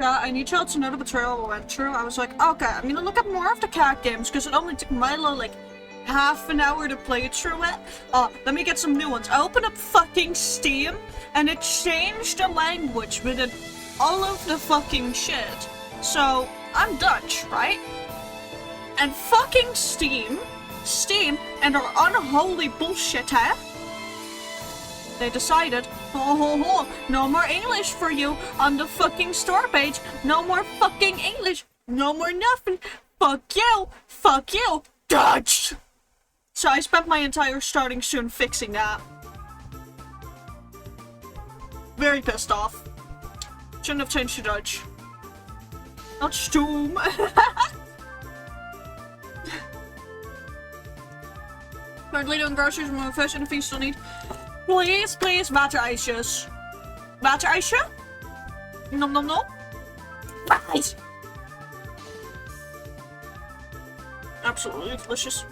I need y'all to know the betrayal went through. I was like, okay, I'm gonna look up more of the cat games because it only took Milo like half an hour to play through it. Let me get some new ones. I opened up fucking Steam and it changed the language within all of the fucking shit. So, I'm Dutch, right? And fucking Steam, and their unholy bullshit, huh? They decided, no more English for you on the fucking store page. No more fucking English. No more nothing. Fuck you, Dutch! So I spent my entire starting soon fixing that. Very pissed off. Shouldn't have changed to Dutch. Not Stoom. Currently doing groceries with my fish and if you still need. Please, waterijsjes. Waterijsje? Nom nom nom. Right. Absolutely delicious.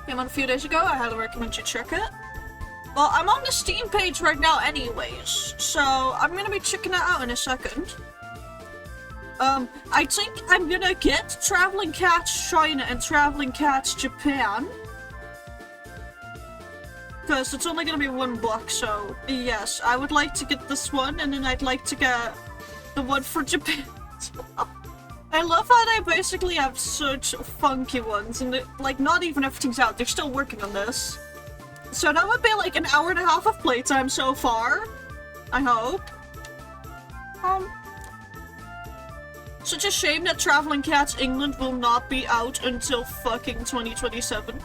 Came on a few days ago, I highly recommend you check it. Well, I'm on the Steam page right now anyways, so I'm gonna be checking that out in a second. I think I'm gonna get Traveling Cats China and Traveling Cats Japan. Because it's only gonna be $1, so yes, I would like to get this one, and then I'd like to get the one for Japan as well. I love how they basically have such funky ones, and like, not even everything's out, they're still working on this. So that would be like an hour and a half of playtime so far, I hope. Such a shame that Traveling Cats England will not be out until fucking 2027.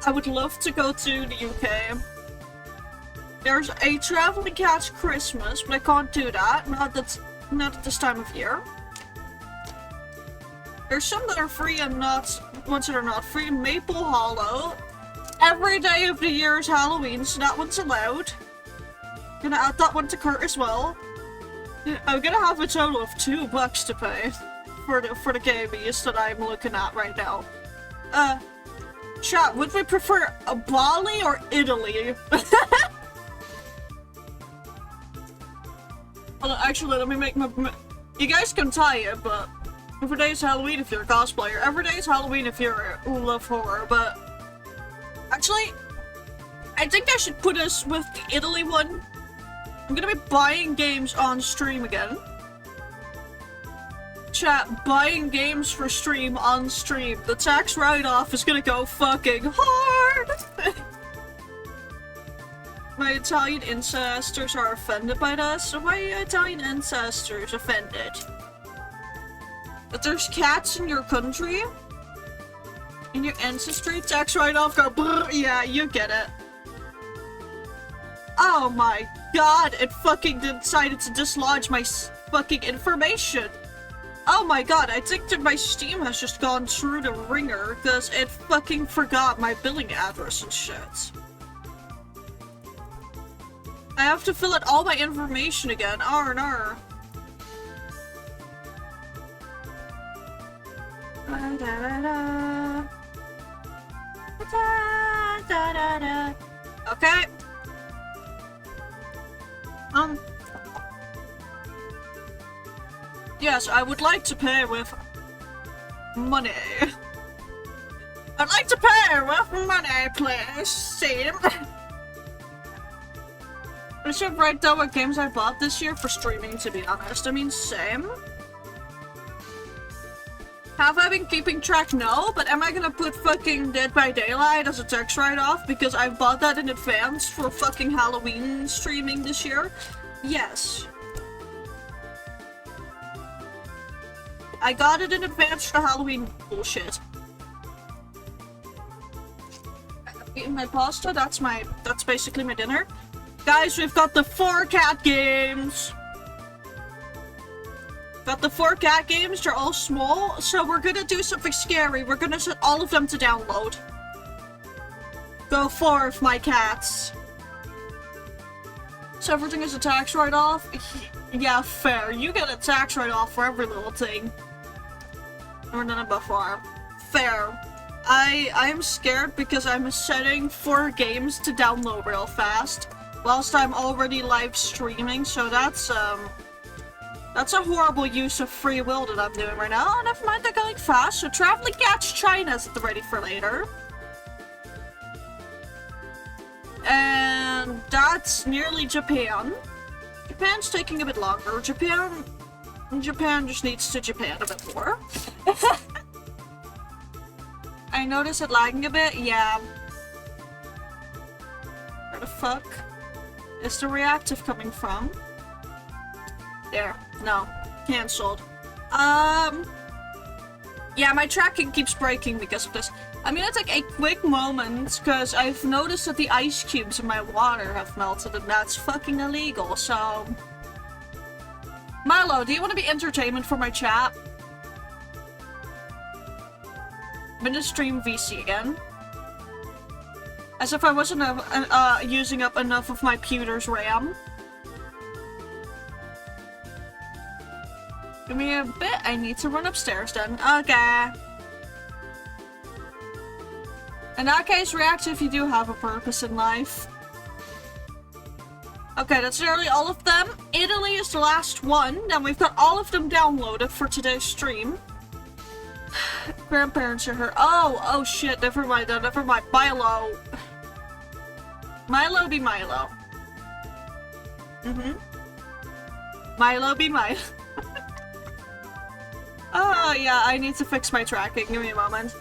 I would love to go to the UK. There's a Traveling Cats Christmas, but I can't do that, not at this time of year. There's some that are free and ones that are not free. Maple Hollow. Every day of the year is Halloween, so that one's allowed. Gonna add that one to cart as well. I'm gonna have a total of $2 to pay for the gamies that I'm looking at right now. Chat, would we prefer Bali or Italy? Hold on, actually, let me make my... You guys can tie it, but every day is Halloween if you're a cosplayer. Every day is Halloween if you're who love horror, but... Actually, I think I should put us with the Italy one. I'm gonna be buying games on stream again. Chat, buying games for stream on stream. The tax write-off is gonna go fucking hard! My Italian ancestors are offended by this, so my Italian ancestors offended. That there's cats in your country? In your ancestry? Tax write-off go brrr, yeah, you get it. Oh my god, it fucking decided to dislodge my fucking information. Oh my god, I think that my Steam has just gone through the ringer because it fucking forgot my billing address and shit. I have to fill out all my information again, R&R. Okay. Yes, I would like to pay with money. I'd like to pay with money, please, Steam. I should write down what games I bought this year for streaming, to be honest. I mean, same. Have I been keeping track? No, but am I gonna put fucking Dead by Daylight as a tax write-off because I bought that in advance for fucking Halloween streaming this year? Yes. I got it in advance for Halloween bullshit. I'm eating my pasta, that's basically my dinner. Guys, we've got the 4 cat games! Got the 4 cat games, they're all small, so we're gonna do something scary. We're gonna set all of them to download. Go forth, my cats. So everything is a tax write-off? Yeah, fair. You get a tax write-off for every little thing. Never done it before. Fair. I am scared because I'm setting 4 games to download real fast. whilst I'm already live streaming, so that's a horrible use of free will that I'm doing right now. Oh, never mind, they're going fast, so Traveling Catch China's at the ready for later. And that's nearly Japan. Japan's taking a bit longer. Japan just needs to Japan a bit more. I notice it lagging a bit, yeah. Where the fuck is the reactive coming from? There. No. Cancelled. Yeah, my tracking keeps breaking because of this. I'm gonna take a quick moment, because I've noticed that the ice cubes in my water have melted, and that's fucking illegal, so... Milo, do you want to be entertainment for my chat? I'm gonna stream VC again. As if I wasn't using up enough of my pewter's RAM. Give me a bit, I need to run upstairs then. Okay. In that case, reactive, you do have a purpose in life. Okay, that's nearly all of them. Italy is the last one. Then we've got all of them downloaded for today's stream. Grandparents are here. Oh shit, never mind then, never mind. Milo. Milo be Milo. Milo be Milo. Oh yeah, I need to fix my tracking. Give me a moment.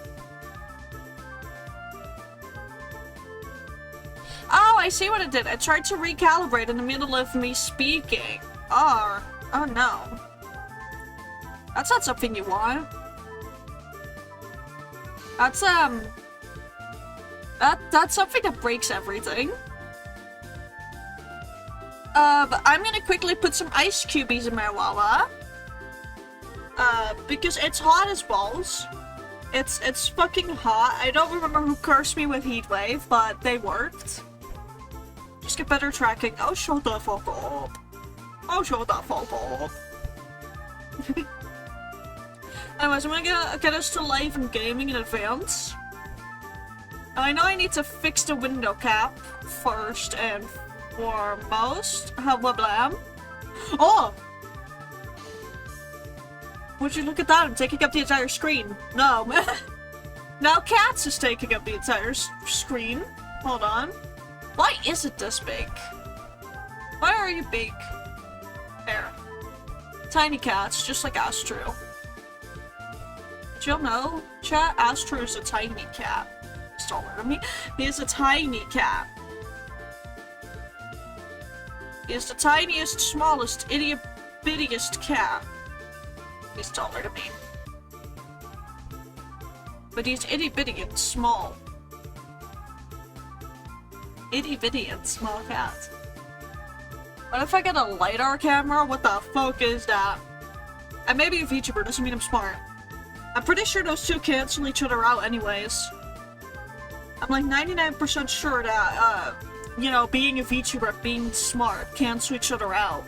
Oh, I see what it did. I tried to recalibrate in the middle of me speaking. Oh no. That's not something you want. That's something that breaks everything. But I'm gonna quickly put some ice cubies in my Wawa. Because it's hot as balls. It's fucking hot. I don't remember who cursed me with heatwave, but they worked. Just get better tracking. Oh, shut the fuck up. Oh, shut the fuck up. Anyways, I'm gonna get us to live and gaming in advance. I know I need to fix the window cap first and foremost. Blah. Oh! Would you look at that? I'm taking up the entire screen. No. Now Cats is taking up the entire screen. Hold on. Why is it this big? Why are you big? There. Tiny cats, just like Astrew. Did y'all know? Chat, Astrew is a tiny cat. He's taller than me. He is a tiny cat. He is the tiniest, smallest, itty-bittiest cat. He's taller than me. But he's itty-bitty and small. Itty-bitty and small cat. What if I get a LiDAR camera? What the fuck is that? I may be a VTuber, doesn't mean I'm smart. I'm pretty sure those two cancel each other out anyways. I'm like 99% sure that, you know, being a VTuber, being smart, cancel each other out.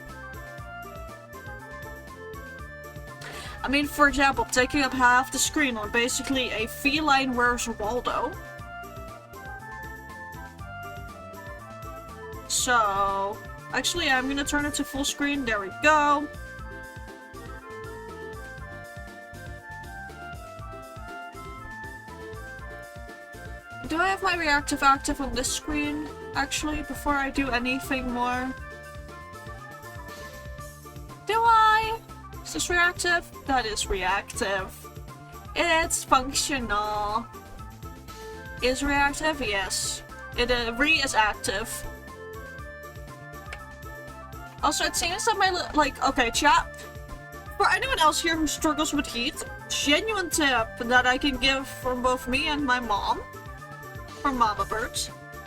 I mean, for example, taking up half the screen on basically a feline Where's Waldo. So, actually, I'm gonna turn it to full screen. There we go. Do I have my reactive active on this screen, actually, before I do anything more? Do I? Is this reactive? That is reactive. It's functional. Is reactive? Yes. It is active. Also, it seems that my okay, chat. For anyone else here who struggles with heat, genuine tip that I can give from both me and my mom, from Mama Bird,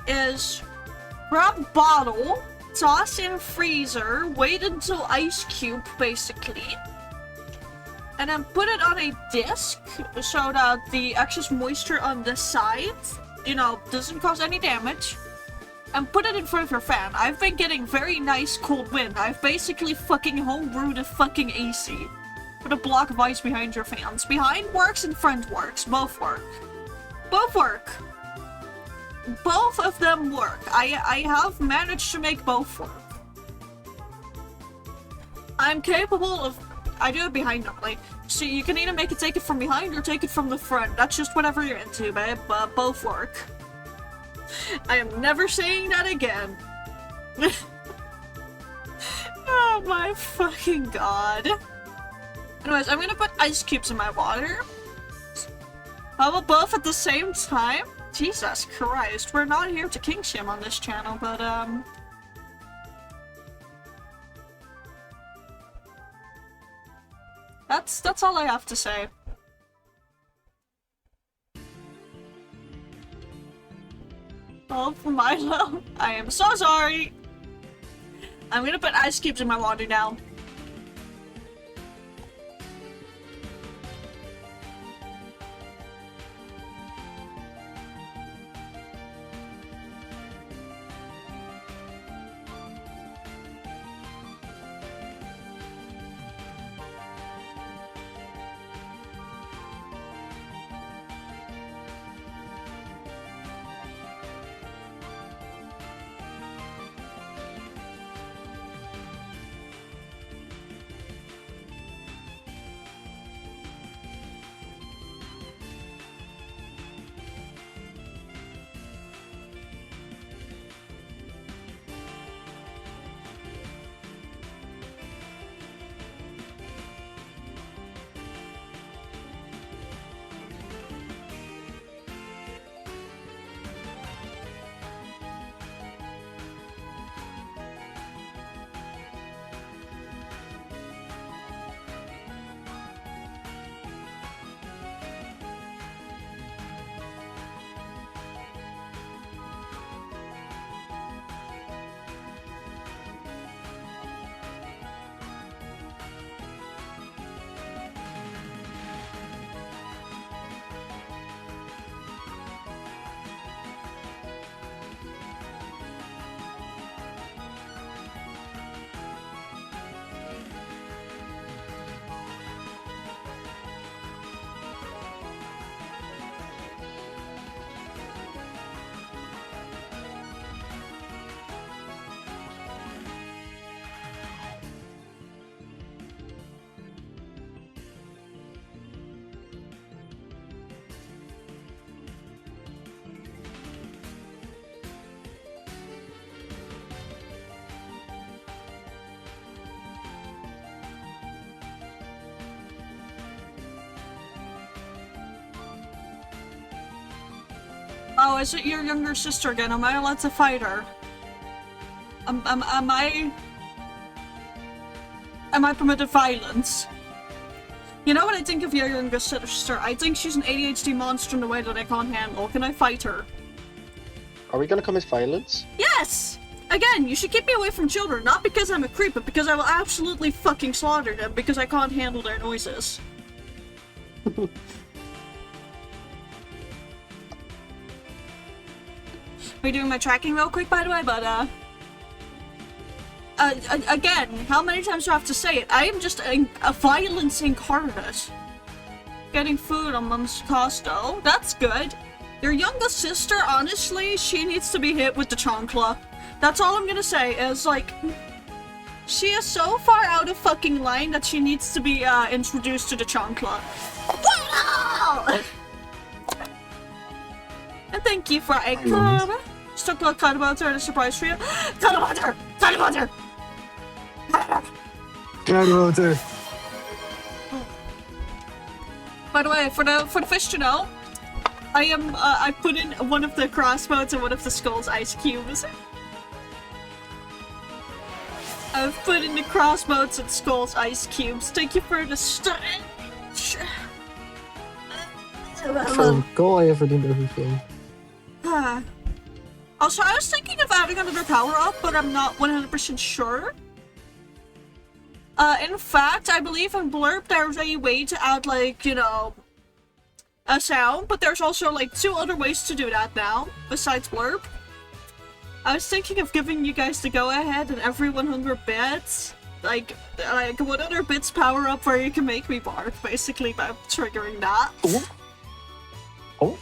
is grab bottle, toss in freezer, wait until ice cube, basically, and then put it on a disc so that the excess moisture on the side, you know, doesn't cause any damage. And put it in front of your fan. I've been getting very nice cold wind. I've basically fucking homebrewed a fucking AC. Put a block of ice behind your fans. Behind works and front works. Both work. Both work. both of them work. I have managed to make both work. I'm capable of... I do it behind normally. So you can either make it take it from behind or take it from the front. That's just whatever you're into, babe. Both work. I am never saying that again. Oh my fucking god. Anyways, I'm gonna put ice cubes in my water. How about both at the same time? Jesus Christ, we're not here to kink shame on this channel, but that's all I have to say. Oh, for Milo, I am so sorry. I'm gonna put ice cubes in my water now. Oh, is it your younger sister again? Am I allowed to fight her? Am I permitted violence? You know what I think of your younger sister? I think she's an ADHD monster in a way that I can't handle. Can I fight her? Are we gonna commit violence? Yes! Again, you should keep me away from children, not because I'm a creep, but because I will absolutely fucking slaughter them because I can't handle their noises. We're doing my tracking real quick, by the way, but, again, how many times do I have to say it? I am just a violence incarnate. Getting food on Mom's Costo. That's good. Your youngest sister, honestly, she needs to be hit with the chancla. That's all I'm gonna say, is, like, she is so far out of fucking line that she needs to be, introduced to the chancla. And thank you for a club. Stuck like Catabutter and a surprise for you. Catabutter! Catabutter! Catabutter! By the way, for the fish to know, I put in one of the crossbones and one of the skull's ice cubes. I've put in the crossbones and skull's ice cubes. Thank you for the From goal, I verdient everything. Also, I was thinking of adding another power up, but I'm not 100% sure. In fact, I believe in Blurb there's a way to add, like, you know, a sound, but there's also, like, 2 other ways to do that now, besides Blurb. I was thinking of giving you guys the go-ahead and every 100 bits, like 100 bits power up where you can make me bark, basically, by triggering that. Oh.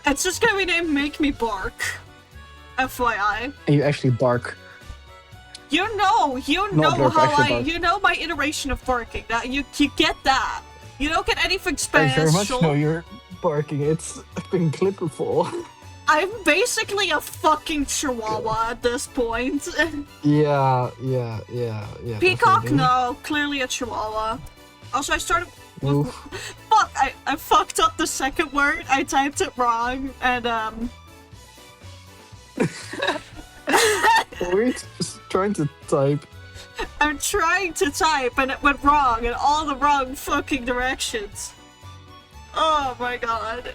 It's just gonna be named Make Me Bark. FYI. And you actually bark. You know Not how actually bark. you know my iteration of barking. That you get that. You don't get anything I very much special. know you're barking. It's been clipperful. I'm basically a fucking chihuahua at this point. Yeah. Peacock, definitely. no, clearly a chihuahua. Also, I started. Oof. Fuck! I fucked up the second word. I typed it wrong, and We're just trying to type. I'm trying to type, and it went wrong in all the wrong fucking directions. Oh my god.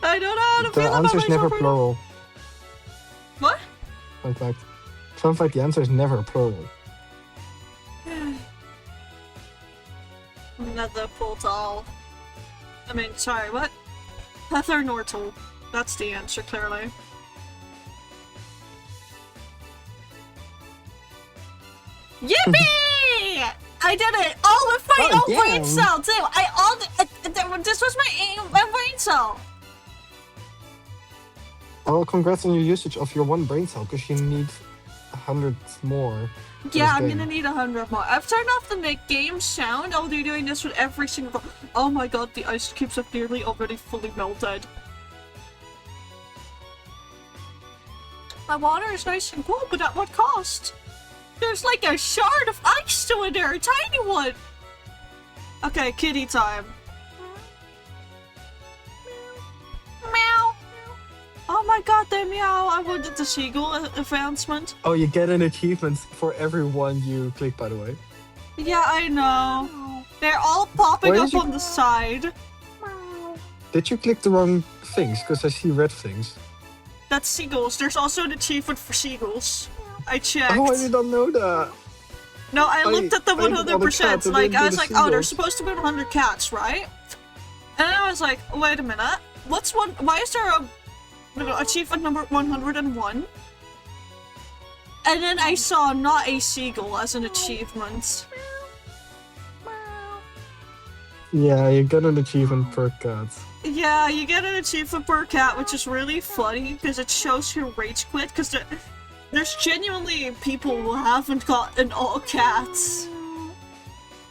I don't know how to The feel about answer's myself never right now. plural. What? Fun fact. Fun fact, the answer is never plural. Another portal. I mean, sorry, what? Heather Nortal. That's the answer, clearly. Yippee! I did it! All with my Oh, own brain damn. cell, too! This was my brain cell! Oh, congrats on your usage of your one brain cell, because you need 100 more. for Yeah, this I'm game. gonna need 100 more. I've turned off the game sound. I'll be doing this with every single. Oh my god, the ice cubes have nearly already fully melted. My water is nice and cool, but at what cost? There's like a shard of ice still in there, a tiny one! Okay, kitty time. Meow! Oh my god, they meow! I wanted the seagull advancement. Oh, you get an achievement for every one you click, by the way. Yeah, I know. They're all popping Why up did you- on the side. Did you click the wrong things? Because I see red things. That's seagulls. There's also an achievement for seagulls. I checked. Oh, I did not know that. No, I looked at the I did all the 100%. cats, I Like, didn't I do was the like, oh, there's seagulls. supposed to be 100 cats, right? And then I was like, wait a minute. What's one? Why is there a achievement number 101? And then I saw not a seagull as an achievement. Yeah, you get an achievement per cat. Yeah, you get an achievement per cat, which is really funny because it shows who rage quit. Because there's genuinely people who haven't gotten all cats.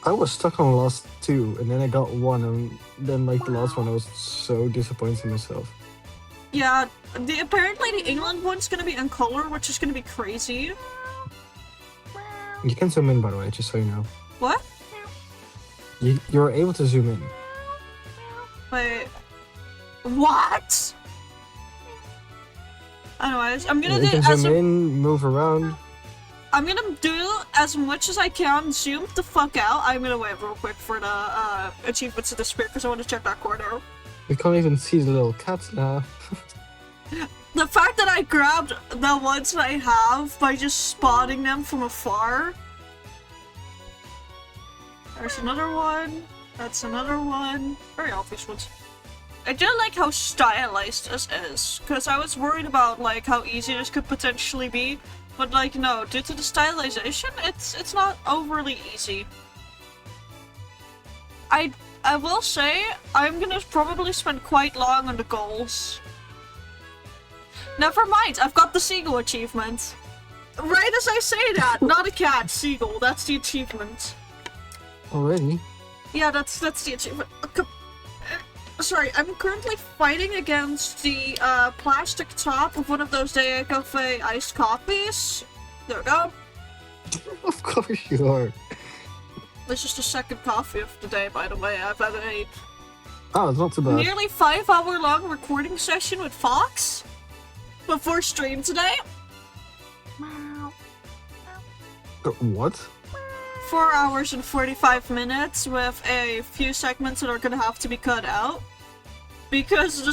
I was stuck on the last two, and then I got one, and then like the last one, I was so disappointed in myself. Yeah, apparently the England one's gonna be in color, which is gonna be crazy. You can zoom in, by the way, just so you know. What? You're able to zoom in. Wait. What? Anyways, I'm gonna You do can zoom in, move around. I'm gonna do as much as I can. Zoom the fuck out. I'm gonna wait real quick for the achievements to disappear because I want to check that corner. We can't even see the little cats now. The fact that I grabbed the ones that I have by just spotting them from afar. There's another one. That's another one. Very obvious ones. I do like how stylized this is, because I was worried about like how easy this could potentially be, but like no, due to the stylization, it's not overly easy. I will say I'm gonna probably spend quite long on the goals. Never mind, I've got the seagull achievement. Right as I say that, not a cat, seagull. That's the achievement. Already? Yeah, that's the achievement. Sorry, I'm currently fighting against the plastic top of one of those Day Cafe iced coffees. There we go. Of course you are. This is the second coffee of the day, by the way. I've had a Oh, it's not too bad. nearly 5-hour long recording session with Fox before stream today. What? 4 hours and 45 minutes with a few segments that are gonna have to be cut out. Because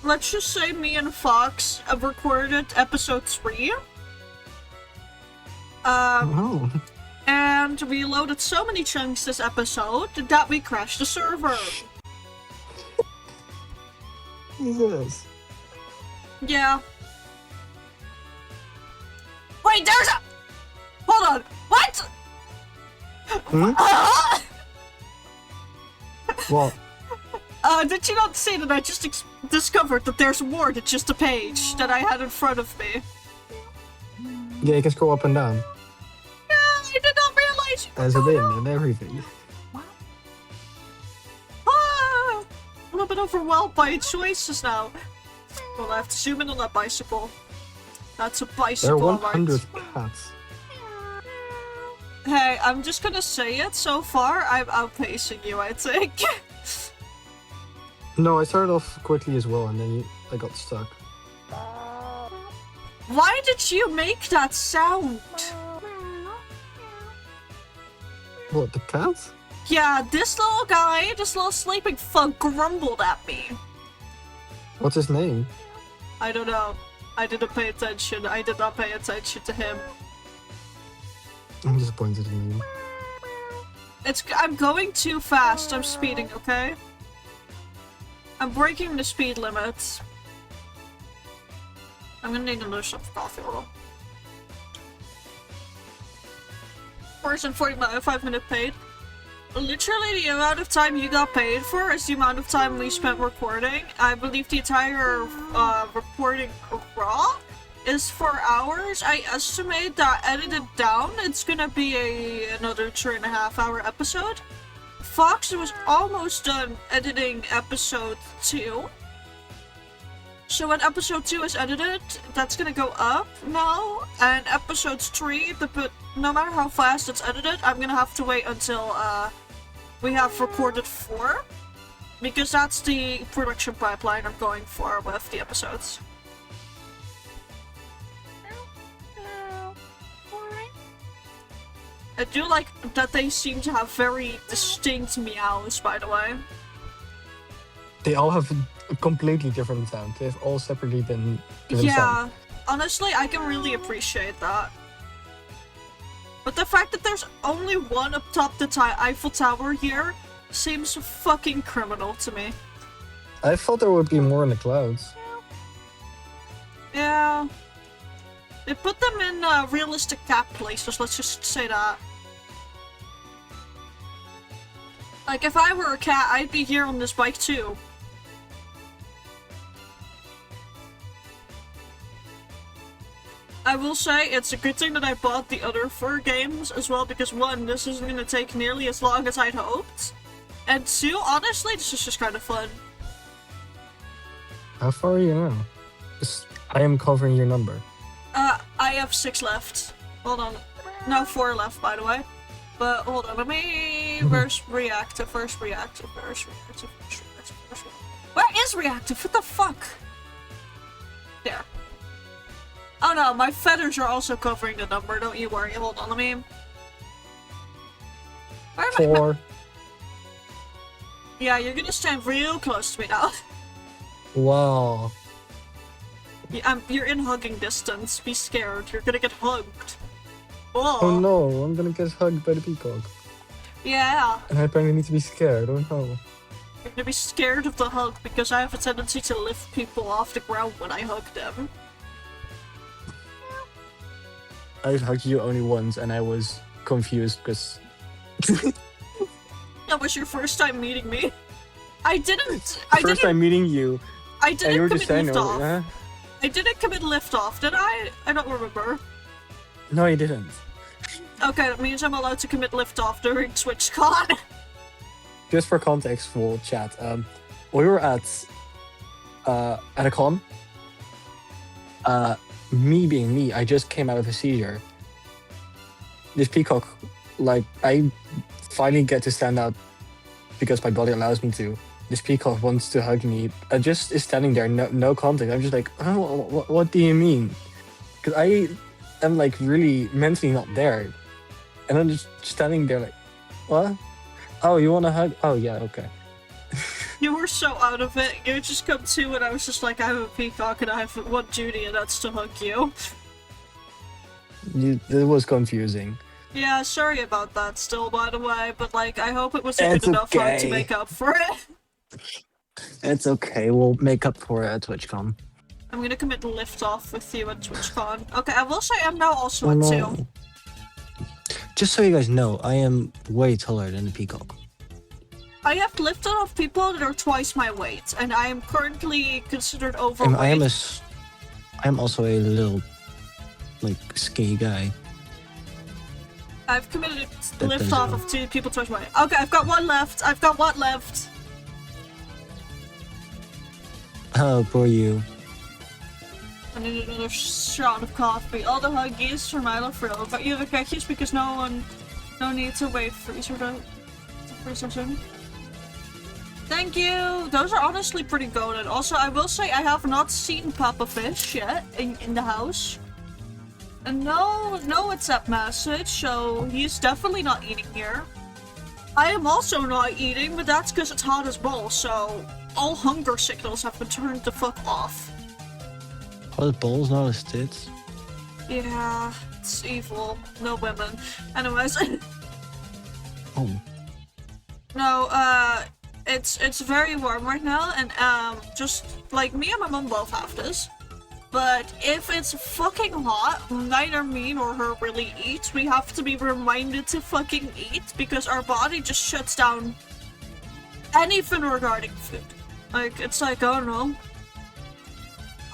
let's just say me and Fox have recorded episode 3. Oh. And we loaded so many chunks this episode that we crashed the server. Jesus. Yeah. Wait, there's a... Hold on. What? Hmm? What? Did you not see that I just discovered that there's more than just a page that I had in front of me? Yeah, you can scroll up and down. Yeah, I did not realize. There's a bin and everything. Ah, a little bit overwhelmed by choices now. Well, I have to zoom in on that bicycle. That's a bicycle, There are 100 cats. Hey, I'm just gonna say it. So far, I'm outpacing you, I think. No, I started off quickly as well, and then I got stuck. Why did you make that sound? What, the cat? Yeah, this little guy, this little sleeping fuck grumbled at me. What's his name? I don't know. I didn't pay attention. I did not pay attention to him. I'm disappointed in you. I'm going too fast. I'm speeding, okay? I'm breaking the speed limits. I'm gonna need another shot of coffee, hold on. First and 45-minute paid. Literally the amount of time you got paid for is the amount of time we spent recording. I believe the entire recording raw is 4 hours. I estimate that edited down, it's gonna be another 2.5 hour episode. Fox was almost done editing episode 2. So when episode 2 is edited, that's gonna go up now. And episode 3, no matter how fast it's edited, I'm gonna have to wait until we have recorded 4. Because that's the production pipeline I'm going for with the episodes. I do like that they seem to have very distinct meows, by the way. They all have a completely different sound. They've all separately been given Yeah, sound. honestly, I can really appreciate that. But the fact that there's only one up top the Eiffel Tower here seems fucking criminal to me. I thought there would be more in the clouds. Yeah. They put them in realistic cat places, let's just say that. Like, if I were a cat, I'd be here on this bike too. I will say, it's a good thing that I bought the other 4 games as well, because 1, this isn't gonna take nearly as long as I'd hoped. And 2, honestly, this is just kind of fun. How far are you now? I am covering your number. I have 6 left. Hold on. No, 4 left, by the way. But hold on, let me... Where's reactive? Where's reactive? Where's reactive? Where's reactive? Where's reactive? Where is reactive? What the fuck? There. Oh no, my feathers are also covering the number, don't you worry. Hold on, let me... Where am I? 4. Yeah, you're gonna stand real close to me now. Wow. Yeah, you're in hugging distance. Be scared. You're gonna get hugged. Whoa. Oh no, I'm gonna get hugged by the peacock. Yeah. And I apparently need to be scared, oh no. You're gonna be scared of the hug because I have a tendency to lift people off the ground when I hug them. I hugged you only once and I was confused because... That was your first time meeting me. I didn't time meeting you. I And you didn't were commit just saying, liftoff. huh? I didn't commit liftoff, did I? I don't remember. No, you didn't. Okay, that means I'm allowed to commit liftoff during TwitchCon. Just for context for chat, we were at a con. Me being me, I just came out of a seizure. This peacock, like, I finally get to stand out because my body allows me to. This peacock wants to hug me. I just is standing there, no context. I'm just like, oh, what do you mean? Because I am like really mentally not there, and I'm just standing there like, what? Oh, you want to hug? Oh yeah, okay. You were so out of it. You had just come to and I was just like, I have a peacock and I have one duty and that's to hug you. It was confusing. Yeah, sorry about that still, by the way, but like, I hope it was a It's good enough hug to okay. make up for it. It's okay. We'll make up for it at TwitchCon. I'm gonna commit liftoff with you at TwitchCon. Okay, I will say I'm now also at 2. Just so you guys know, I am way taller than the peacock. I have lifted off people that are twice my weight, and I am currently considered overweight. I'm also a little, like, skinny guy. I've committed to lift off of 2 people twice my weight. Okay, I've got 1 left. I've got 1 left. Oh, poor you. I need another shot of coffee. All the huggies for Milo Frill. Got you the cookies because no need to wait for freezer to freeze soon. Thank you! Those are honestly pretty golden. Also, I will say I have not seen Papa Fish yet in the house. And no WhatsApp message, so he's definitely not eating here. I am also not eating, but that's because it's hot as balls, so all hunger signals have been turned the fuck off. Hot as balls, not as tits. Yeah, it's evil. No women. Anyways. Oh. No, it's very warm right now, and just like me and my mom both have this. But if it's fucking hot, neither me nor her really eats. We have to be reminded to fucking eat because our body just shuts down anything regarding food. Like, it's like, oh no.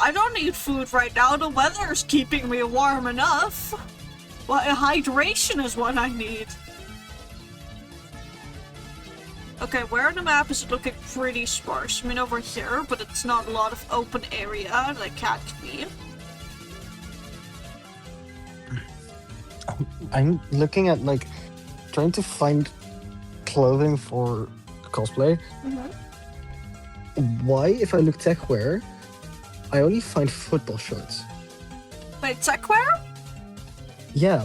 I don't need food right now, the weather's keeping me warm enough. Well, hydration is what I need. Okay, where on the map is it looking pretty sparse? I mean over here, but it's not a lot of open area that I can't be. I'm looking at, like, trying to find clothing for cosplay. Why, if I look tech wear, I only find football shorts? Wait, tech wear? Yeah.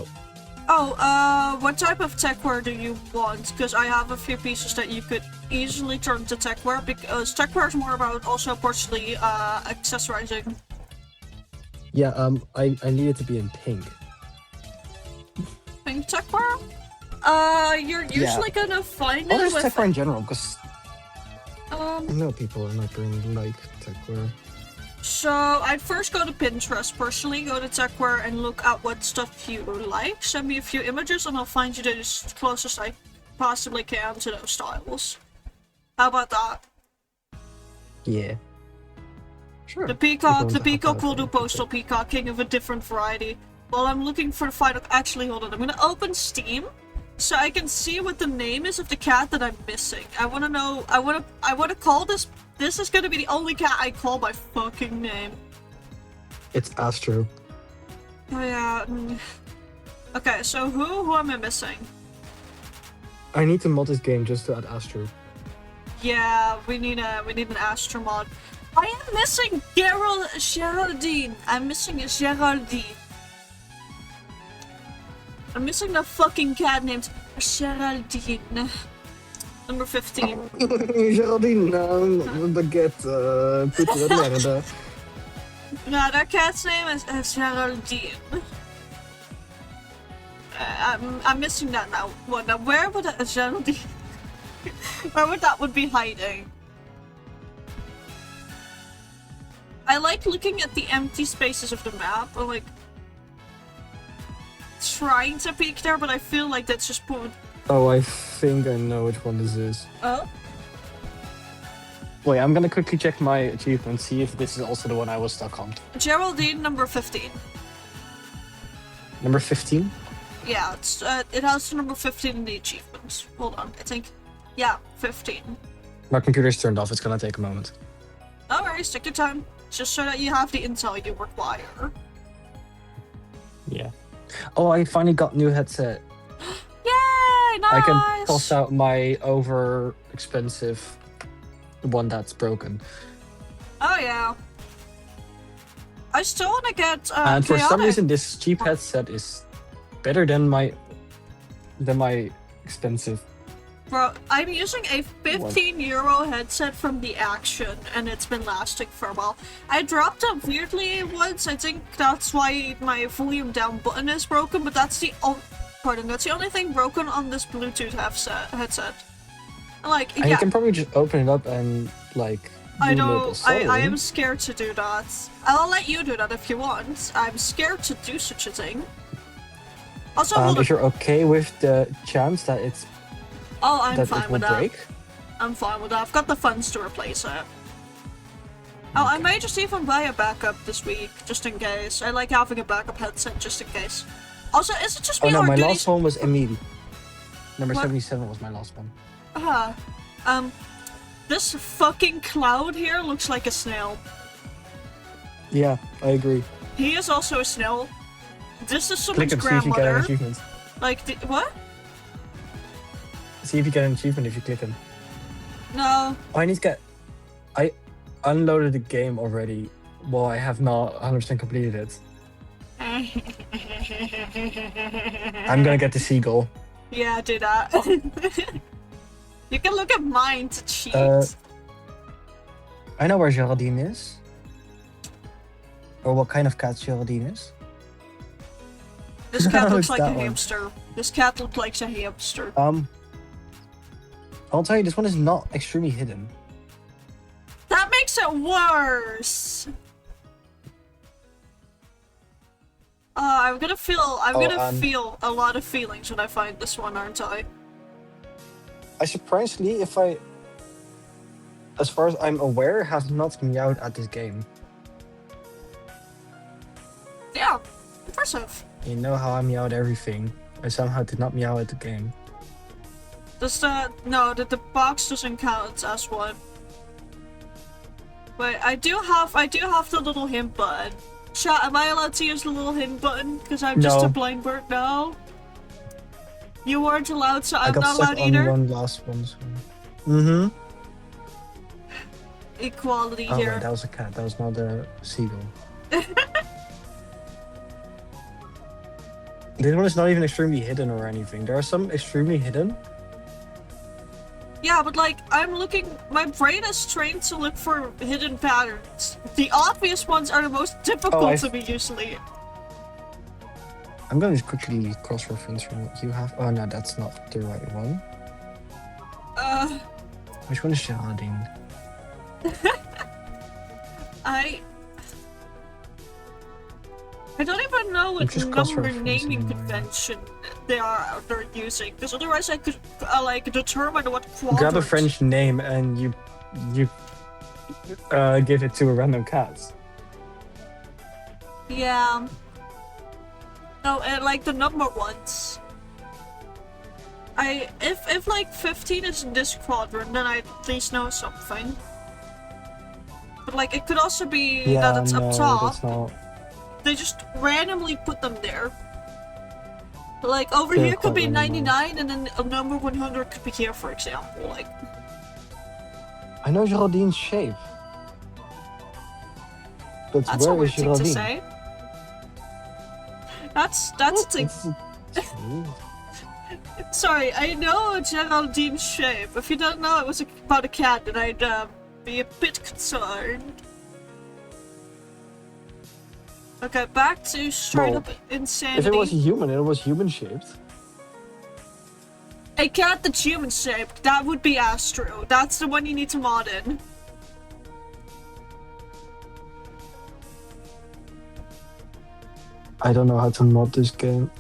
Oh, what type of tech wear do you want? Because I have a few pieces that you could easily turn to tech wear, because tech wear is more about also partially accessorizing. Yeah, I need it to be in pink. Pink tech wear? You're usually gonna find Oh, it there's with... tech wear in general, because I know people are not really like tech wear. So, I'd first go to Pinterest, personally, go to TechWare and look at what stuff you like. Send me a few images and I'll find you the closest I possibly can to those styles. How about that? Yeah. Sure. The peacock will do postal peacocking of a different variety. While I'm looking for the final... Actually, hold on, I'm gonna open Steam so I can see what the name is of the cat that I'm missing. I wanna know... I wanna call this... This is gonna be the only cat I call by fucking name. It's Astrew. Oh yeah. Okay, so who am I missing? I need to mod this game just to add Astrew. Yeah, we need an Astro mod. I am missing Geraldine. I'm missing a Geraldine. I'm missing the fucking cat named Geraldine. Number 15. Geraldine, baguette, put merde. No, that cat's name is Geraldine. I'm missing that now. What? Now, where would that Geraldine? Where would that be hiding? I like looking at the empty spaces of the map. I'm like trying to peek there, but I feel like that's just put. Oh, I think I know which one this is. Oh? Wait, I'm gonna quickly check my achievement, see if this is also the one I was stuck on. Geraldine, number 15. Number 15? Yeah, it has the number 15 in the achievements. Hold on, I think. Yeah, 15. My computer's turned off, it's gonna take a moment. No worries, take your time. Just so that you have the intel you require. Yeah. Oh, I finally got new headset. Yay, nice! I can toss out my over-expensive one that's broken. Oh yeah. I still want to get and for some chaotic. reason, this cheap headset is better than my expensive. Bro, I'm using a 15 euro headset from the Action, and it's been lasting for a while. I dropped it weirdly once. I think that's why my volume down button is broken, but that's the that's the only thing broken on this Bluetooth headset. Like, and yeah. you can probably just open it up and like. I know. I am scared to do that. I'll let you do that if you want. I'm scared to do such a thing. Also, if you're okay with the chance that it's. Oh, I'm that fine it will with that. break. I'm fine with that. I've got the funds to replace it. Oh, I may just even buy a backup this week, just in case. I like having a backup headset, just in case. Also, is it just me Oh no, or my do last one was Emily. Number What? 77 was my last one. This fucking cloud here looks like a snail. Yeah, I agree. He is also a snail. This is Click someone's him, see if you get an grandmother. achievement. Like, what? See if you get an achievement if you click him. No. Oh, I need to get... I unloaded the game already. Well, I have not 100% completed it. I'm gonna get the seagull. Yeah, do that. You can look at mine to cheat. I know where Geraldine is. Or what kind of cat Geraldine is. This cat No, looks it's like that a one. hamster. This cat looks like a hamster. I'll tell you, this one is not extremely hidden. That makes it worse. I'm gonna feel feel a lot of feelings when I find this one, aren't I? I surprisingly, as far as I'm aware, have not meowed at this game. Yeah, impressive. You know how I meowed everything. I somehow did not meow at the game. Does the box doesn't count as one. Wait, I do have the little hint button. Chat, am I allowed to use the little hint button? Because I'm just No. a blind bird now. You weren't allowed, so I I'm got not stuck allowed on either. one last one. So. Mm-hmm. Equality Oh here. wait, that was a cat. That was not a seagull. This one is not even extremely hidden or anything. There are some extremely hidden. Yeah, but like, I'm looking, my brain is trained to look for hidden patterns. The obvious ones are the most difficult to me usually. I'm going to quickly cross-reference from what you have. Oh no, that's not the right one. Which one is Geraldine? I don't even know what just number cross-referencing naming mine. convention they're using, because otherwise I could like determine what quadrant. Grab a French name and you give it to a random cat. Yeah. No, like the number ones. If like 15 is in this quadrant, then I at least know something. But like it could also be that it's up top. That's not. They just randomly put them there. Like over They're here could be quite random. 99 and then a number 100 could be here, for example. Like I know Geraldine's shape. But that's a where weird is thing Geraldine? to say. That's a thing. It's weird. Sorry, I know Geraldine's shape. If you don't know it was about a cat, then I'd be a bit concerned. Okay, back to straight up insanity. If it was human, it was human shaped. A cat that's human shaped, that would be Astrew. That's the one you need to mod in. I don't know how to mod this game.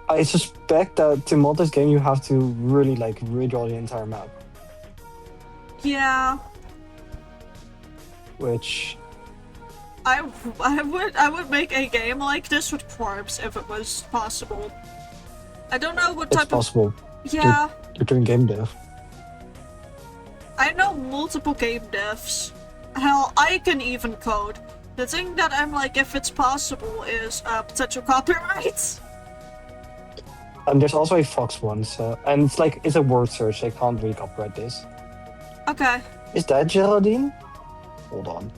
I suspect that to mod this game you have to really like redraw the entire map. Yeah. Which I would make a game like this with corpse if it was possible. I don't know what it's type possible. of. Yeah. You're doing game dev. I know multiple game devs. Hell, I can even code. The thing that I'm like, if it's possible, is potential copyrights. And there's also a Fox one, so and it's a word search, I can't really copyright this. Okay. Is that Geraldine? Hold on.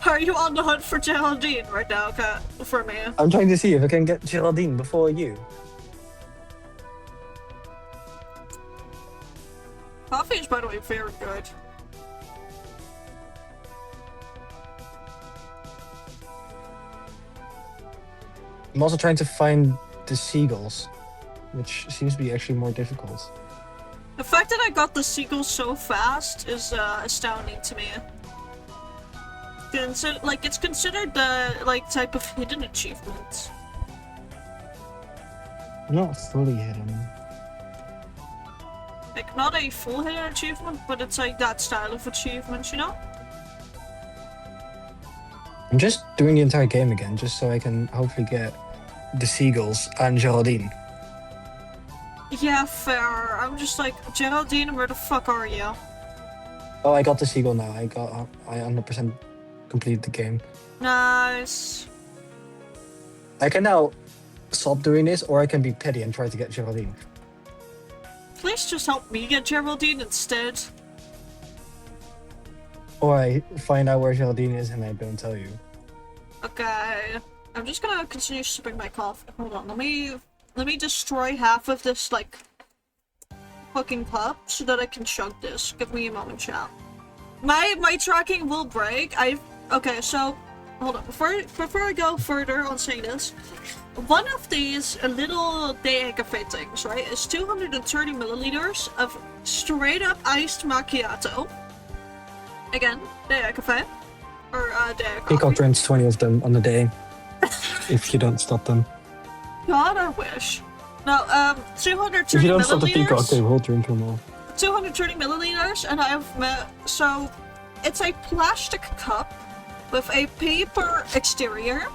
Are you on the hunt for Geraldine right now? Okay, for me. I'm trying to see if I can get Geraldine before you. Coffee is, by the way, very good. I'm also trying to find the seagulls, which seems to be actually more difficult. The fact that I got the seagull so fast is astounding to me. It's considered the type of hidden achievement. Not fully hidden. Like, not a full hidden achievement, but it's like that style of achievement, you know? I'm just doing the entire game again, just so I can hopefully get the seagulls and Geraldine. Yeah, fair. I'm just like, Geraldine, where the fuck are you? Oh, I got the seagull now. I 100% completed the game. Nice. I can now stop doing this, or I can be petty and try to get Geraldine. Please just help me get Geraldine instead. Or I find out where Geraldine is and I don't tell you. Okay. I'm just gonna continue sipping my coffee. Hold on, let me destroy half of this, like, fucking cup so that I can chug this. Give me a moment, chat. My tracking will break. Okay, so hold on. Before I go further on saying this, one of these little cafe things, right, is 230 milliliters of straight up iced macchiato. Again, cafe. Or Peacock coffee. drinks 20 of them on a day. If you don't stop them. God, I wish. No, 230 If you don't milliliters. stop the peacock, they will drink them all. 230 milliliters, and so it's a plastic cup with a paper exterior.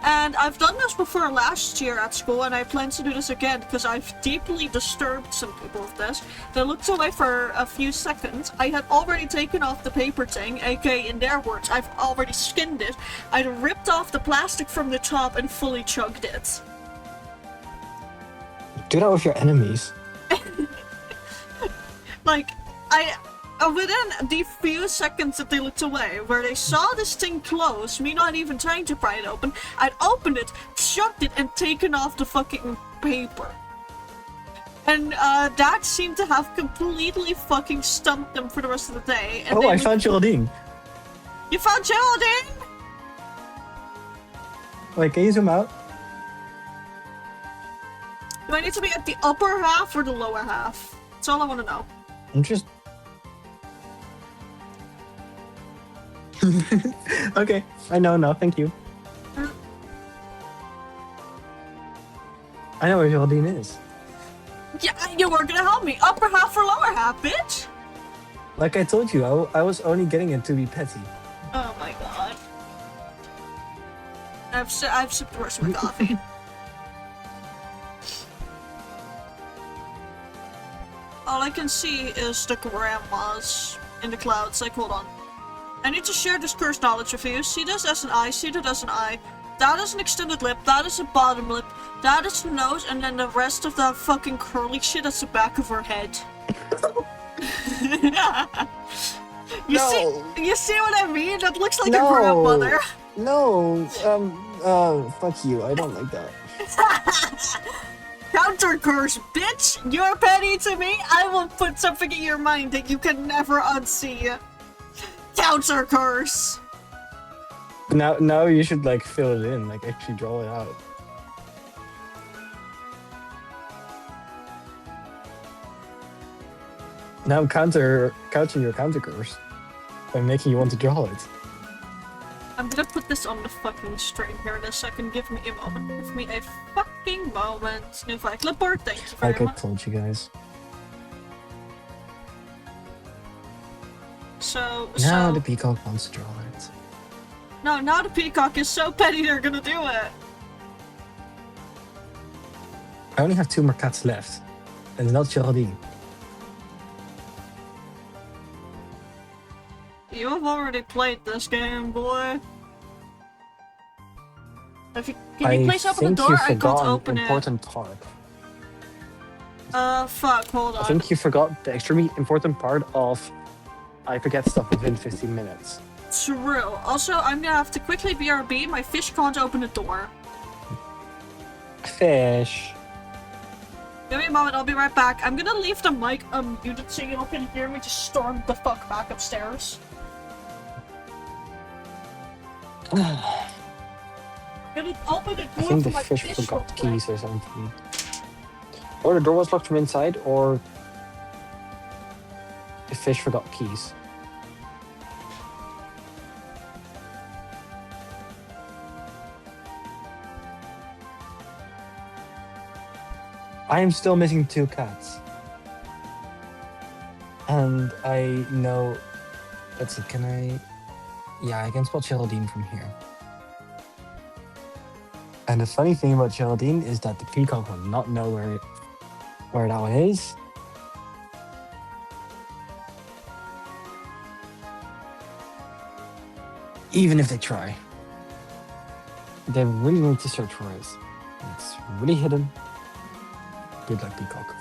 And I've done this before last year at school, and I plan to do this again because I've deeply disturbed some people with this. They looked away for a few seconds. I had already taken off the paper thing, aka in their words, I've already skinned it. I'd ripped off the plastic from the top and fully chugged it. Do that with your enemies. Like, within the few seconds that they looked away, where they saw this thing close, me not even trying to pry it open, I'd opened it, chucked it, and taken off the fucking paper. And that seemed to have completely fucking stumped them for the rest of the day. And I found Geraldine. You found Geraldine? Wait, can you zoom out? Do I need to be at the upper half or the lower half? That's all I want to know. I'm just... Okay, I know now, thank you. I know where Geraldine is. Yeah, you were gonna help me. Upper half or lower half, bitch? Like I told you, I was only getting it to be petty. Oh my god. I've sipped the rest of my coffee. All I can see is the grandmas in the clouds. Like, hold on. I need to share this cursed knowledge with you. See this as an eye, see that as an eye. That is an extended lip, that is a bottom lip, that is the nose, and then the rest of that fucking curly shit is the back of her head. You see what I mean? That looks like a grandmother. No, fuck you, I don't like that. Counter curse, bitch! You're petty to me, I will put something in your mind that you can never unsee. Counter curse! Now you should like fill it in, like actually draw it out. Now couching your counter curse by making you want to draw it. I'm gonna put this on the fucking stream here in a second. Give me a moment. Give me a fucking moment. New clipboard, thank you very Like I much. told you guys. Now the peacock wants to draw it. No, now the peacock is so petty they're gonna do it. I only have 2 more cats left. And it's not Geraldine. You have already played this game, boy. Can you please open the door? I can't open an important part. Fuck, hold on. I think you forgot the extremely important part of I forget stuff within 15 minutes. True. Also, I'm gonna have to quickly BRB. My fish can't open the door. Fish. Give me a moment, I'll be right back. I'm gonna leave the mic unmuted so you all can hear me just storm the fuck back upstairs. I'm gonna open the door I think for the my fish fish forgot real quick. keys or something. Or the door was locked from inside, or the fish forgot keys. I am still missing 2 cats. And I know. Let's see, can I. Yeah, I can spot Geraldine from here. And the funny thing about Geraldine is that the peacock will not know where that one is. Even if they try. They really need to search for it. It's really hidden. Good luck, peacock.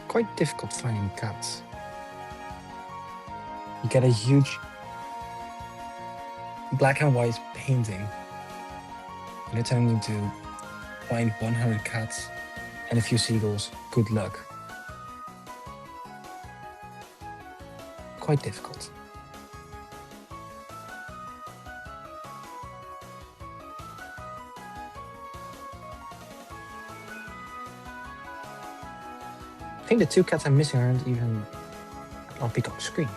Quite difficult finding cats. You get a huge black and white painting, and it's telling you to find 100 cats and a few seagulls. Good luck. Quite difficult. I think the 2 cats I'm missing aren't even on Peacock's screen.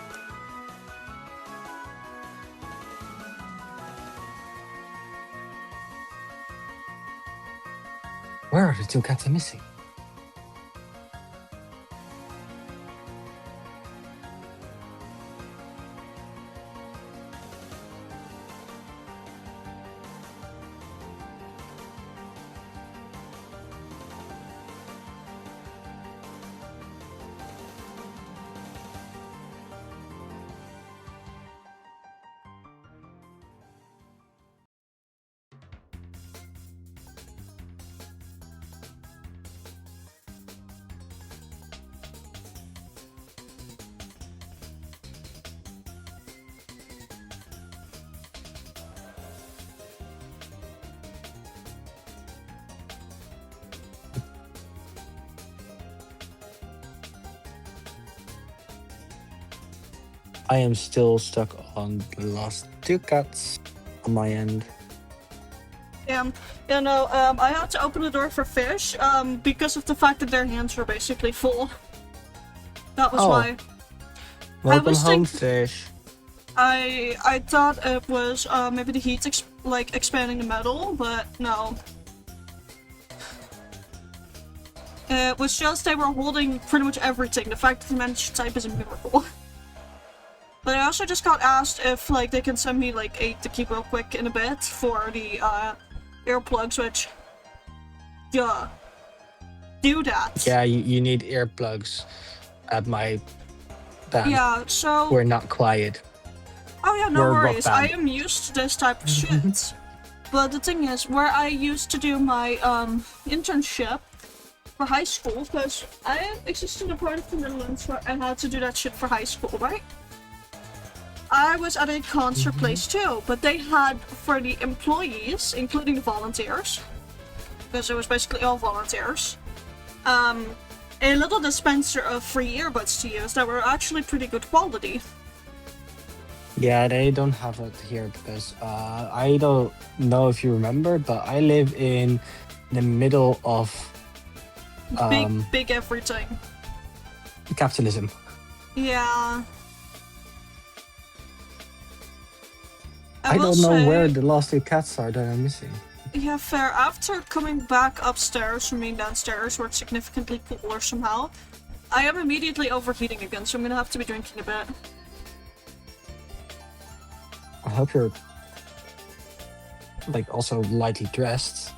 Where are the 2 cats I'm missing? I am still stuck on the last 2 cats on my end. Yeah, I had to open the door for fish, because of the fact that their hands were basically full. That was why. Welcome home, fish. I thought it was maybe the heat expanding the metal, but no. It was just they were holding pretty much everything. The fact that they managed to type is a miracle. But I also just got asked if they can send me 8 to keep real quick in a bit for the earplugs, which yeah, do that. Yeah, you need earplugs at my band. Yeah, so we're not quiet. Oh yeah, no We're worries. rock I band. am used to this type of shit. But the thing is, where I used to do my internship for high school, because I existed a part of the Netherlands where I had to do that shit for high school, right? I was at a concert place too, but they had for the employees, including the volunteers, because it was basically all volunteers, a little dispenser of free earbuds to use that were actually pretty good quality. Yeah, they don't have it here because I don't know if you remember, but I live in the middle of Big everything. capitalism. Yeah. I don't know where the last 2 cats are that I'm missing. Yeah, fair. After coming back upstairs from being downstairs, where it's significantly cooler somehow, I am immediately overheating again, so I'm gonna have to be drinking a bit. I hope you're also lightly dressed.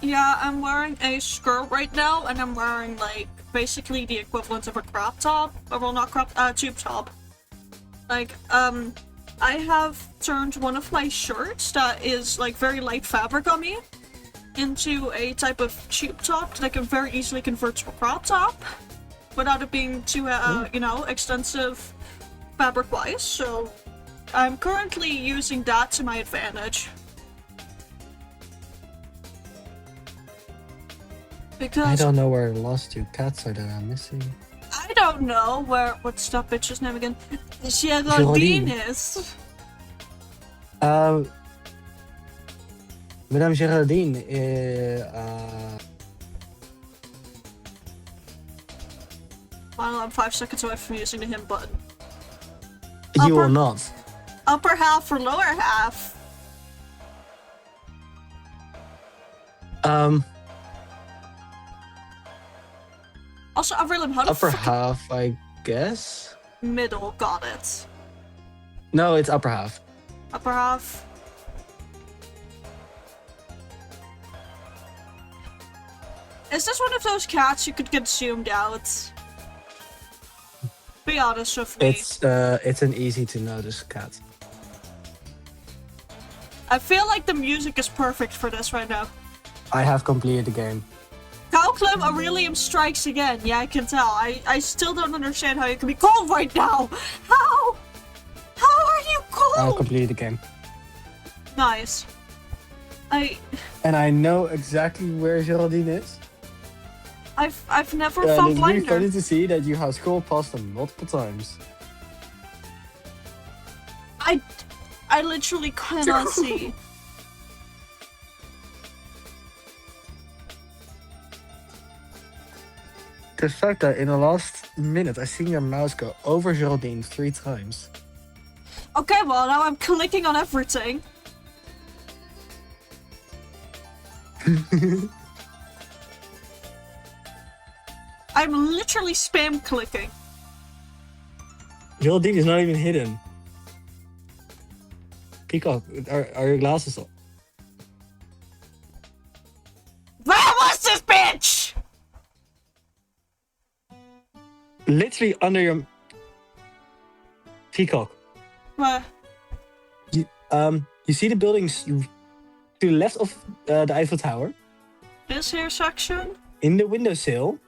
Yeah, I'm wearing a skirt right now, and I'm wearing basically the equivalent of a crop top. Well, not tube top. I have turned one of my shirts that is very light fabric on me into a type of tube top that I can very easily convert to a crop top without it being too, you know, extensive fabric-wise. So I'm currently using that to my advantage. Because I don't know where the last two cats are that I'm missing. I don't know what's that bitch's name again? Geraldine is. Madame Geraldine, Well, I'm 5 seconds away from using the hint button. you will not. Upper half or lower half? Also, Avril, how the Upper fuck- half, I guess? Middle, got it. No, it's upper half. Upper half. Is this one of those cats you could get zoomed out? Be honest with me. It's an easy to notice cat. I feel like the music is perfect for this right now. I have completed the game. Cowclim Aurelium strikes again. Yeah, I can tell. I still don't understand how you can be cold right now. How? How are you cold? I completed the game. Nice. And I know exactly where Geraldine is. I've never And found it's really Blinder. funny to see that you have scrolled past them multiple times. I literally cannot see. The fact that in the last minute I seen your mouse go over Geraldine 3 times. Okay, well now I'm clicking on everything. I'm literally spam clicking. Geraldine is not even hidden. Peacock, are your glasses on? Where was this bitch? Literally under your Peacock. What? You see the buildings to the left of the Eiffel Tower? This here section? In the windowsill,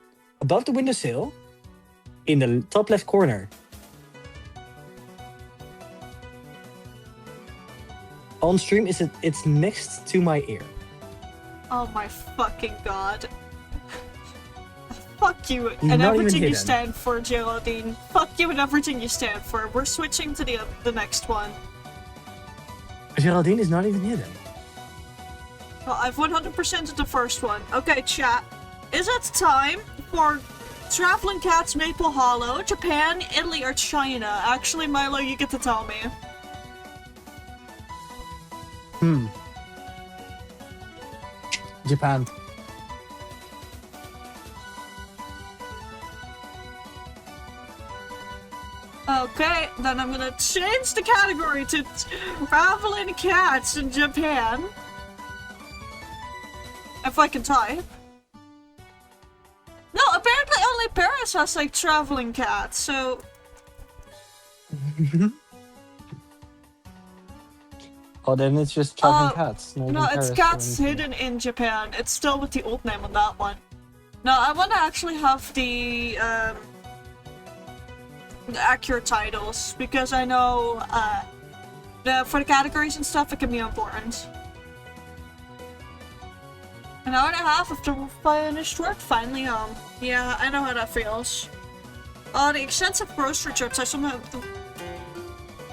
above the windowsill, in the top left corner. On stream, it's next to my ear. Oh my fucking god. Fuck you He's and not even everything you hidden. stand for, Geraldine. Fuck you and everything you stand for. We're switching to the next one. Geraldine is not even hidden. Well, I've 100%ed the first one. Okay, chat. Is it time for Traveling Cats Maple Hollow, Japan, Italy, or China? Actually, Milo, you get to tell me. Japan. Okay, then I'm gonna change the category to Traveling Cats in Japan. If I can type. No, apparently only Paris has like traveling cats, so Oh, then it's just traveling cats. Not no, even it's Paris or cats anything. hidden in Japan. It's still with the old name on that one. No, I want to actually have the accurate titles because I know for the categories and stuff it can be important. An hour and a half after finished work, finally home. Yeah, I know how that feels. Oh, the extensive grocery trips I somehow...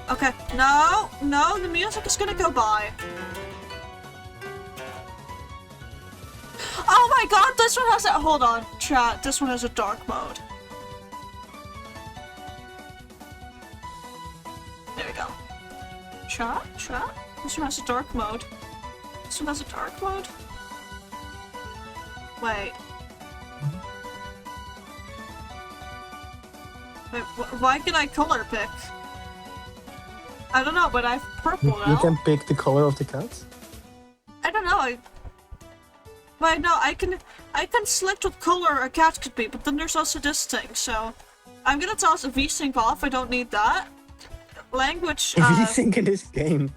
Okay, no, the music is gonna go by. Oh my god, this one has a... Hold on, chat, this one has a dark mode. There we go. Chat, this one has a dark mode. This one has a dark mode? Wait. Wait, why can I color pick? I don't know, but I have purple now. You can pick the color of the cat? I don't know. Wait, no, I can select what color a cat could be, but then there's also this thing, so I'm gonna toss a VSync off. I don't need that. Language. VSync in this game.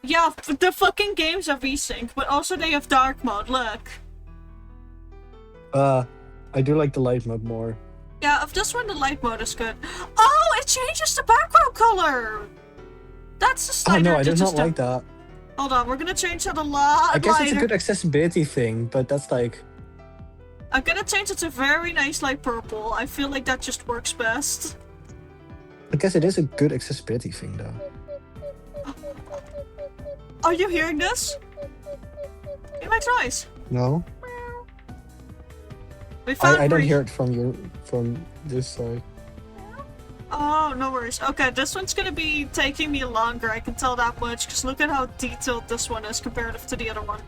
Yeah, the fucking games have VSync, but also they have dark mode, look. I do like the light mode more. Yeah, if this one, the light mode is good. Oh, it changes the background color! That's the slider. Oh no, I did not like that. Hold on, we're gonna change it a lot I guess lighter. it's a good accessibility thing, but that's like... I'm gonna change it to very nice light purple. I feel like that just works best. I guess it is a good accessibility thing, though. Are you hearing this? It makes noise. No? We found I don't hear it from this side. Oh, no worries. Okay, this one's gonna be taking me longer, I can tell that much, because look at how detailed this one is comparative to the other one.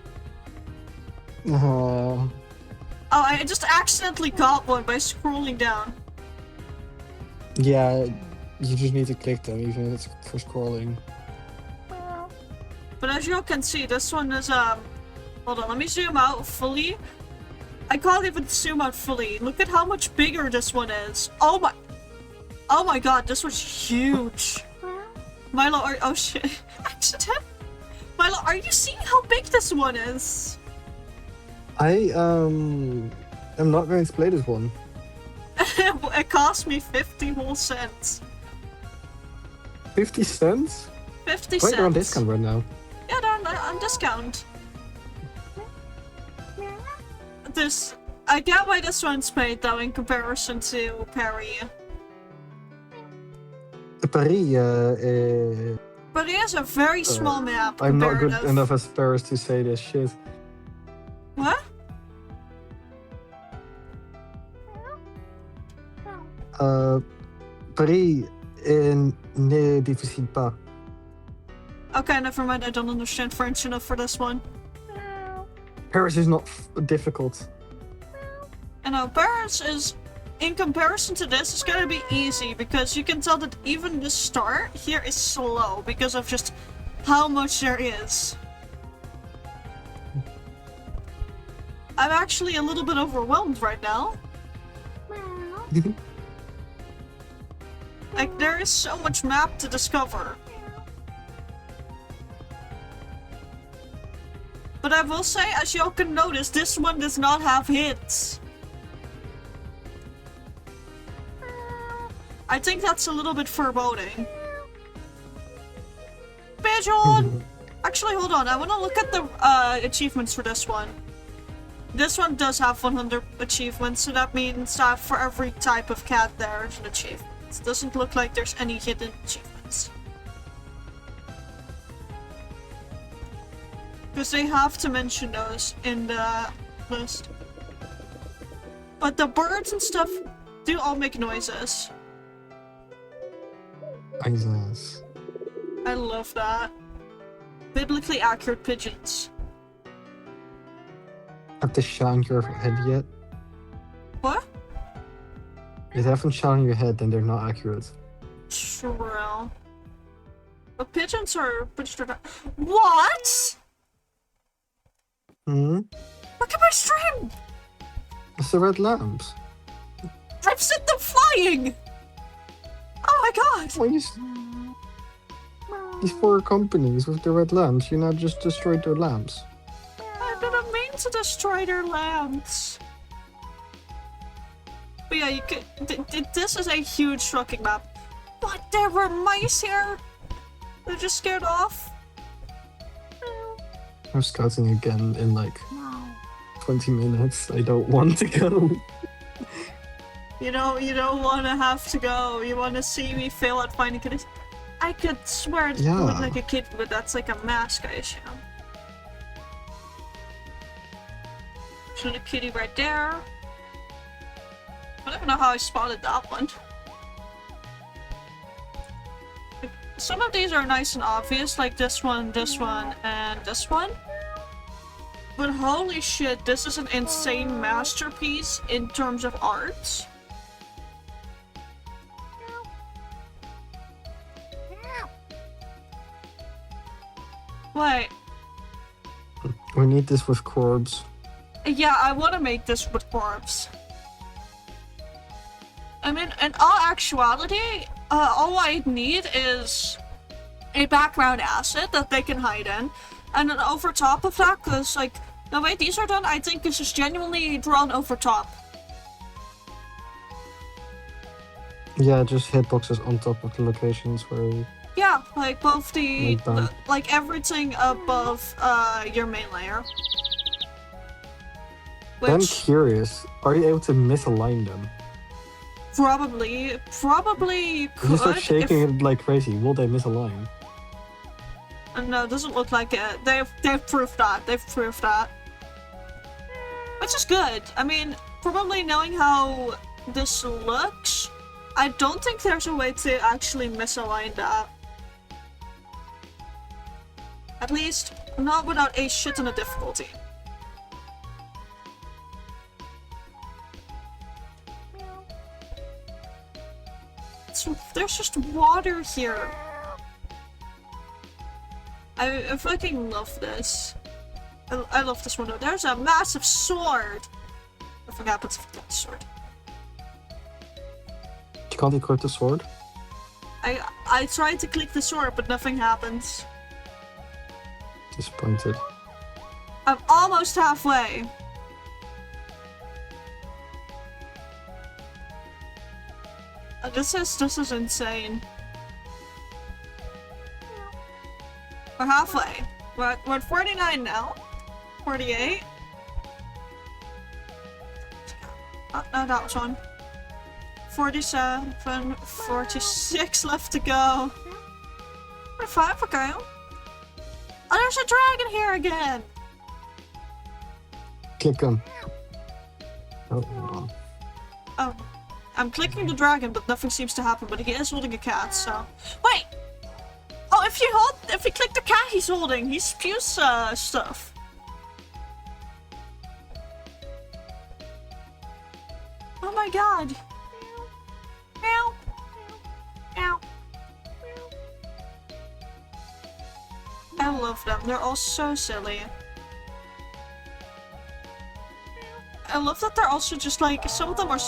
Oh, I just accidentally got one by scrolling down. yeah, you just need to click them, even if it's for scrolling. But as you can see, this one is, hold on, let me zoom out fully. I can't even zoom out fully. Look at how much bigger this one is. Oh my god, this one's huge. Milo, oh shit. Accident. Milo, are you seeing how big this one is? I am not going to play this one. It cost me 50 whole cents. 50 cents? 50 Wait, cents. they're on discount right now. Yeah, they're on discount. I get why this one's paid though in comparison to Perry. Paris, But it has a very small map. I'm not good comparative. enough as Paris to say this shit. What? Paris ne difficile pas. Okay, never mind. I don't understand French enough for this one. Paris is not difficult. I know Paris is, in comparison to this, it's gonna be easy because you can tell that even the start here is slow because of just how much there is. I'm actually a little bit overwhelmed right now. Like, there is so much map to discover. But I will say, as y'all can notice, this one does not have hits. I think that's a little bit foreboding. Pigeon! Actually, hold on. I want to look at the achievements for this one. This one does have 100 achievements, so that means that for every type of cat there's an achievement. It doesn't look like there's any hidden achievements. Because they have to mention those in the list. But the birds and stuff do all make noises. Jesus. I love that. Biblically accurate pigeons. Have they shone your head yet? What? If they haven't shone your head, then they're not accurate. True. But pigeons are pretty straight up. What? Hmm? Look at my stream! It's the red lamps. I've sent them flying! Oh my god! Why these four companies with the red lamps, you now just destroyed their lamps. I didn't mean to destroy their lamps. But yeah, you could. This is a huge trucking map. What? There were mice here? They're just scared off? I'm scouting again in like 20 minutes. I don't want to go. You don't want to have to go. You want to see me fail at finding kitties. I could swear it looked like a kid, but that's like a mask, I assume. There's a kitty right there. I don't even know how I spotted that one. Some of these are nice and obvious, like this one, and this one. But holy shit, this is an insane masterpiece in terms of art. Wait. We need this with corpse. Yeah, I want to make this with corpse. I mean, in all actuality, all I need is a background asset that they can hide in. And then over top of that, because, like, the way these are done, I think this is genuinely drawn over top. Yeah, just hitboxes on top of the locations where... Yeah, like both the, Like that. like everything above your main layer. I'm Which curious, are you able to misalign them? probably you If you start could. shaking it like crazy, will they misalign? No, it doesn't look like it. They've proved that. They've proved that. Which is good. I mean, probably knowing how this looks, I don't think there's a way to actually misalign that. At least, not without a shit ton of difficulty. So, there's just water here. I fucking love this. I love this one. There's a massive sword. Nothing happens with that sword. You can't equip the sword? I tried to click the sword, but nothing happens. Disappointed. I'm almost halfway. This is insane. We're halfway. We're at 49 now. 48. Oh, no, that was one. 47, 46 left to go. 45, okay. Oh, there's a dragon here again! Click him. Oh, hold on. Oh, I'm clicking the dragon, but nothing seems to happen, but he is holding a cat, so... Wait! Oh, if you click the cat he's holding, he spews, stuff. Oh my god. Meow. Meow. I love them. They're all so silly. I love that they're also just like, some of them are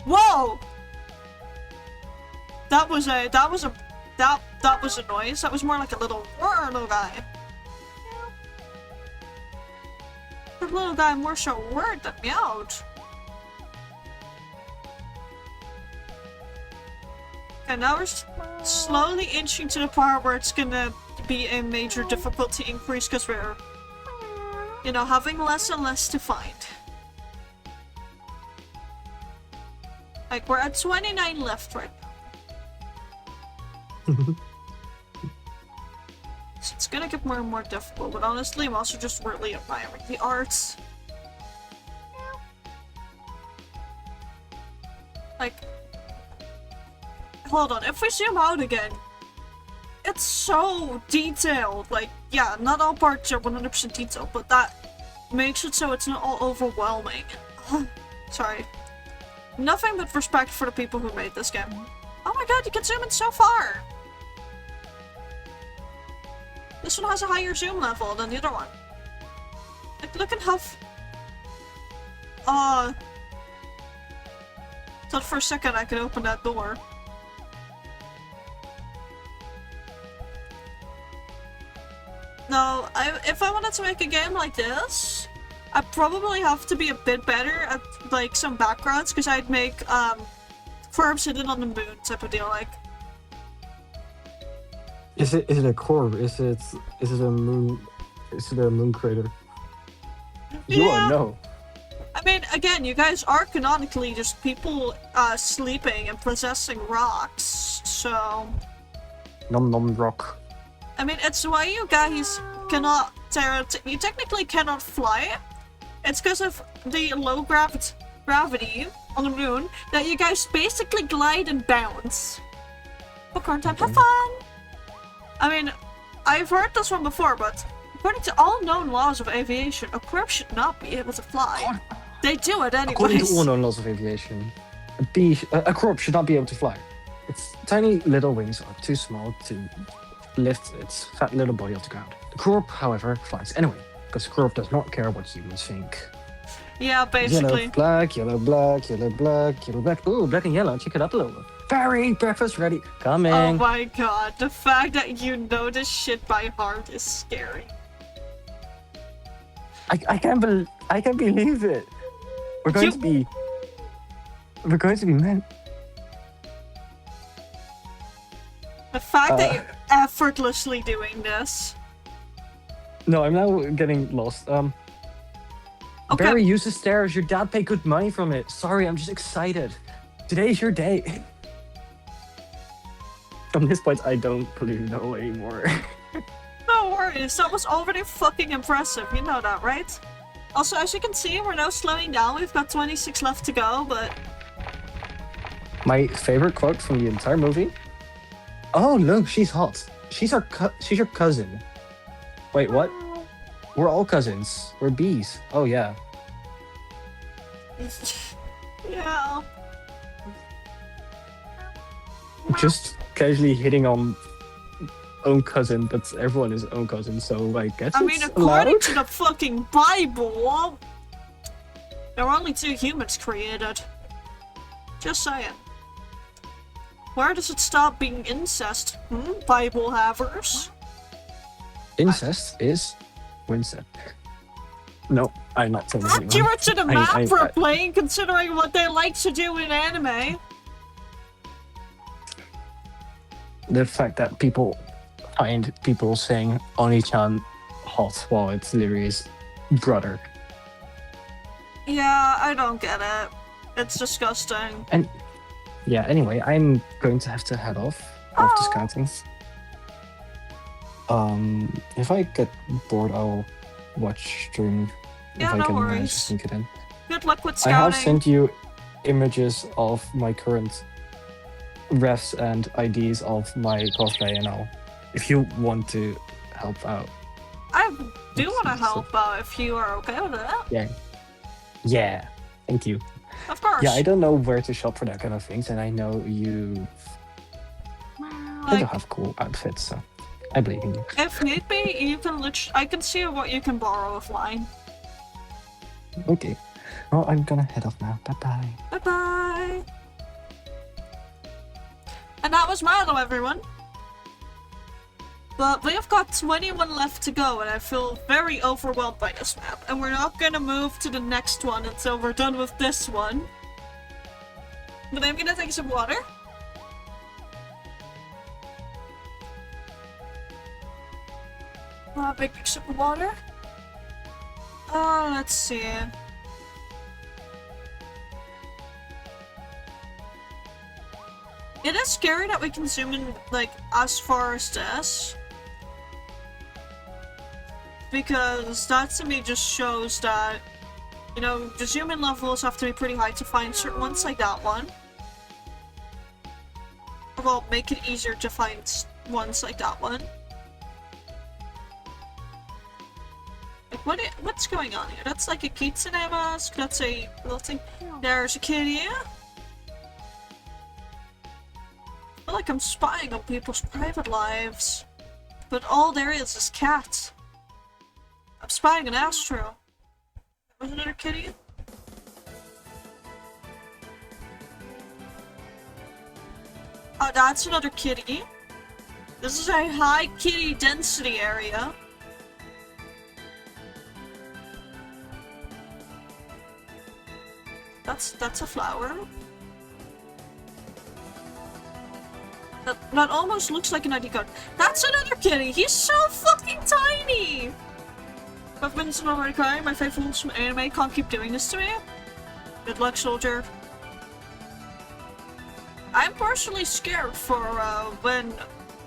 whoa! That was a noise. That was more like a little guy. The little guy more so word than meowed. Okay, now we're slowly inching to the part where it's gonna be a major difficulty increase because we're, you know, having less and less to find. Like, we're at 29 left right now. So it's gonna get more and more difficult, but honestly, I'm also just really admiring the arts. Like, hold on, if we zoom out again, it's so detailed. Like, yeah, not all parts are 100% detailed, but that makes it so it's not all overwhelming. Sorry. Nothing but respect for the people who made this game. Oh my god, you can zoom in so far! This one has a higher zoom level than the other one. Like, look at how thought for a second I could open that door. No, if I wanted to make a game like this, I'd probably have to be a bit better at, like, some backgrounds, because I'd make, corpse hidden on the moon type of deal, like. Is it a core? Is it a moon? Is it a moon crater? You Yeah. are no. I mean, again, you guys are canonically just people, sleeping and possessing rocks, so... Nom nom rock. I mean, it's why you guys cannot, you technically cannot fly. It's because of the low gravity on the moon that you guys basically glide and bounce. Popcorn time, have fun! I mean, I've heard this one before, but according to all known laws of aviation, a corpse should not be able to fly. They do it anyways. According to all known laws of aviation, a corpse should not be able to fly. Its tiny little wings are too small to lift its fat little body off the ground. The corpse, however, flies anyway, because the corpse does not care what humans think. Yeah, basically. Yellow, black, yellow, black, yellow, black, yellow, black. Ooh, black and yellow. Check it up a little. Barry, breakfast ready. Coming. Oh my god, the fact that you know this shit by heart is scary. I can't believe it. We're going to be men. The fact that you're effortlessly doing this. No, I'm now getting lost. Okay. Barry, use the stairs. Your dad paid good money from it. Sorry, I'm just excited. Today's your day. From this point, I don't believe no anymore. No worries, that was already fucking impressive, you know that, right? Also, as you can see, we're now slowing down, we've got 26 left to go, but... My favorite quote from the entire movie? Oh, look, she's hot. She's your cousin. Wait, what? We're all cousins. We're bees. Oh, yeah. Yeah. Just casually hitting on own cousin, but everyone is own cousin, so I guess I mean, it's according allowed? to the fucking Bible, there are only 2 humans created. Just saying. Where does it stop being incest? Bible havers? Incest is Winston. No, I'm not telling anyone. Accurate to the map for playing, considering what they like to do in anime. The fact that people find people saying Oni-chan hot while it's literally his brother. Yeah, I don't get it. It's disgusting. And yeah, anyway, I'm going to have to head off of discounting. If I get bored, I'll watch stream if Yeah, I no can manage to worries. sneak it in. Good luck with I have scouting. sent you images of my current refs and IDs of my cosplay and all. If you want to help out. I do want to help out if you are okay with it. Yeah. Thank you. Of course. Yeah, I don't know where to shop for that kind of things, and I know you Like, have cool outfits, so I believe in you. if need be, you can I can see what you can borrow offline. Okay. Well, I'm gonna head off now. Bye-bye. Bye-bye! And that was Milo, everyone. But we have got 21 left to go, and I feel very overwhelmed by this map. And we're not gonna move to the next one until we're done with this one. But I'm gonna take some water. Big sip of water. Let's see. It is scary that we can zoom in, like, as far as this. Because that to me just shows that, you know, the zoom in levels have to be pretty high to find certain ones like that one. Well, make it easier to find ones like that one. Like, what's going on here? That's like a kitsune mask, that's a little thing. There's a kitty. I feel like I'm spying on people's private lives. But all there is cats. I'm spying on Astrew. Was another kitty? Oh, that's another kitty. This is a high kitty density area. That's a flower. That almost looks like an ID card. That's another kitty! He's so fucking tiny! I've been already crying. My faithful anime can't keep doing this to me. Good luck, soldier. I'm personally scared for when,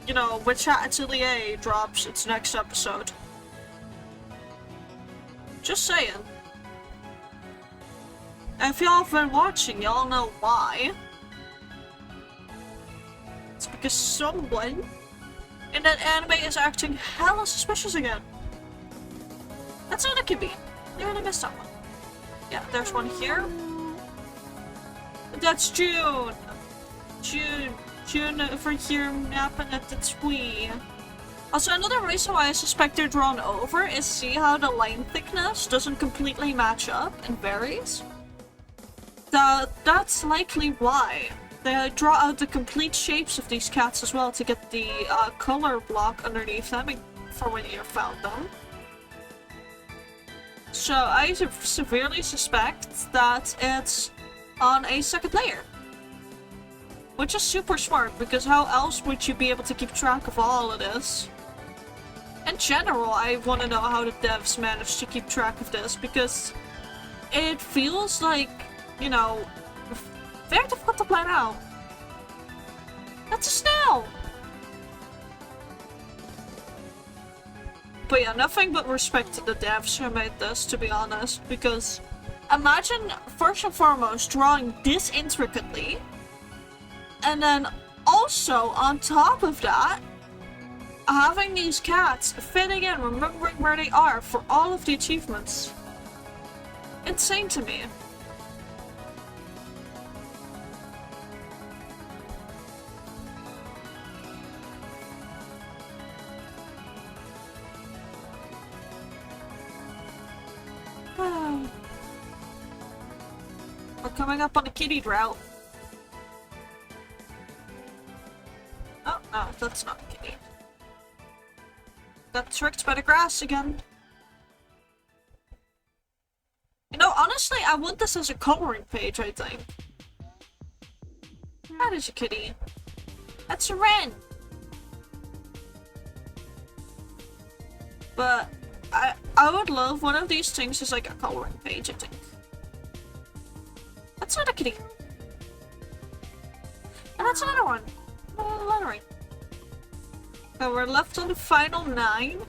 you know, Witch Hat Atelier drops its next episode. Just saying. If y'all have been watching, y'all know why. It's because someone in that anime is acting hella suspicious again. That's all it could be. I really missed that one. Yeah, there's one here. That's June. June over here napping at the tree. Also, another reason why I suspect they're drawn over is see how the line thickness doesn't completely match up and varies? That's likely why. They draw out the complete shapes of these cats as well to get the color block underneath them for when you found them. So I severely suspect that it's on a second layer. Which is super smart, because how else would you be able to keep track of all of this? In general, I want to know how the devs managed to keep track of this, because it feels like, you know, very difficult to plan out. That's a snail! But yeah, nothing but respect to the devs who made this, to be honest, because imagine, first and foremost, drawing this intricately, and then also, on top of that, having these cats fitting in, remembering where they are for all of the achievements. Insane to me. We're coming up on the kitty drought. Oh, no, that's not a kitty. Got tricked by the grass again. You know, honestly, I want this as a coloring page, I think. That is a kitty. That's a wren. But I would love one of these things as like a coloring page, I think. That's not a kitty. And that's another one. Lettering. So we're left on the final 9.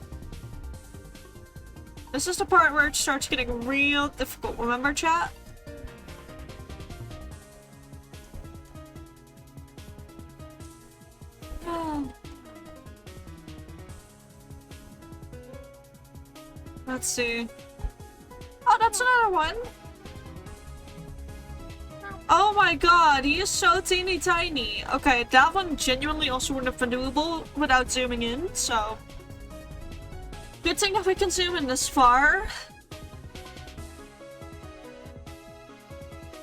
This is the part where it starts getting real difficult, remember, chat? Let's see. Oh, that's another one! Oh my god, he is so teeny tiny. Okay, that one genuinely also wouldn't have been doable without zooming in, so... Good thing that we can zoom in this far.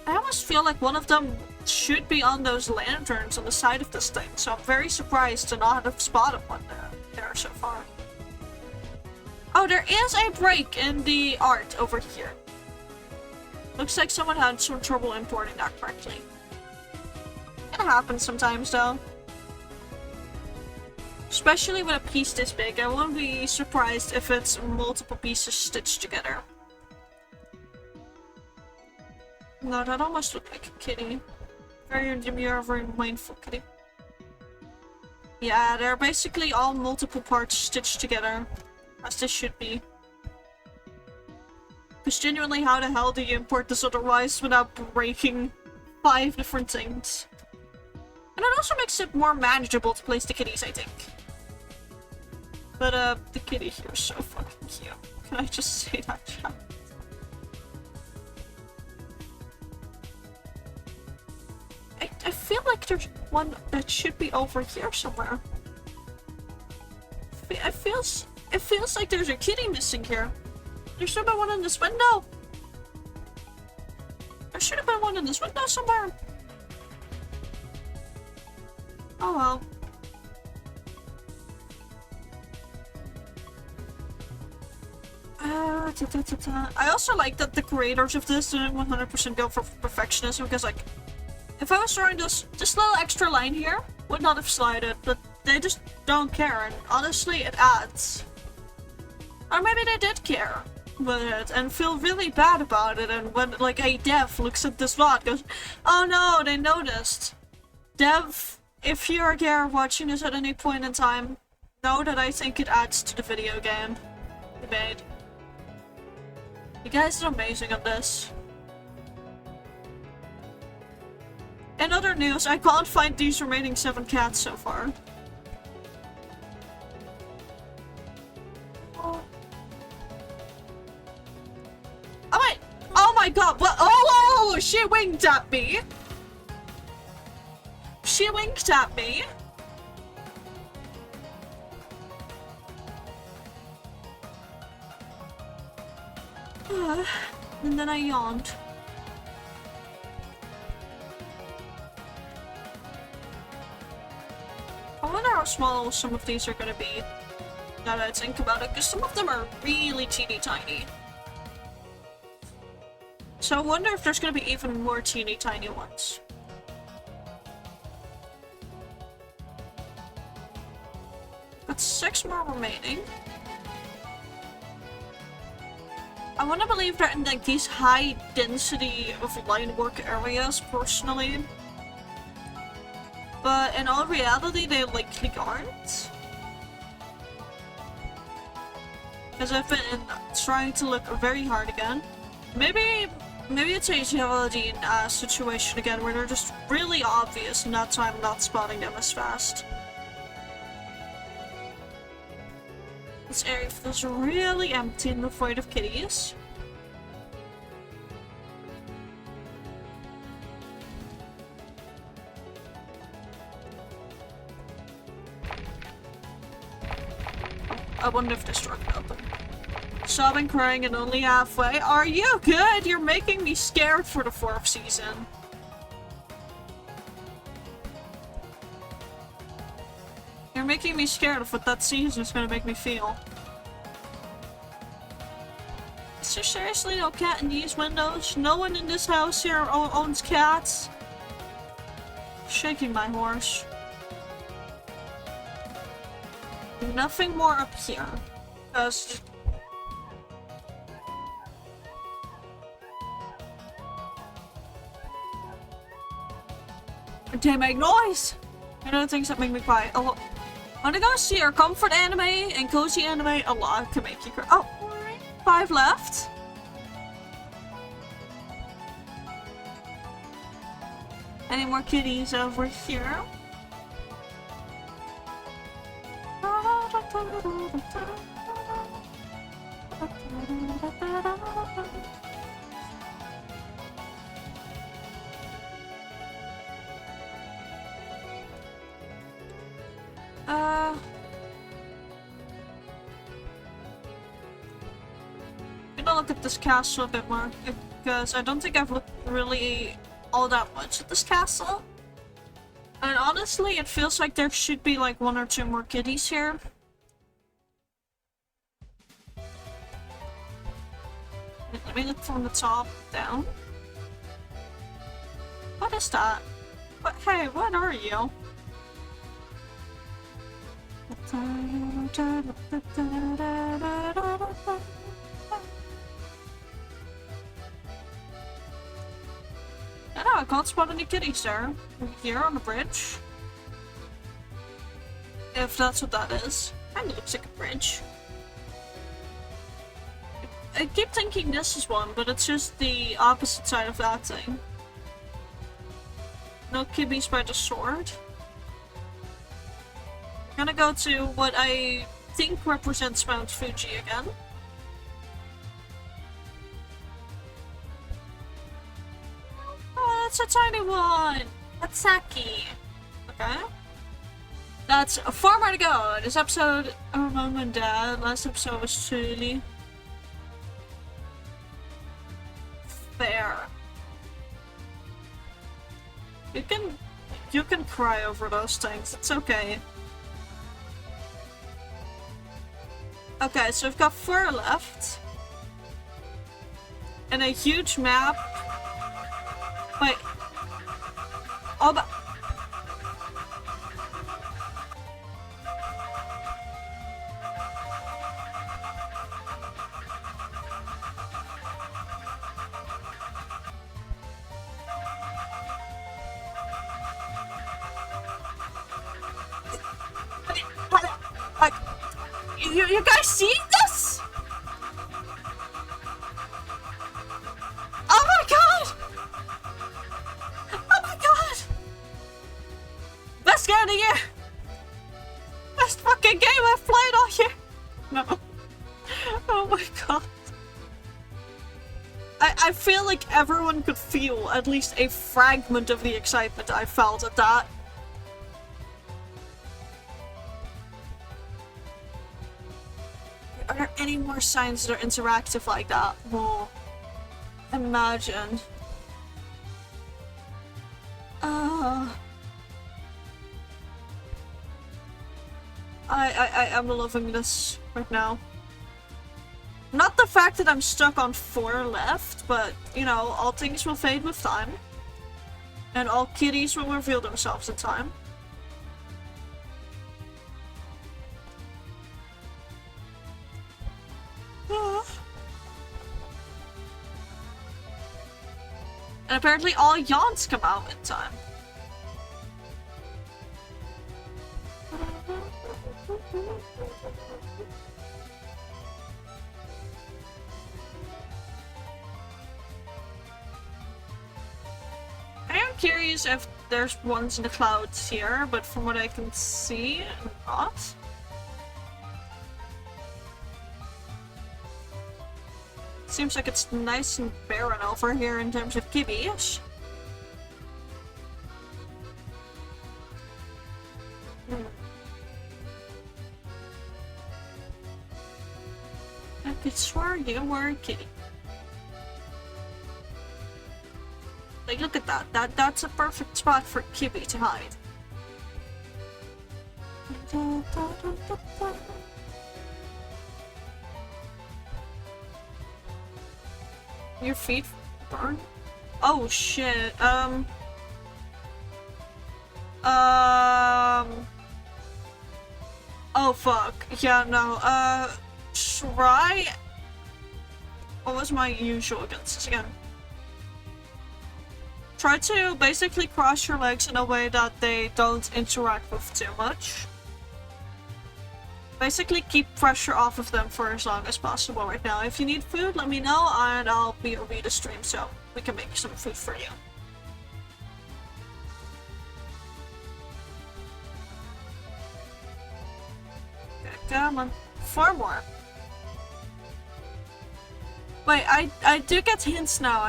I almost feel like one of them should be on those lanterns on the side of this thing, so I'm very surprised to not have spotted one there so far. Oh, there is a break in the art over here. Looks like someone had some trouble importing that correctly. It happens sometimes, though. Especially with a piece this big, I won't be surprised if it's multiple pieces stitched together. No, that almost looked like a kitty. Very demure, very mindful kitty. Yeah, they're basically all multiple parts stitched together, as this should be. Because genuinely, how the hell do you import this otherwise without breaking 5 different things? And it also makes it more manageable to place the kitties, I think. But, the kitty here is so fucking cute. Can I just say that, chat? I feel like there's one that should be over here somewhere. It feels like there's a kitty missing here. There should have been one in this window. There should have been one in this window somewhere. Oh well. I also like that the creators of this didn't 100% go for perfectionism, because like, if I was drawing this little extra line here, would not have slided, but they just don't care, and honestly, it adds. Or maybe they did care with it and feel really bad about it, and when like a dev looks at this VOD, goes, oh no, they noticed. Dev, if you're here watching this at any point in time, know that I think it adds to the video game you made. You guys are amazing at this. In other news, I can't find these remaining 7 cats so far. Oh wait! Oh my god! What? Oh! She winked at me! She winked at me! And then I yawned. I wonder how small some of these are gonna be, now that I think about it, because some of them are really teeny tiny. So I wonder if there's gonna be even more teeny tiny ones. Got 6 more remaining. I want to believe they're in like these high density of line work areas personally. But in all reality they likely aren't. Because I've been trying to look very hard again. Maybe it's a Geraldine situation again where they're just really obvious and that's why I'm not spotting them as fast. This area feels really empty and devoid of kitties. I wonder if this door can open. Sobbing, crying, and only halfway. Are you good? You're making me scared for the 4th season. You're making me scared of what that season is gonna make me feel. Is there seriously no cat in these windows? No one in this house here owns cats? Shaking my horse. Nothing more up here. Because they make noise! You know, things that make me quiet. Oh, I wanna go see your comfort anime and cozy anime. A lot can make you cry. Oh, 5 left. Any more kitties over here? Gonna look at this castle a bit more because I don't think I've looked really all that much at this castle. And honestly, it feels like there should be like 1 or 2 more kitties here. Let me look from the top down. What is that? What? Hey, what are you? I can't spot any kitties there. Here on the bridge. If that's what that is. Kinda looks like a bridge. I keep thinking this is one, but it's just the opposite side of that thing. No kibbies by the sword. I'm gonna go to what I think represents Mount Fuji again. Oh, that's a tiny one! That's Saki. Okay. That's 4 more to go. This episode, oh, Mom and Dad. Last episode was truly fair. You can cry over those things. It's okay. Okay, so we've got 4 left. And a huge map. Wait. Oh, but you guys see this? Oh my god! Oh my god! Best game of the year! Best fucking game I've played all year! No. Oh my god. I feel like everyone could feel at least a fragment of the excitement I felt at that. Are there any more signs that are interactive like that? Well, imagine. I am loving this right now. Not the fact that I'm stuck on 4 left, but, you know, all things will fade with time. And all kitties will reveal themselves in time. And apparently all yawns come out in time. I am curious if there's ones in the clouds here, but from what I can see, not. Seems like it's nice and barren over here in terms of kibbies. I could swear you were a kitty. Like, look at that. That's a perfect spot for Kibby to hide. Your feet burn? Oh shit. Oh fuck. Yeah, no. Try. What was my usual against this again? Try to basically cross your legs in a way that they don't interact with too much. Basically keep pressure off of them for as long as possible right now. If you need food, let me know and I'll BOB the stream so we can make some food for you. Okay, come on. 4 more. Wait, I do get hints now.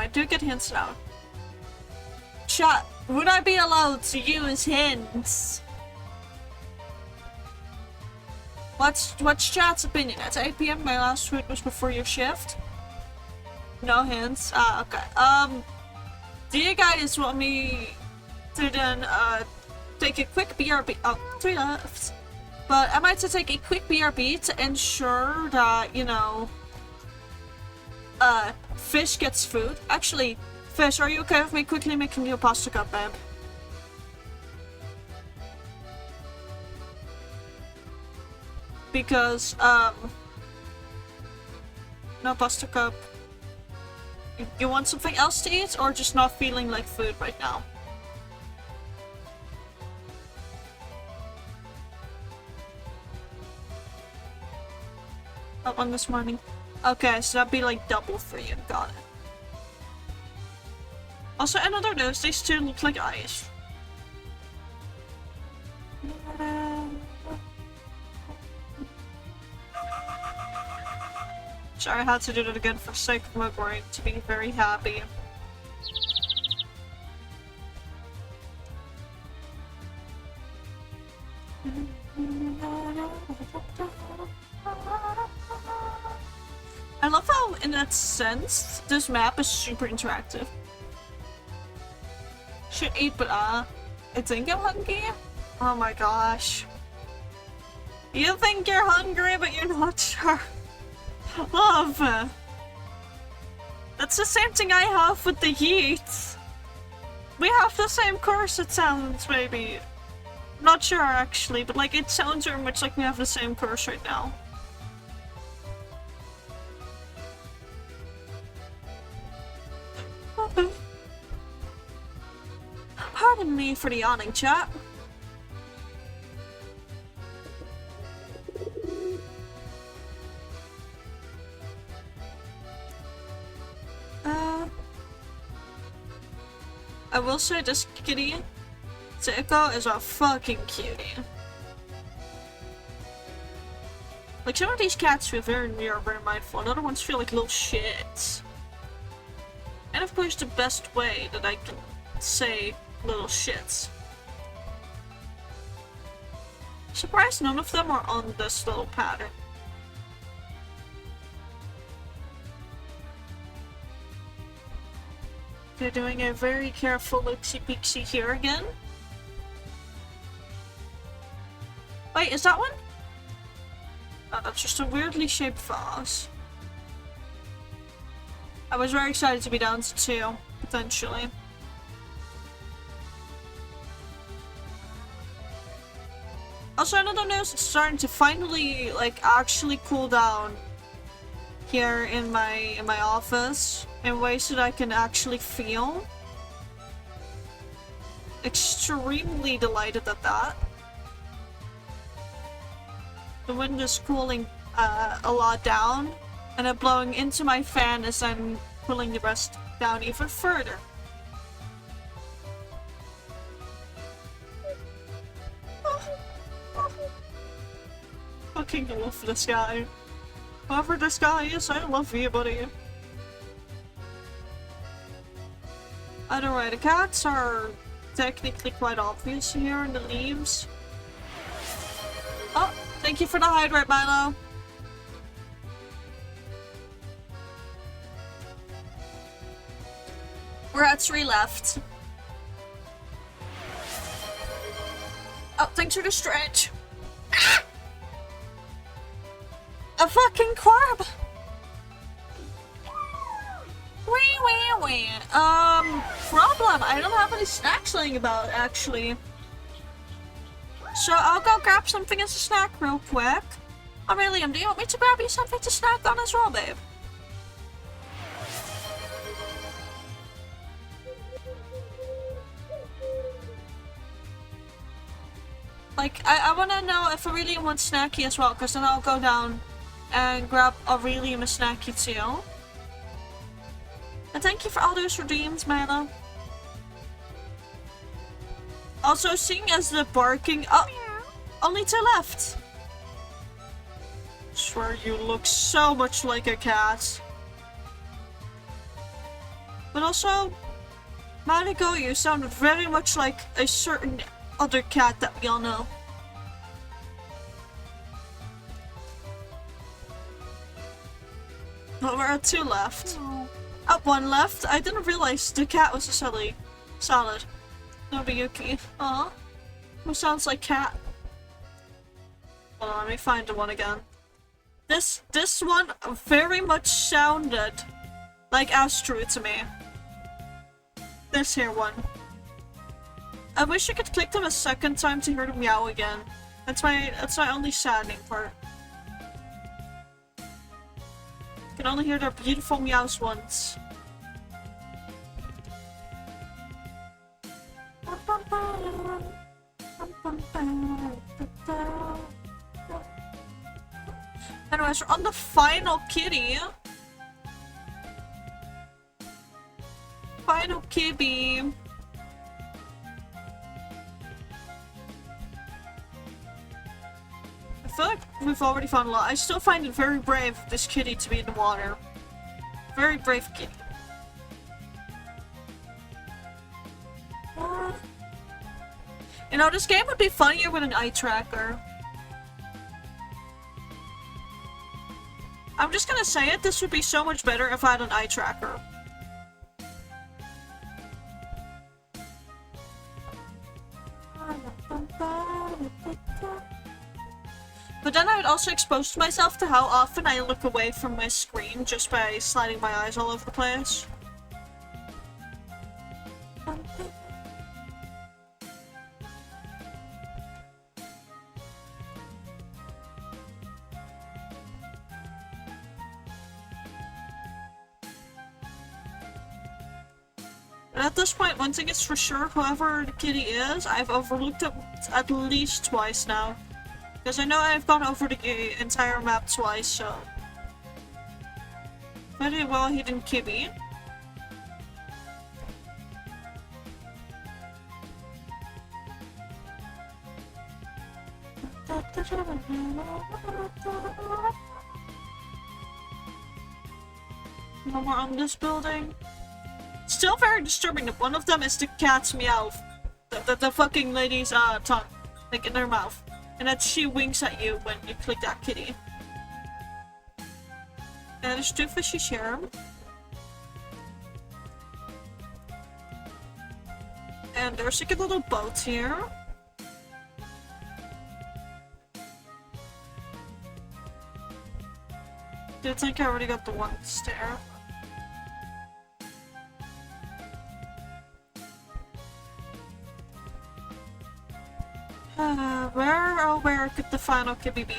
Chat, would I be allowed to use hints? What's chat's opinion? At 8 PM my last food was before your shift. No hints? Ah, okay. Do you guys want me to then take a quick BRB? Oh, 3 left. But am I to take a quick BRB to ensure that, you know, Fish gets food? Actually, Fish, are you okay with me quickly making you a pasta cup, babe? Because, no pasta cup. You want something else to eat, or just not feeling like food right now? Up on this morning. Okay, so that'd be like double for you. Got it. Also, another news, these two look like eyes. Sorry, I had to do that again for the sake of my brain to be very happy. I love how, in that sense, this map is super interactive. Should eat, but I think I'm hungry. Oh my gosh. You think you're hungry, but you're not sure. Love. That's the same thing I have with the yeet. We have the same curse, it sounds, maybe. Not sure, actually, but like, it sounds very much like we have the same curse right now. Pardon me for the yawning, chat. I will say this kitty, Seiko, is a fucking cutie. Like, some of these cats feel very mindful, and other ones feel like little shits. And of course, the best way that I can say little shits. Surprised none of them are on this little pattern. They're doing a very careful loopsy-peeksy here again. Wait, is that one? Oh, that's just a weirdly shaped vase. I was very excited to be down to 2, potentially. Also, another news, it's starting to finally, like, actually cool down here in my office in ways that I can actually feel. Extremely delighted at that. The wind is cooling a lot down, and it's blowing into my fan as I'm cooling the rest down even further. Fucking love this guy. Whoever this guy is, I love you, buddy. Either way, the cats are technically quite obvious here in the leaves. Oh, thank you for the hydrate, Milo. We're at 3 left. Oh, thanks for the stretch. Ah! A fucking corb! Wee. Problem. I don't have any snacks laying about, actually. So I'll go grab something as a snack real quick. Aurelium, do you want me to grab you something to snack on as well, babe? Like, I want to know if Aurelium wants snacky as well, because then I'll go down and grab Aurelium a snacky too. And thank you for all those redeems, Milo. Also, seeing as the barking— oh, only 2 left. Swear you look so much like a cat. But also, Marigo, you sounded very much like a certain other cat that we all know. But we're at 2 left. Up 1 left. I didn't realize the cat was a solid. Nobuyuki. Aw. Who sounds like cat? Hold on, let me find the one again. This one very much sounded like Astrew to me. This here one. I wish I could click them a second time to hear them meow again. That's my only saddening part. I can only hear their beautiful meows once. Anyways, we're on the final kitty. Final kitty. I feel like we've already found a lot. I still find it very brave of this kitty to be in the water. Very brave kitty. You know, this game would be funnier with an eye tracker. I'm just gonna say it, this would be so much better if I had an eye tracker. But then I would also expose myself to how often I look away from my screen just by sliding my eyes all over the place. And at this point, one thing is for sure, whoever the kitty is, I've overlooked it at least twice now. Because I know I've gone over the entire map twice, so... Very well hidden kitty. No more on this building. Still very disturbing that one of them is the cat's meow. The fucking lady's tongue. Like in their mouth. And that she winks at you when you click that kitty. And there's 2 fishies here. And there's like a little boat here. Do you think I already got the one stair? Where could the final kibby be?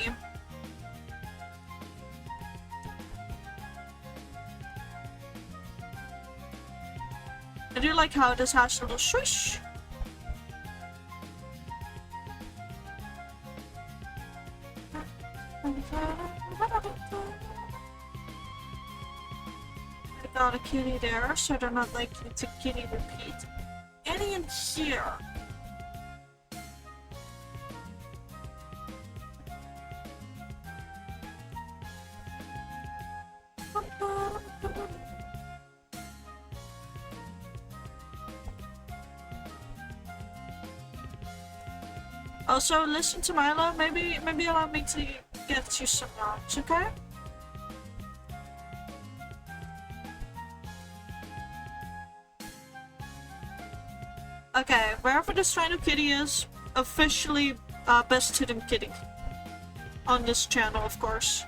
I do like how this has a little swish. I got a kitty there, so they're not likely to kitty repeat. Any in here? Also, listen to Milo. Maybe allow me to get you some knowledge, okay? Okay, wherever this final kitty is, officially best hidden kitty on this channel, of course.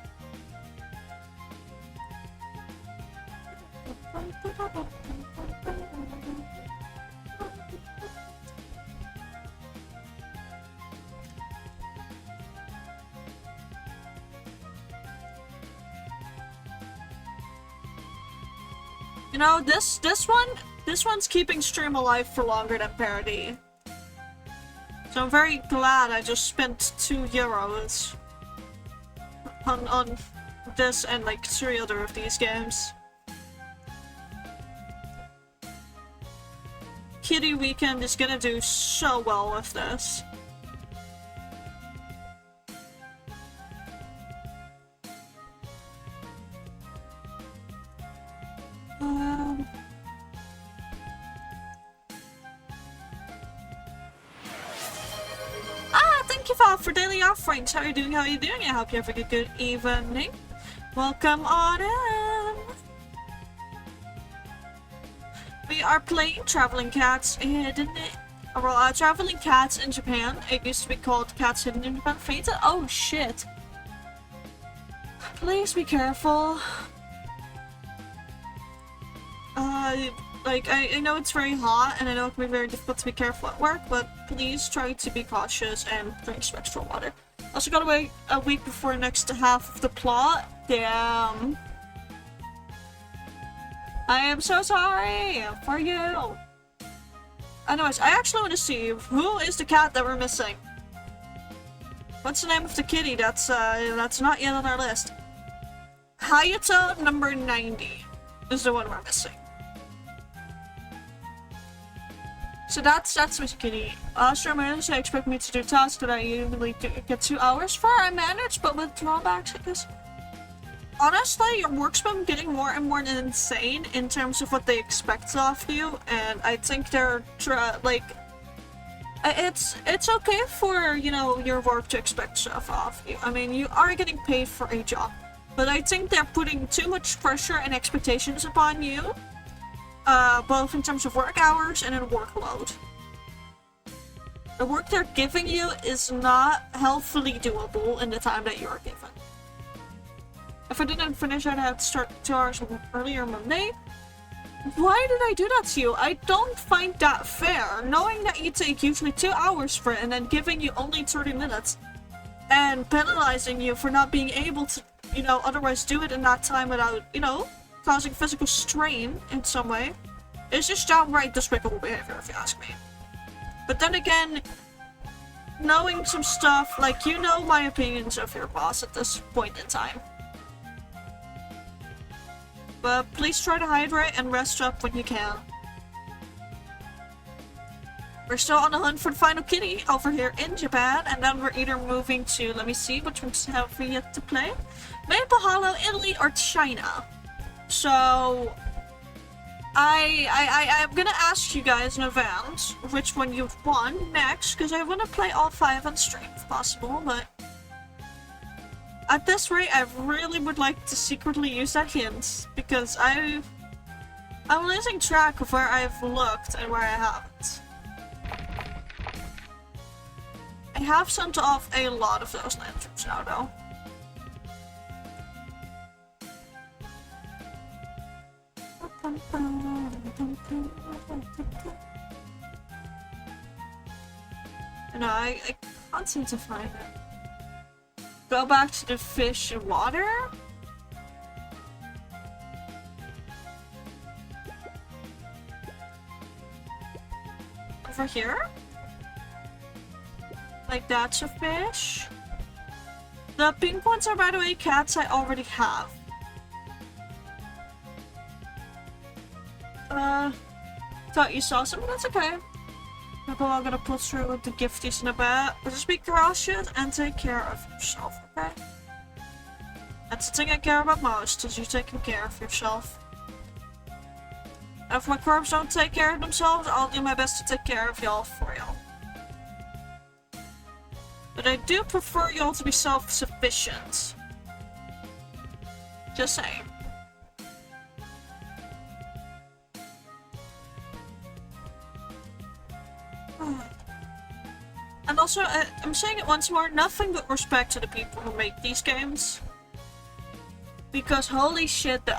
You know, this one's keeping stream alive for longer than Parody. So I'm very glad I just spent €2 on this and like 3 other of these games. Kitty Weekend is gonna do so well with this. Thank you for daily offerings. How are you doing? How are you doing? I hope you have a good evening. Welcome on in. We are playing Traveling Cats Hidden. Well, Traveling Cats in Japan. It used to be called Cats Hidden in Japan. Fata. Oh shit. Please be careful. Like, I know it's very hot, and I know it can be very difficult to be careful at work, but please try to be cautious and drink some extra water. Also gotta wait a week before next half of the plot. Damn. I am so sorry for you. Anyways, I actually want to see who is the cat that we're missing. What's the name of the kitty that's not yet on our list? Hayato number 90 is the one we're missing. So that's Mr. Kitty. Astrew managed to expect me to do tasks that I usually get 2 hours for. I managed, but with drawbacks, I guess. Honestly, your work's been getting more and more insane in terms of what they expect of you, and I think they're like, it's okay for, you know, your work to expect stuff of you. I mean, you are getting paid for a job, but I think they're putting too much pressure and expectations upon you. Both in terms of work hours and in workload. The work they're giving you is not healthfully doable in the time that you are given. If I didn't finish, I'd have to start 2 hours earlier Monday. Why did I do that to you? I don't find that fair. Knowing that you take usually 2 hours for it and then giving you only 30 minutes and penalizing you for not being able to, you know, otherwise do it in that time without, you know, causing physical strain in some way. It's just downright despicable behavior, if you ask me. But then again, knowing some stuff, like, you know my opinions of your boss at this point in time. But please try to hydrate and rest up when you can. We're still on the hunt for the final kitty over here in Japan, and then we're either moving to, let me see, which ones have we yet to play? Maple Hollow, Italy, or China. So, I'm gonna ask you guys in advance which one you'd want next, because I want to play all 5 on stream if possible, but at this rate, I really would like to secretly use that hint, because I'm losing track of where I've looked and where I haven't. I have sent off a lot of those lanterns now, though. No, I can't seem to find it. Go back to the fish and water? Over here? Like that's a fish? The pink ones are, by the way, cats I already have. Thought you saw something? That's okay. People are gonna put through with the gifties in a bit. But just be cautious and take care of yourself, okay? That's the thing I care about most, is you taking care of yourself. If my corpse don't take care of themselves, I'll do my best to take care of y'all for y'all. But I do prefer y'all to be self-sufficient. Just saying. And also, I'm saying it once more, nothing but respect to the people who make these games. Because holy shit, the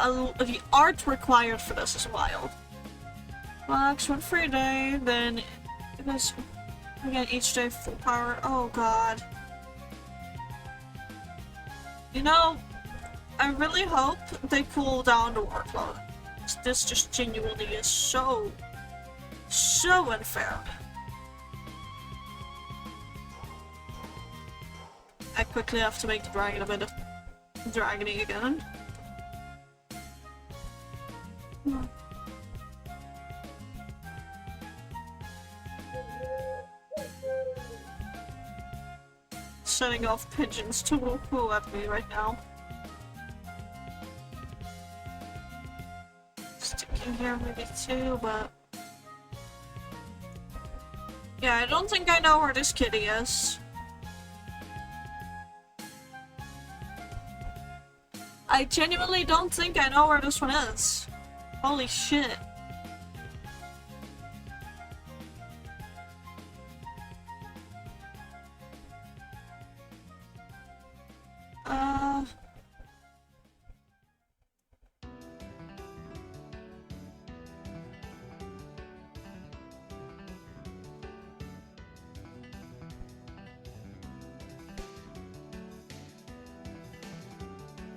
art required for this is wild. Max, 1 free day, then it is again each day full power. Oh god. You know, I really hope they cool down the workload. This just genuinely is so unfair. I quickly have to make the dragon a bit of dragony again. Setting off pigeons to woo at me right now. Sticking here maybe too, but yeah, I don't think I know where this kitty is. I genuinely don't think I know where this one is. Holy shit.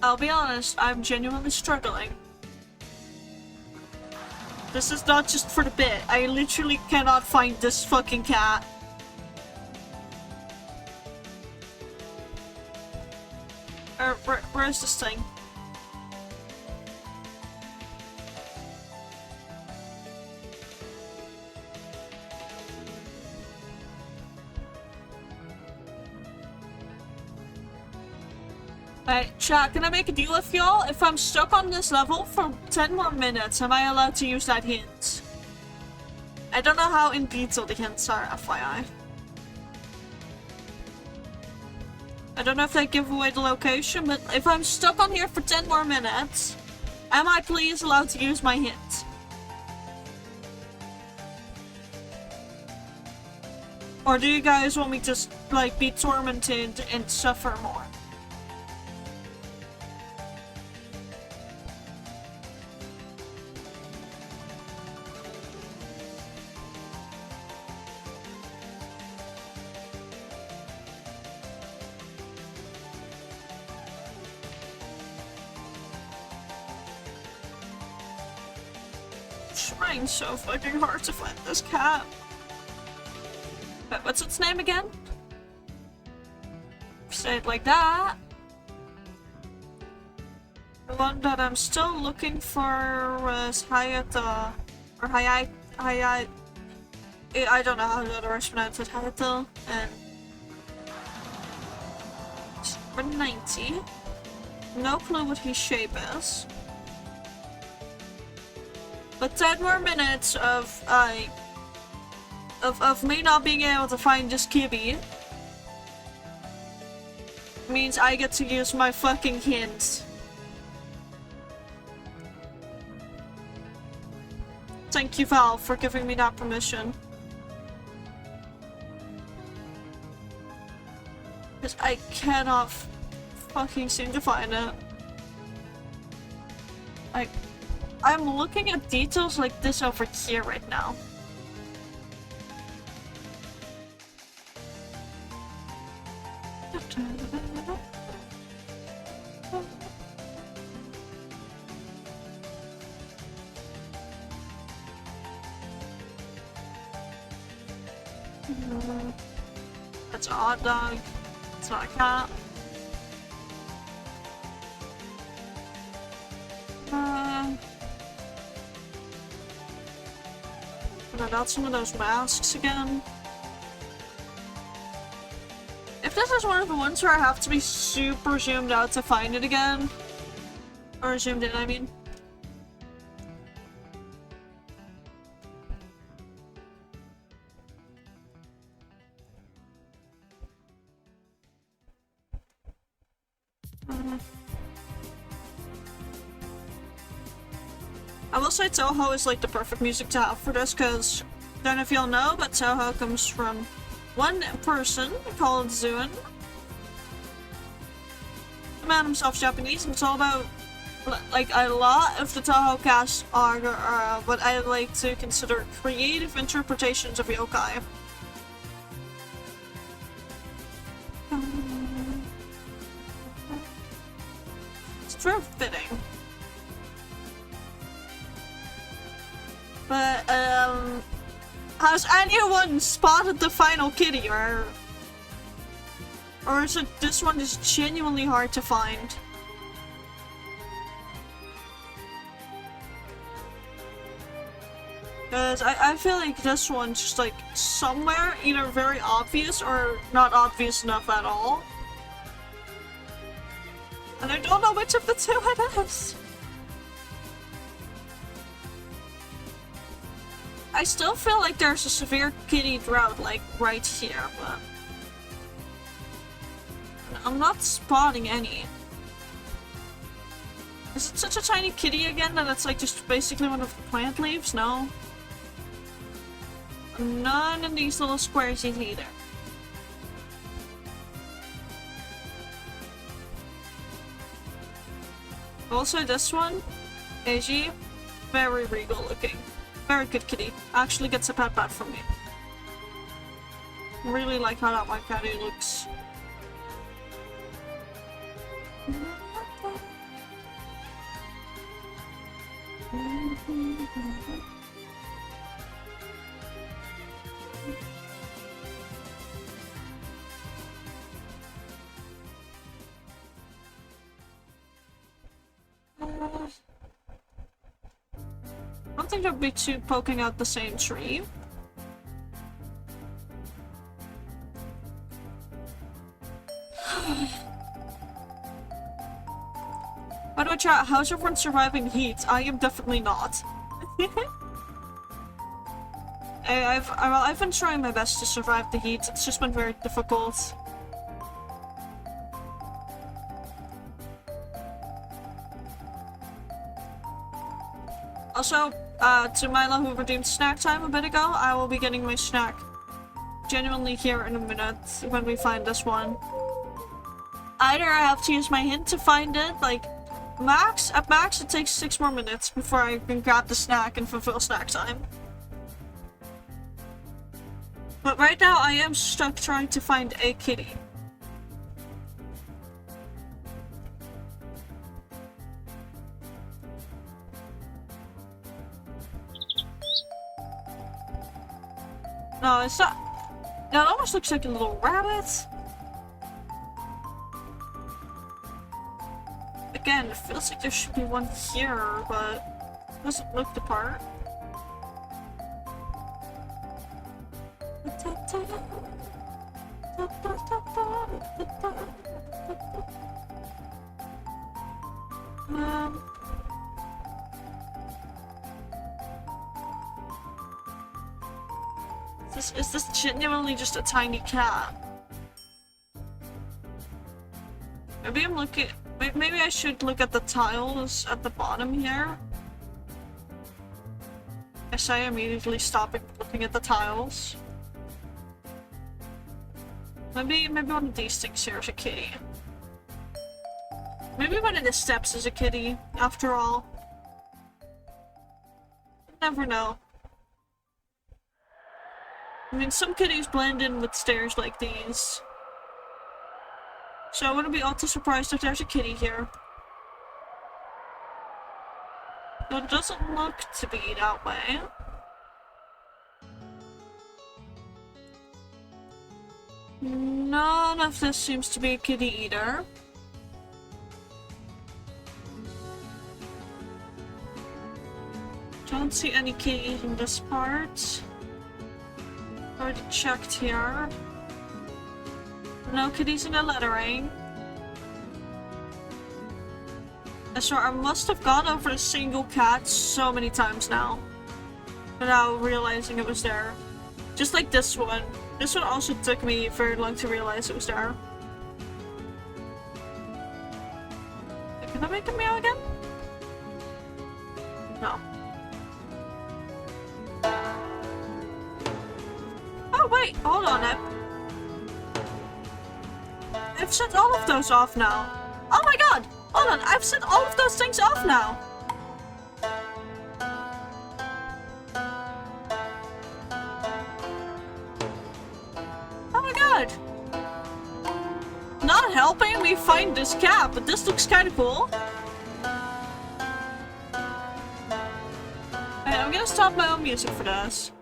I'll be honest, I'm genuinely struggling. This is not just for the bit. I literally cannot find this fucking cat. Where is this thing? Alright, chat, can I make a deal with y'all? If I'm stuck on this level for 10 more minutes, am I allowed to use that hint? I don't know how in detail the hints are, FYI. I don't know if they give away the location, but if I'm stuck on here for 10 more minutes, am I please allowed to use my hint? Or do you guys want me to, like, be tormented and suffer more? Trying so fucking hard to find this cat. But what's its name again? Say it like that. The one that I'm still looking for was Hayata, or I don't know how to otherwise pronounce it. Hayata, and for 90. No clue what his shape is. But 10 more minutes of me not being able to find this kibby means I get to use my fucking hint. Thank you, Val, for giving me that permission. Because I cannot fucking seem to find it. I'm looking at details like this over here right now. That's a hot dog. It's not a cat. Put out some of those masks again. If this is one of the ones where I have to be super zoomed out to find it again, or zoomed in, I mean. I will say Toho is like the perfect music to have for this, because I don't know if you'll know, but Toho comes from one person called Zuin. The man himself's Japanese, and it's all about, like, a lot of the Toho cast are what I like to consider creative interpretations of yokai. It's very fitting. But, has anyone spotted the final kitty, or is it this one is genuinely hard to find? Because I feel like this one's just like somewhere either very obvious or not obvious enough at all. And I don't know which of the two it is. I still feel like there's a severe kitty drought, like, right here, but I'm not spotting any. Is it such a tiny kitty again that it's like just basically one of the plant leaves? No. None in these little squares either. Also this one, Eiji, very regal looking. Very good kitty. Actually gets a pat from me. Really like how that white catty looks. I don't think there'd be two poking out the same tree. By the way, chat, how's everyone surviving heat? I am definitely not. I've been trying my best to survive the heat. It's just been very difficult. Also, to Milo who redeemed snack time a bit ago, I will be getting my snack genuinely here in a minute when we find this one. Either I have to use my hint to find it, like, at max it takes 6 more minutes before I can grab the snack and fulfill snack time. But right now I am stuck trying to find a kitty. No, it's not. That almost looks like a little rabbit. Again, it feels like there should be one here, but it doesn't look the part. Is this genuinely just a tiny cat? Maybe I'm looking. Maybe I should look at the tiles at the bottom here. Yes, I immediately stopping looking at the tiles. Maybe one of these things here is a kitty. Maybe one of the steps is a kitty, after all. Never know. I mean, some kitties blend in with stairs like these. So I wouldn't be all too surprised if there's a kitty here. But it doesn't look to be that way. None of this seems to be a kitty either. Don't see any kitties in this part. Already checked here. No kitties in the lettering. I swear I must have gone over a single cat so many times now. Without realizing it was there. Just like this one. This one also took me very long to realize it was there. Can I make a meow again? No. Oh wait, hold on. I've set all of those off now. Oh my god! Hold on, I've set all of those things off now. Oh my god! Not helping me find this cat, but this looks kind of cool. Okay, I'm gonna stop my own music for this.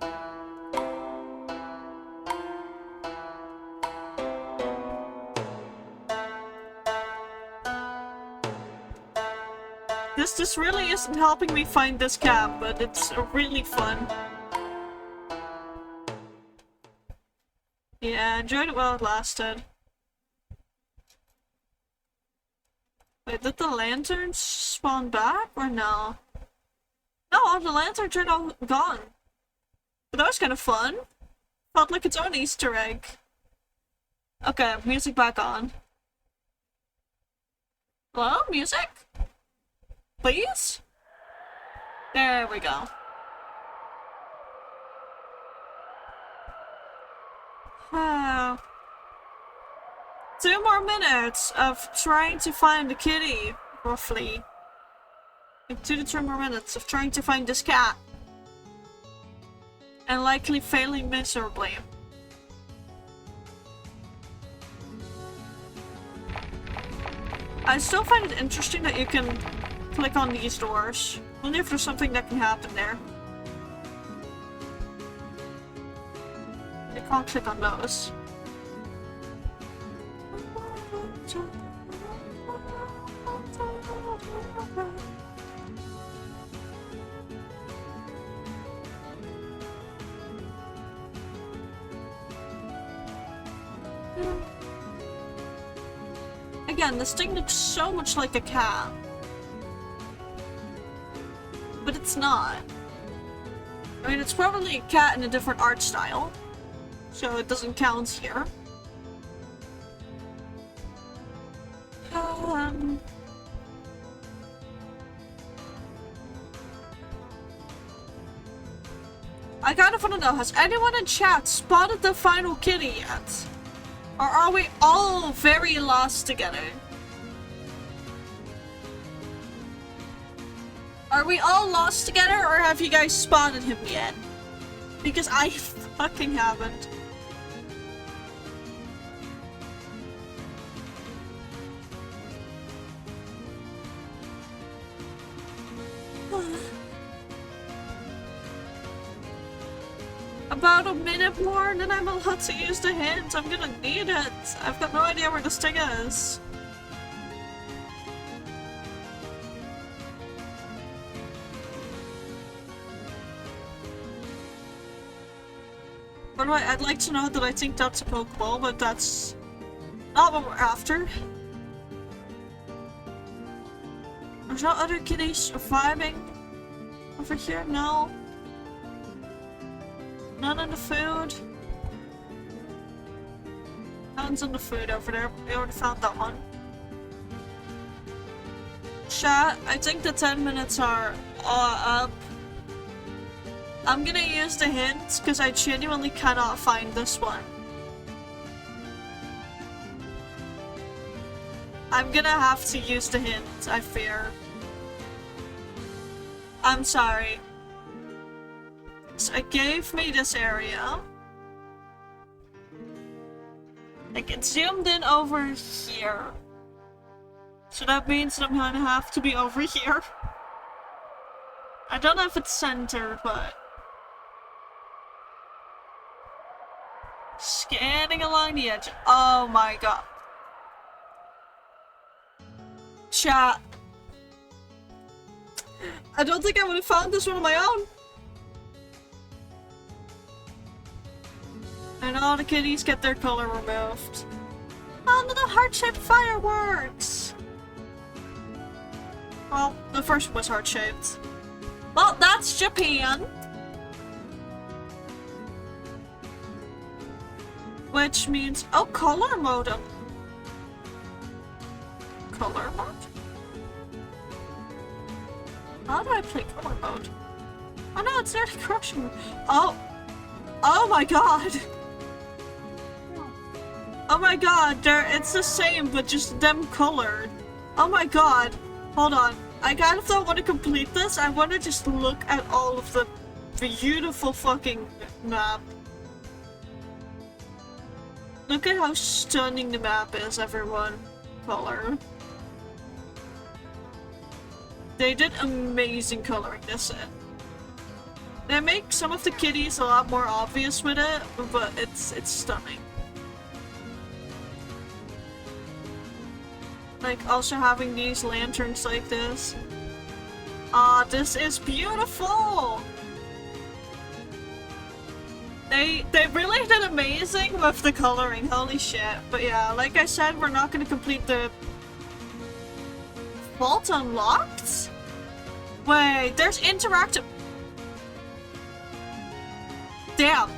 This really isn't helping me find this cat, but it's really fun. Yeah, enjoyed it while it lasted. Wait, did the lanterns spawn back or no? No, the lanterns are all gone. But that was kind of fun. Felt like its own Easter egg. Okay, music back on. Hello, music? Please? There we go. Ah. 2 more minutes of trying to find the kitty, roughly. Like 2 to 3 more minutes of trying to find this cat. And likely failing miserably. I still find it interesting that you can click on these doors. Only if there's something that can happen there. You can't click on those. Again, this thing looks so much like a cat. But it's not. I mean, it's probably a cat in a different art style. So it doesn't count here. I kind of want to know, has anyone in chat spotted the final kitty yet? Or are we all very lost together? Are we all lost together, or have you guys spotted him yet? Because I fucking haven't. About a minute more, and then I'm allowed to use the hint. I'm gonna need it. I've got no idea where this thing is. By the way, I'd like to know that I think that's a Pokeball, but that's not what we're after. There's no other kitties surviving over here? No. None in the food. None's in the food over there. We already found that one. Chat, I think the 10 minutes are up. I'm gonna use the hint because I genuinely cannot find this one. I'm gonna have to use the hint, I fear. I'm sorry. So it gave me this area. Like, it zoomed in over here. So that means that I'm gonna have to be over here. I don't know if it's centered, but... Scanning along the edge. Oh my god. Chat. I don't think I would have found this one on my own. And all the kitties get their color removed. Oh, little heart-shaped fireworks! Well, the first one was heart-shaped. Well, that's Japan. Which means... Oh, color mode. Color mode? How do I play color mode? Oh no, it's already crushing me. Oh! Oh my god! Oh my god, it's the same, but just them colored. Oh my god. Hold on. I kind of don't want to complete this. I want to just look at all of the beautiful fucking map. Look at how stunning the map is, everyone. Color. They did amazing coloring this in. They make some of the kitties a lot more obvious with it, but it's stunning. Like, also having these lanterns like this. Ah, this is beautiful! They really did amazing with the coloring, holy shit. But yeah, like I said, we're not gonna complete the... Vault unlocked? Wait, there's interactive... Damn!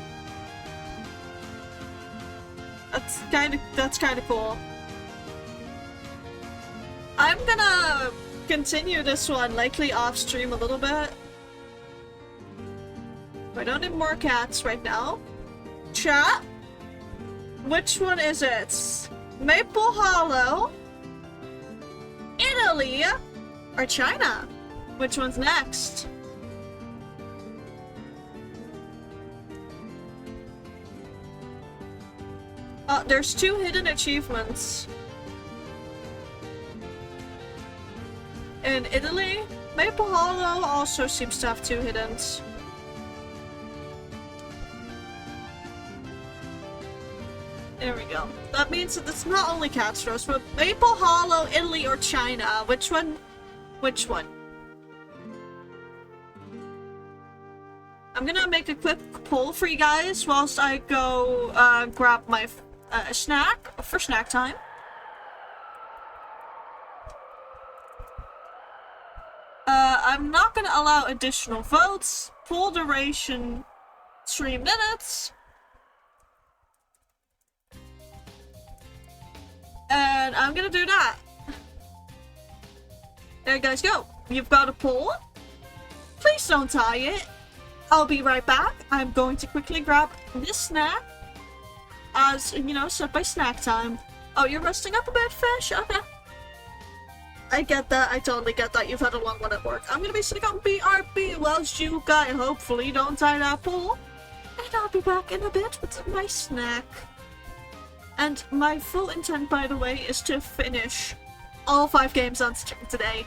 That's kinda cool. I'm gonna continue this one, likely off stream a little bit. I don't need more cats right now. Chat? Which one is it? Maple Hollow? Italy? Or China? Which one's next? There's 2 hidden achievements. In Italy, Maple Hollow also seems to have 2 hiddens. There we go. That means that it's not only Catstros, but Maple Hollow, Italy, or China. Which one? Which one? I'm gonna make a quick poll for you guys whilst I go grab my snack for snack time. I'm not gonna allow additional votes. Poll duration 3 minutes. And I'm gonna do that. There you guys go. You've got a poll. Please don't tie it. I'll be right back. I'm going to quickly grab this snack. As, you know, set by snack time. Oh, you're resting up a bit, Fish? Okay. I get that. I totally get that. You've had a long one at work. I'm gonna be sitting on BRB whilst you guys hopefully don't tie that pool. And I'll be back in a bit with my snack. And my full intent, by the way, is to finish all 5 games on stream today.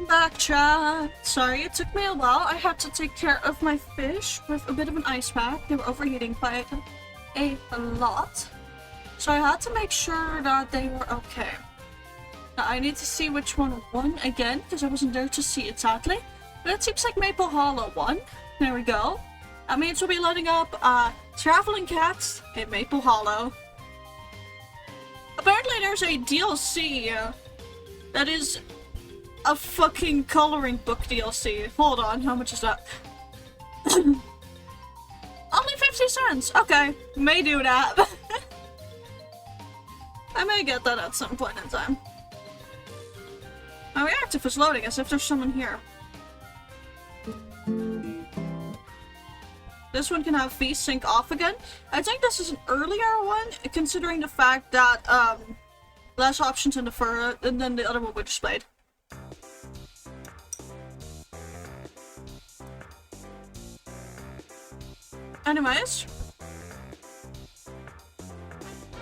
Back chat. Sorry, it took me a while. I had to take care of my fish with a bit of an ice pack. They were overheating quite a lot. So I had to make sure that they were okay. Now I need to see which one won again, because I wasn't there to see it sadly. But it seems like Maple Hollow won. There we go. That means we'll be loading up Traveling Cats in Maple Hollow. Apparently there's a DLC that is a fucking coloring book DLC. Hold on, how much is that? Only 50 cents! Okay, may do that. I may get that at some point in time. My reactive is loading as if there's someone here. This one can have fees sync off again. I think this is an earlier one, considering the fact that less options in the fur than the other one we displayed. Anyways.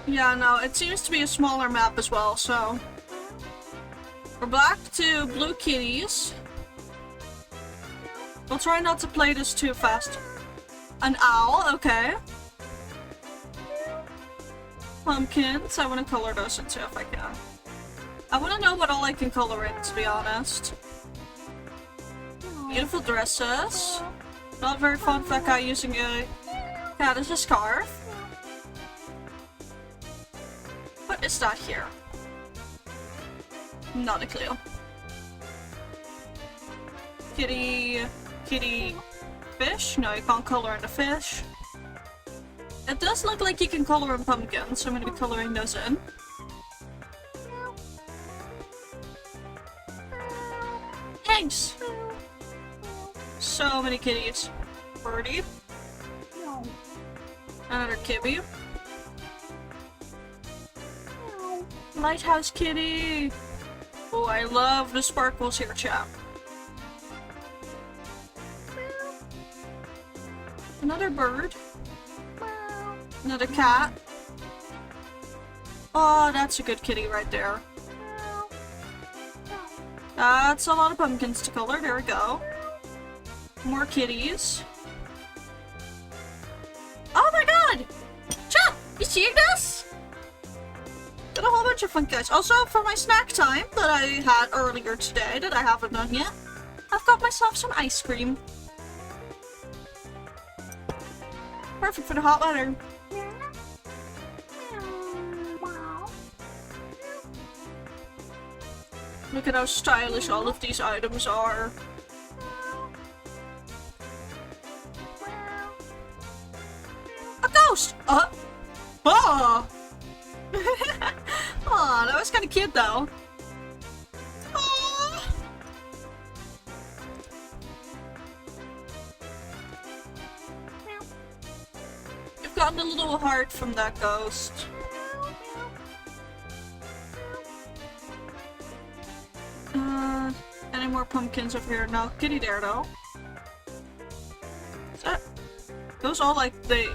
Yeah, no, it seems to be a smaller map as well, so... We're back to blue kitties. We'll try not to play this too fast. An owl, okay. Pumpkins, I want to color those in too if I can. I want to know what all I can color in, to be honest. Beautiful dresses. Not very fond of that guy using a cat as a scarf. What is that here? Not a clue. Kitty fish? No, you can't color in the fish. It does look like you can color in pumpkins, so I'm gonna be coloring those in. Thanks! So many kitties. Birdie. Another kibby. Lighthouse kitty! Oh, I love the sparkles here, chap. Another bird. Another cat. Oh, that's a good kitty right there. That's a lot of pumpkins to color. There we go. More kitties. Oh my god! Chat! You seeing this? Got a whole bunch of fun guys. Also, for my snack time that I had earlier today that I haven't done yet, I've got myself some ice cream. Perfect for the hot weather. Look at how stylish all of these items are. A ghost! Oh! Oh, that was kind of cute though. Aww. You've gotten a little heart from that ghost. Any more pumpkins over here? No, kitty there though. Is that... Those all like they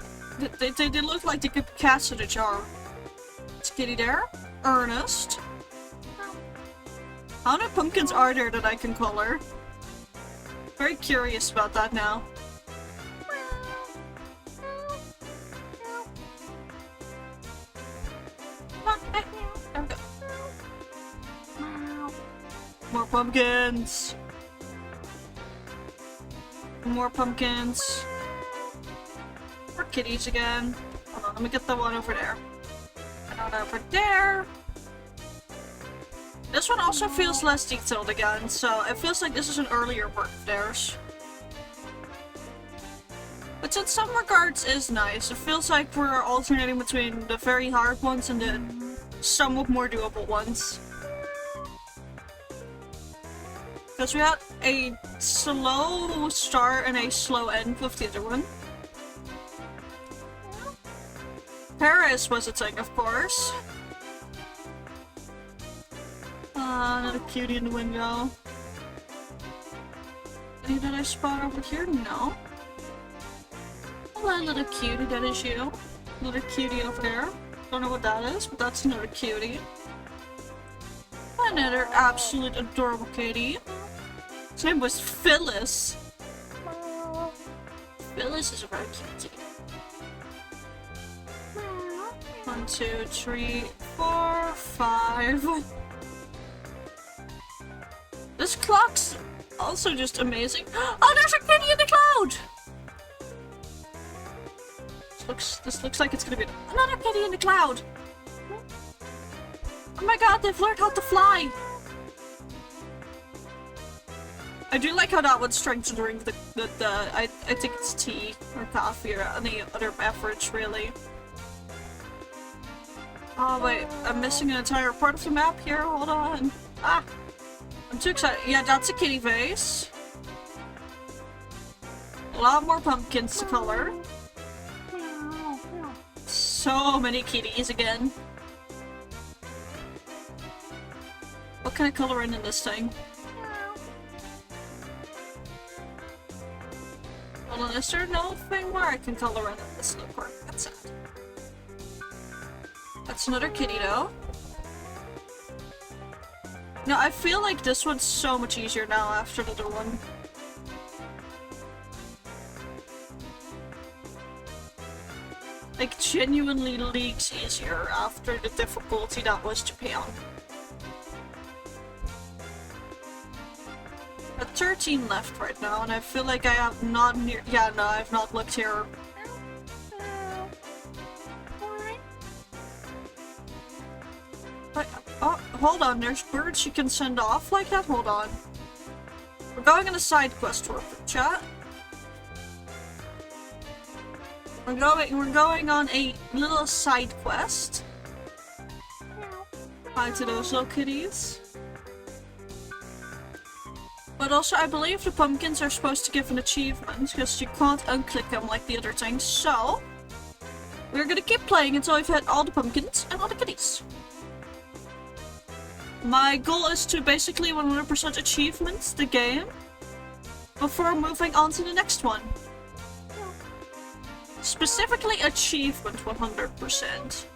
look like they could cast in a jar. It's kitty there. Ernest. How many pumpkins are there that I can color? Very curious about that now. There we go. More pumpkins. More pumpkins. More kitties again. Hold on, let me get the one over there. And one over there. This one also feels less detailed again, so it feels like this is an earlier work of theirs. Which in some regards is nice. It feels like we're alternating between the very hard ones and the somewhat more doable ones. Because we had a slow start and a slow end with the other one. Paris was a thing, of course. Another cutie in the window. Any that I spot over here? No. Hello, little cutie, that is you. Another cutie over there. Don't know what that is, but that's another cutie. Another absolute adorable kitty. His name was Phyllis. Phyllis is a very cute name. 1, 2, 3, 4, 5. This clock's also just amazing. Oh, there's a kitty in the cloud! This looks like it's gonna be another kitty in the cloud. Oh my god, they've learned how to fly! I do like how that one's trying to drink I think it's tea or coffee or any other beverage, really. Oh wait, I'm missing an entire part of the map here, hold on. Ah! I'm too excited. Yeah, that's a kitty vase. A lot more pumpkins to color. So many kitties again. What can I color in this thing? Hold on, is there nothing where I can color in this look? That's sad. That's another kitty though. No, I feel like this one's so much easier now after the other one. Like, genuinely leagues easier after the difficulty that was Japan. At 13 left right now, and I feel like I have not near- yeah, no, I've not looked here. But, oh, hold on, there's birds you can send off like that? Hold on. We're going on a side quest real quick, chat. We're going on a little side quest. Hi to those little kitties. But also, I believe the pumpkins are supposed to give an achievement, because you can't unclick them like the other things, so we're gonna keep playing until we've hit all the pumpkins and all the kitties. My goal is to basically 100% achievement the game before moving on to the next one. Specifically achievement 100%.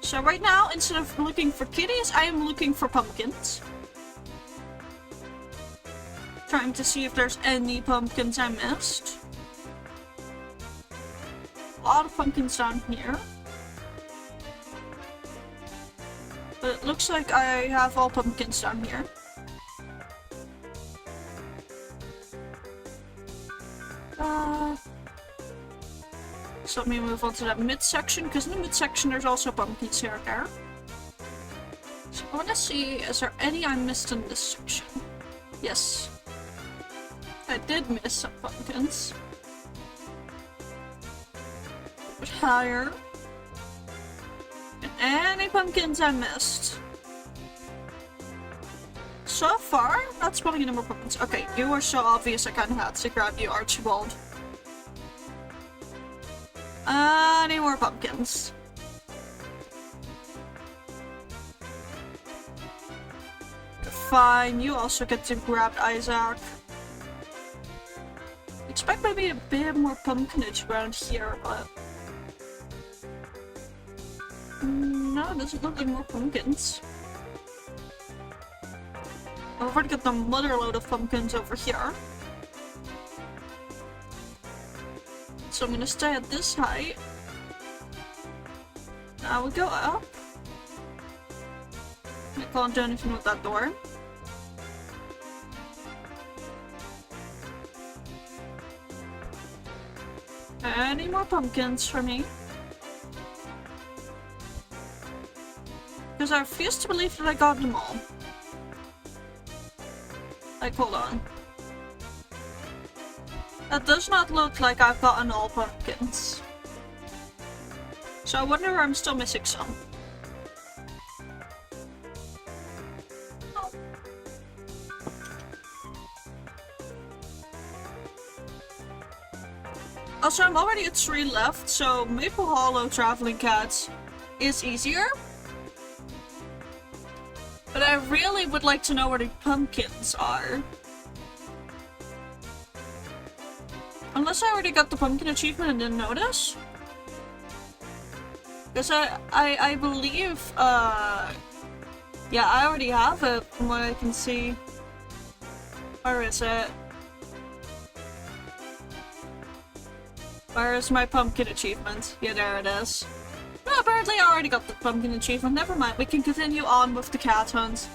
So right now, instead of looking for kitties, I am looking for pumpkins. Trying to see if there's any pumpkins I missed. A lot of pumpkins down here. But it looks like I have all pumpkins down here. So let me move on to that midsection, because in the midsection there's also pumpkins here and there. So I want to see, is there any I missed in this section? Yes. I did miss some pumpkins. A bit higher. And any pumpkins I missed. So far, not spotting any more pumpkins. Okay, you were so obvious I kinda had to grab you, Archibald. Any more pumpkins? Fine, you also get to grab Isaac. Expect maybe a bit more pumpkinage around here, but no, doesn't look like more pumpkins. I've already got the mother load of pumpkins over here. So I'm gonna stay at this height. Now we go up. I can't do anything with that door. Any more pumpkins for me? Because I refuse to believe that I got them all. Like, hold on. That does not look like I've gotten all pumpkins. So I wonder where I'm still missing some. Oh. Also, I'm already at 3 left, so Maple Hollow Traveling Cats is easier. But I really would like to know where the pumpkins are. Unless I already got the pumpkin achievement and didn't notice. Because I believe Yeah, I already have it from what I can see. Where is it? Where is my pumpkin achievement? Yeah, there it is. No, apparently I already got the pumpkin achievement. Never mind, we can continue on with the cat hunt.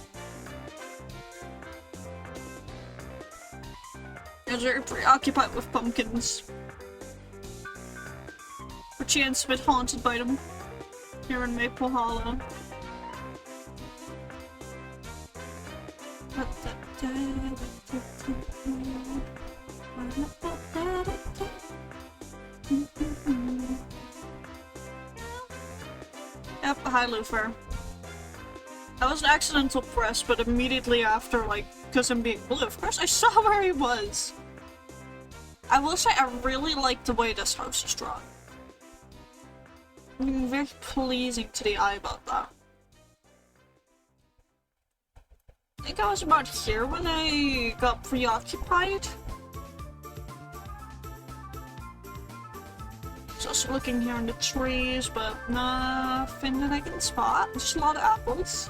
You're very preoccupied with pumpkins. Or chance a bit haunted by them. Here in Maple Hollow. Yep, hi Lufer. That was an accidental press, but immediately after, like, because I'm being blue, of course I saw where he was. I will say I really like the way this house is drawn. Very pleasing to the eye about that. I think I was about here when I got preoccupied. Just looking here in the trees, but nothing that I can spot. Just a lot of apples.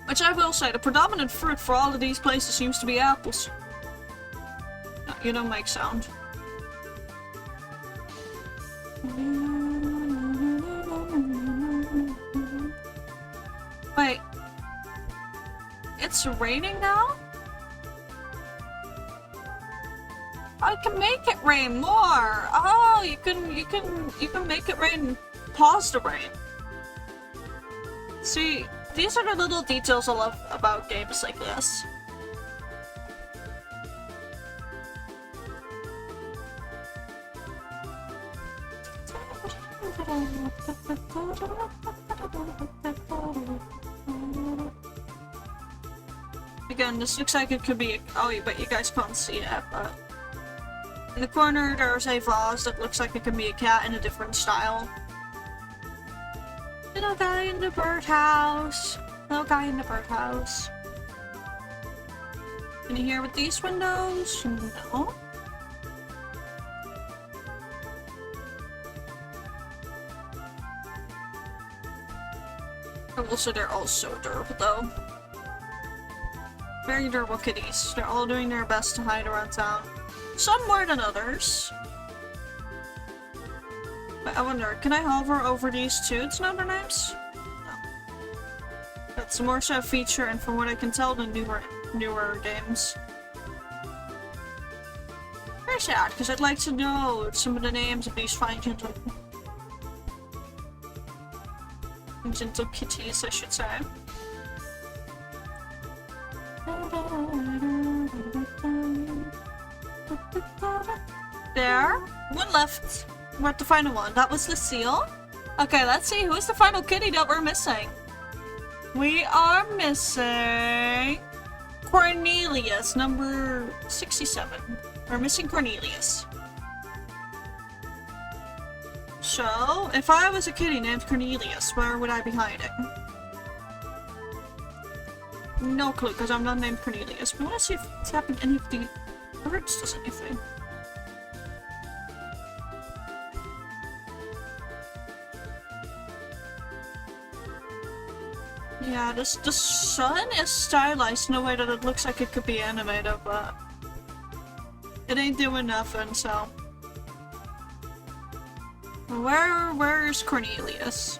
Which I will say, the predominant fruit for all of these places seems to be apples. No, you don't make sound. Wait. It's raining now? I can make it rain more. Oh, you can make it rain. Pause the rain. See, these are the little details I love about games like this. Again, this looks like it could be. Oh, but you guys can't see it. But in the corner, there's a vase that looks like it can be a cat in a different style. Little guy in the birdhouse. Little guy in the birdhouse. Can you hear with these windows? No. Also, they're all so durable, though. Very durable kitties. They're all doing their best to hide around town. Some more than others. But I wonder, can I hover over these too to know their names? No. That's more so a feature, and from what I can tell, the newer games. Very sad, because I'd like to know some of the names of these fine gentle kitties, I should say. There. One left. We're at the final one. That was Lucille. Okay, let's see. Who's the final kitty that we're missing? We are missing Cornelius, number 67. We're missing Cornelius. So, if I was a kitty named Cornelius, where would I be hiding? No clue, because I'm not named Cornelius. But I want to see if it's happened any of the birds does anything. Yeah, the sun is stylized in a way that it looks like it could be animated, but it ain't doing nothing, so. Where's Cornelius?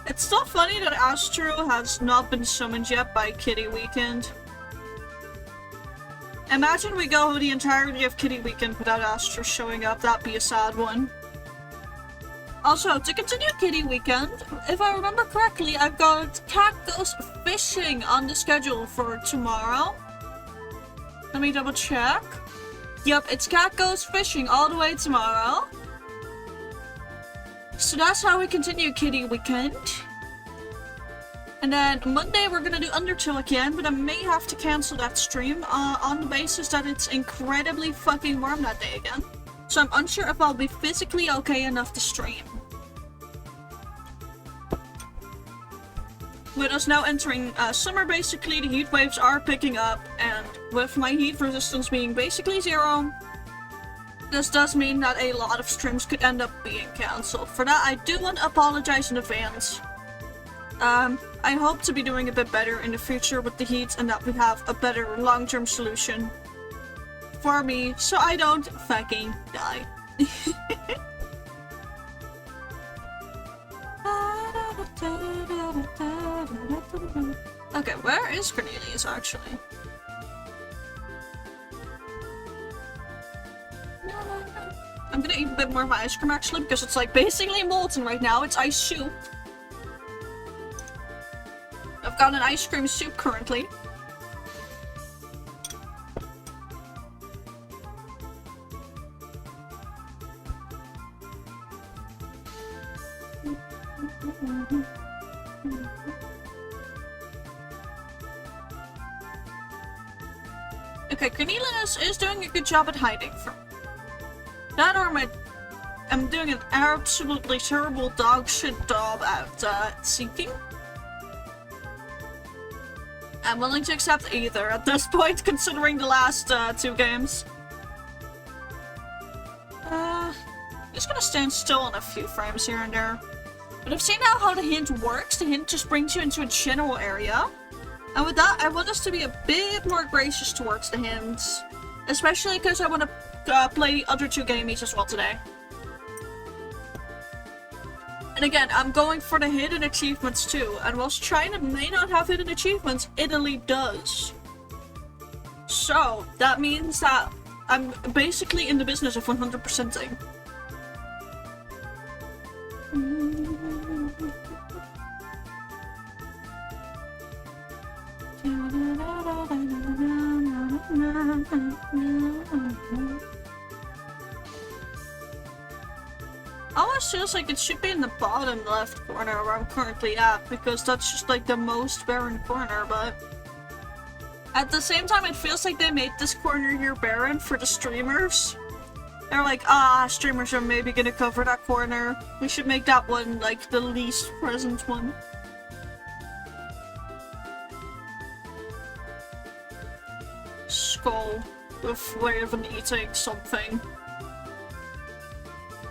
It's still funny that Astrew has not been summoned yet by Kitty Weekend. Imagine we go the entirety of Kitty Weekend without Astrew showing up, that'd be a sad one. Also, to continue Kitty Weekend, if I remember correctly, I've got Cat Goes Fishing on the schedule for tomorrow. Let me double check. Yep, it's Cat Goes Fishing all the way tomorrow. So that's how we continue Kitty Weekend. And then Monday we're gonna do Undertale again, but I may have to cancel that stream on the basis that it's incredibly fucking warm that day again. So I'm unsure if I'll be physically okay enough to stream. With us now entering summer, basically, the heat waves are picking up, and with my heat resistance being basically 0, This does mean that a lot of streams could end up being cancelled. For that, I do want to apologize in advance. I hope to be doing a bit better in the future with the heat and that we have a better long-term solution for me so I don't fucking die. Okay, where is Cornelius actually? I'm gonna eat a bit more of my ice cream actually because it's like basically molten right now. It's ice soup. I've got an ice cream soup currently. Okay, Cornelius is doing a good job at hiding from that, or I'm doing an absolutely terrible dog shit job at seeking. I'm willing to accept either at this point, considering the last 2 games. Just gonna stand still on a few frames here and there. But I've seen now how the hint works. The hint just brings you into a general area. And with that, I want us to be a bit more gracious towards the hints. Especially because I want to play the other 2 gamies as well today. And again, I'm going for the hidden achievements too. And whilst China may not have hidden achievements, Italy does. So, that means that I'm basically in the business of 100%ing. Almost feels like it should be in the bottom left corner where I'm currently at, because that's just like the most barren corner, but at the same time it feels like they made this corner here barren for the streamers. They're like, streamers are maybe gonna cover that corner. We should make that one like the least present one. Skull with way of an eating something.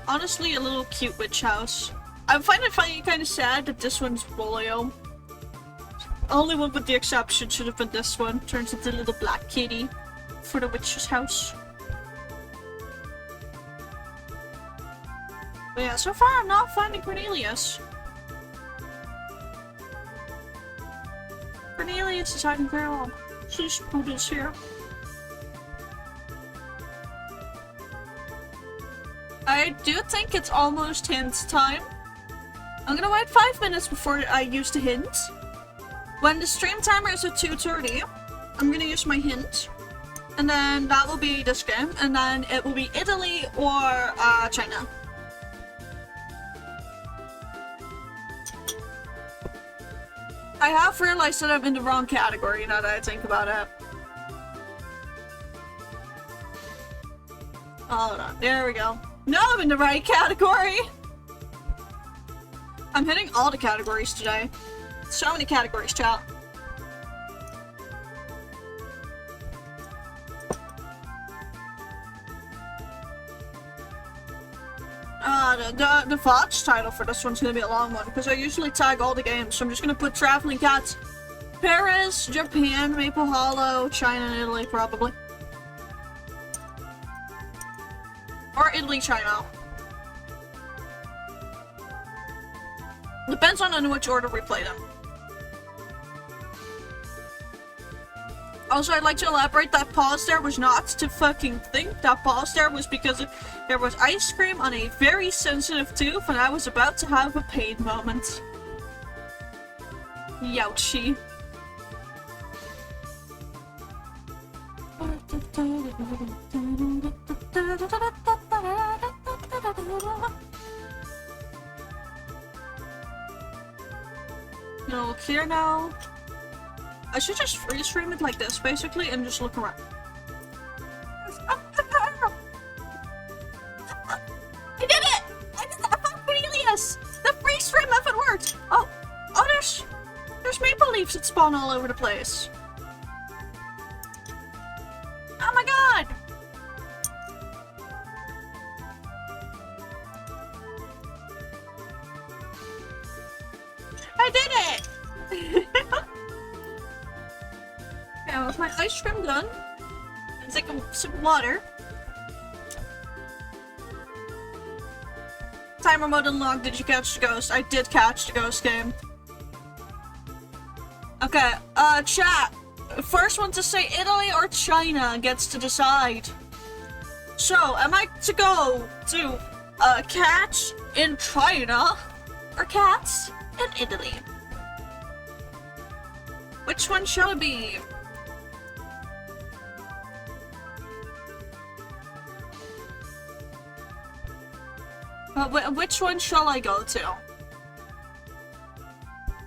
Honestly, a little cute witch house. I find it kind of sad that this one's Bolio. Only one with the exception should have been this one. Turns into a little black kitty for the witch's house. But yeah, so far I'm not finding Cornelius. Cornelius is hiding very well. She's Poodle's here. I do think it's almost hint time. I'm gonna wait 5 minutes before I use the hint. When the stream timer is at 2:30, I'm gonna use my hint. And then that will be this game. And then it will be Italy or China. I have realized that I'm in the wrong category now that I think about it. Hold on, there we go. No, I'm in the right category! I'm hitting all the categories today. So many categories, chat. The VODs title for this one's gonna be a long one, because I usually tag all the games, so I'm just gonna put Traveling Cats, Paris, Japan, Maple Hollow, China, and Italy, probably. Or Italy, China. Depends on in which order we play them. Also, I'd like to elaborate that pause there was not to fucking think. That pause there was because there was ice cream on a very sensitive tooth and I was about to have a pain moment. Youchie. No, clear now. I should just freeze frame it like this, basically, and just look around. I did it! I did that! I found Cornelius! The freeze frame method worked! Oh, there's maple leaves that spawn all over the place. Oh my god! I did it! Yeah, with my ice cream done, let's take a sip of water. Timer mode unlocked. Did you catch the ghost? I did catch the ghost game. Okay, chat. First one to say Italy or China gets to decide. So, am I to go to cats in China or cats in Italy? Which one shall it be? Which one shall I go to?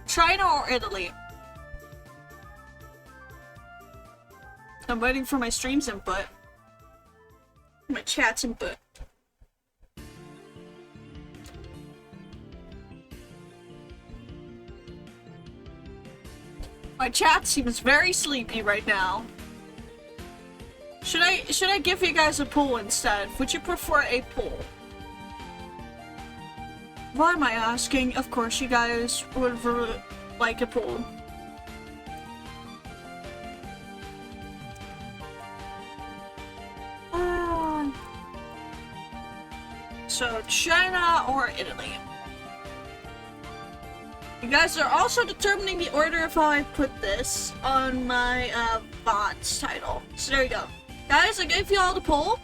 China or Italy? I'm waiting for my stream's input. My chat's input. My chat seems very sleepy right now. Should I give you guys a poll instead? Would you prefer a poll? Why am I asking? Of course you guys would like a poll. So, China or Italy? You guys are also determining the order of how I put this on my VODs title. So there you go. Guys, I gave you all the poll.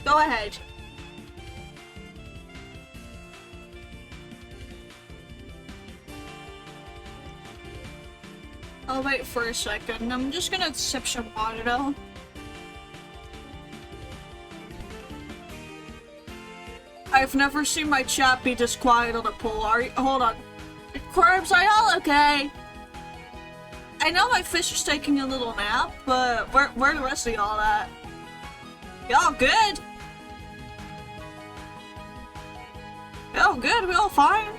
Go ahead. I'll wait for a second. I'm just gonna sip some water though. I've never seen my chat be this quiet on a poll. Hold on. Crabs, are y'all okay? I know my fish is taking a little nap, but where the rest of y'all at? Y'all good? Y'all good? We all fine?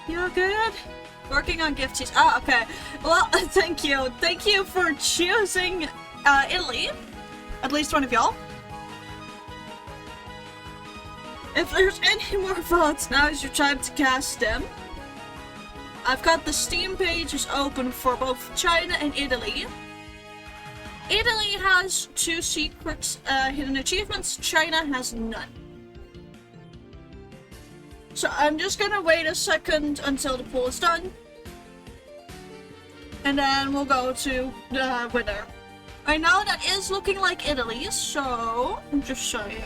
You're good? Working on gifties. Ah, okay. Well, thank you. Thank you for choosing Italy. At least one of y'all. If there's any more votes, now is your time to cast them. I've got the Steam pages open for both China and Italy. Italy has 2 secret hidden achievements. China has none. So I'm just gonna wait a second until the poll is done. And then we'll go to the winner. I know that is looking like Italy, so I'm just saying.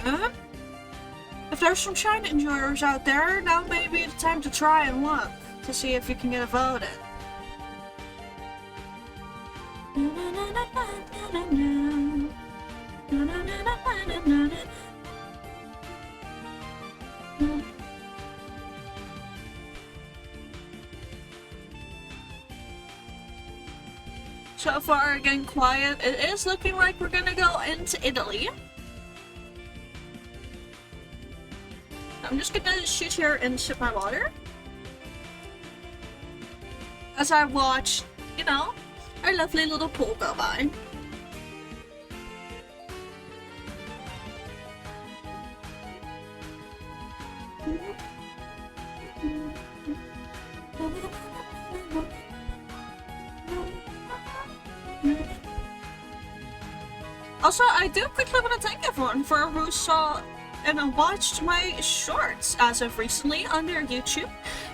If there's some China enjoyers out there, now may be the time to try and look to see if you can get a vote in. So far, again, quiet. It is looking like we're gonna go into Italy. I'm just gonna sit here and sip my water. As I watch, you know, our lovely little pool go by. Also, I do quickly want to thank everyone for who saw and watched my shorts as of recently on their YouTube.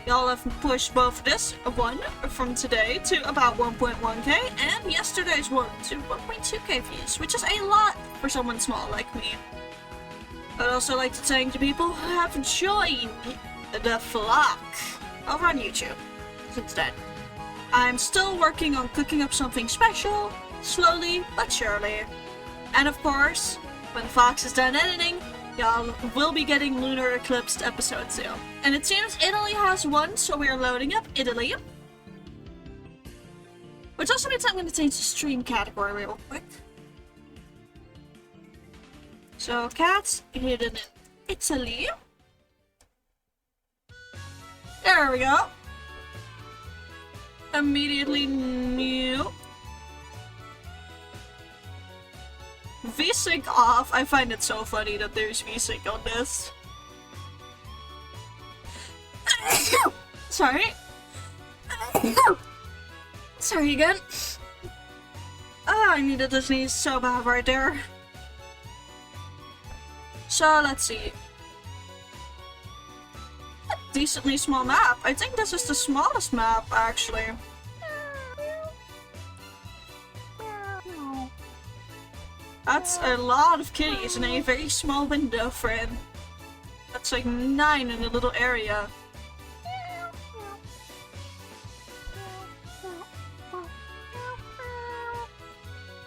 Y'all have pushed both this one from today to about 1.1k and yesterday's one to 1.2k views, which is a lot for someone small like me. I'd also like to thank the people who have joined the flock over on YouTube since then. I'm still working on cooking up something special, slowly but surely. And of course, when Fox is done editing, y'all will be getting Lunar Eclipsed episode 2. And it seems Italy has one, so we are loading up Italy. Which also means I'm going to change the stream category real quick. So, cats hidden in Italy. There we go. Immediately new. VSync off. I find it so funny that there's VSync on this. Sorry. Sorry again. I needed to sneeze so bad right there. So let's see. A decently small map. I think this is the smallest map actually. That's a lot of kitties in a very small window frame. That's like 9 in a little area.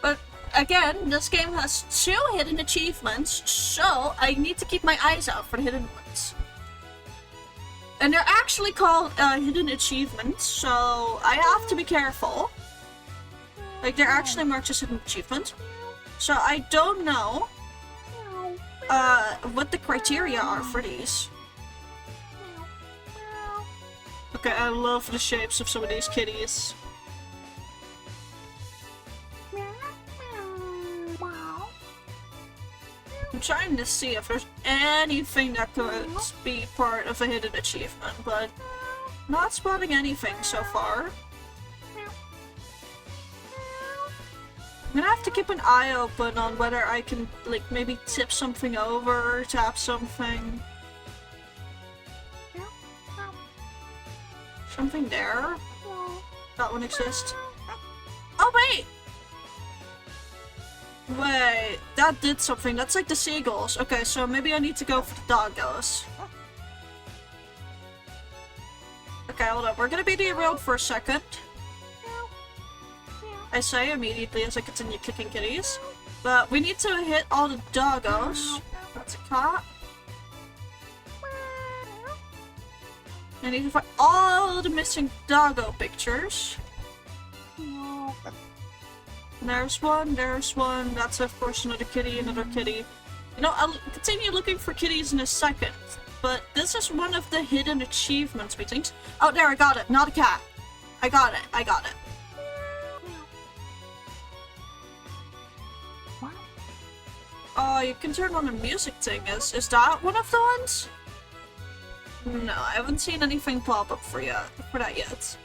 But again, this game has 2 hidden achievements, so I need to keep my eyes out for the hidden ones. And they're actually called hidden achievements, so I have to be careful. Like, they're actually marked as hidden achievements. So I don't know what the criteria are for these. Okay, I love the shapes of some of these kitties. I'm trying to see if there's anything that could be part of a hidden achievement, but not spotting anything so far. I'm gonna have to keep an eye open on whether I can, like, maybe tip something over or tap something. Something there? That one exists. Oh, wait! Wait, that did something. That's like the seagulls. Okay, so maybe I need to go for the doggos. Okay, hold up. We're gonna be derailed for a second. I say immediately as I continue kicking kitties. But we need to hit all the doggos. That's a cat. I need to find all the missing doggo pictures. There's one, that's of course another kitty, another kitty. You know, I'll continue looking for kitties in a second, but this is one of the hidden achievements, methinks. Oh, there, I got it, not a cat. I got it. Oh, you can turn on the music thing. Is that one of the ones? No, I haven't seen anything pop up for that yet.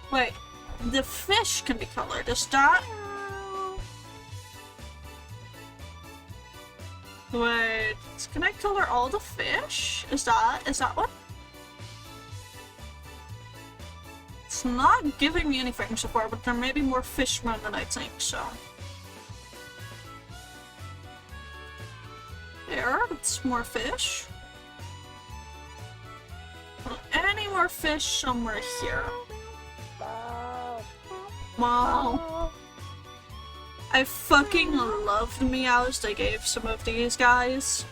Wait, the fish can be colored. Is that? Wait, can I color all the fish? Is that one? It's not giving me anything so far, but there may be more fish run than I think, so. There, that's more fish. Any more fish somewhere here? Wow. I fucking love the meows they gave some of these guys.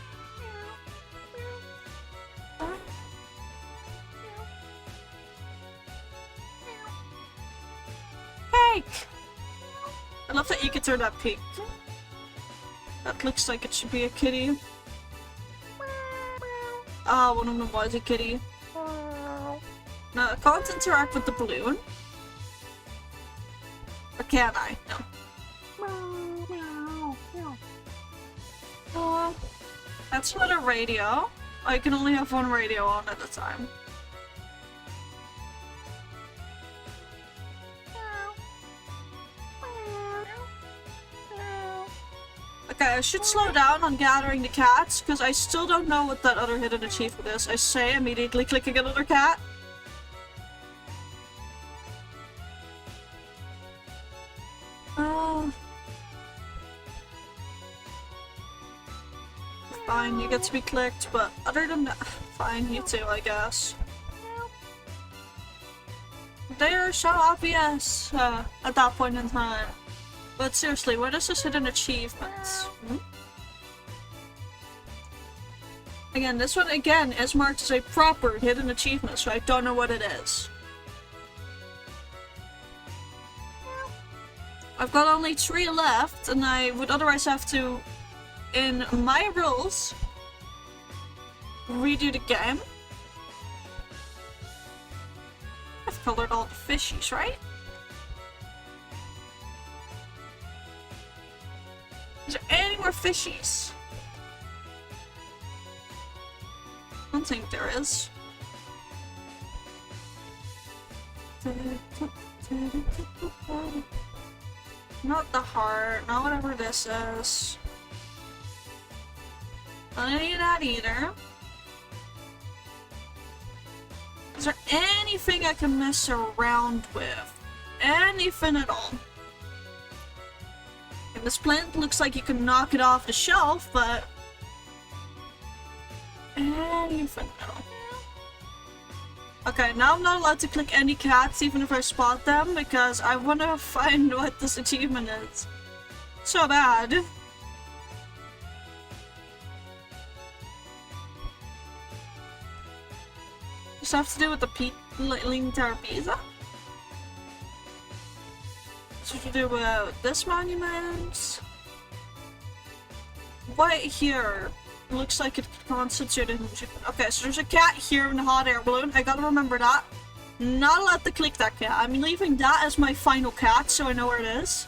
Cake! I love that you can turn that pink. That looks like it should be a kitty. Ah, one of them was a kitty. No, I can't interact with the balloon. Or can I? No. That's not a radio. I can only have one radio on at a time. Okay, I should slow down on gathering the cats, because I still don't know what that other hidden achievement is. I say immediately clicking another cat. Fine, you get to be clicked, but other than that, fine, you too, I guess. They are so obvious at that point in time. But seriously, what is this hidden achievement? Again, this one again is marked as a proper hidden achievement, so I don't know what it is. I've got only 3 left, and I would otherwise have to, in my rules, redo the game. colored all the fishies, right? Is there any more fishies? I don't think there is. Not the heart, not whatever this is. Not any of that either. Is there anything I can mess around with? Anything at all? And this plant looks like you can knock it off the shelf, but anything at all? Okay, now I'm not allowed to click any cats even if I spot them because I want to find what this achievement is. So bad. Does it have to do with the Ling Terapeza? Does it have to do with this monument? Right here. Looks like it constituted an achievement. Okay, so there's a cat here in the hot air balloon. I gotta remember that. Not allowed to click that cat. I'm leaving that as my final cat, so I know where it is.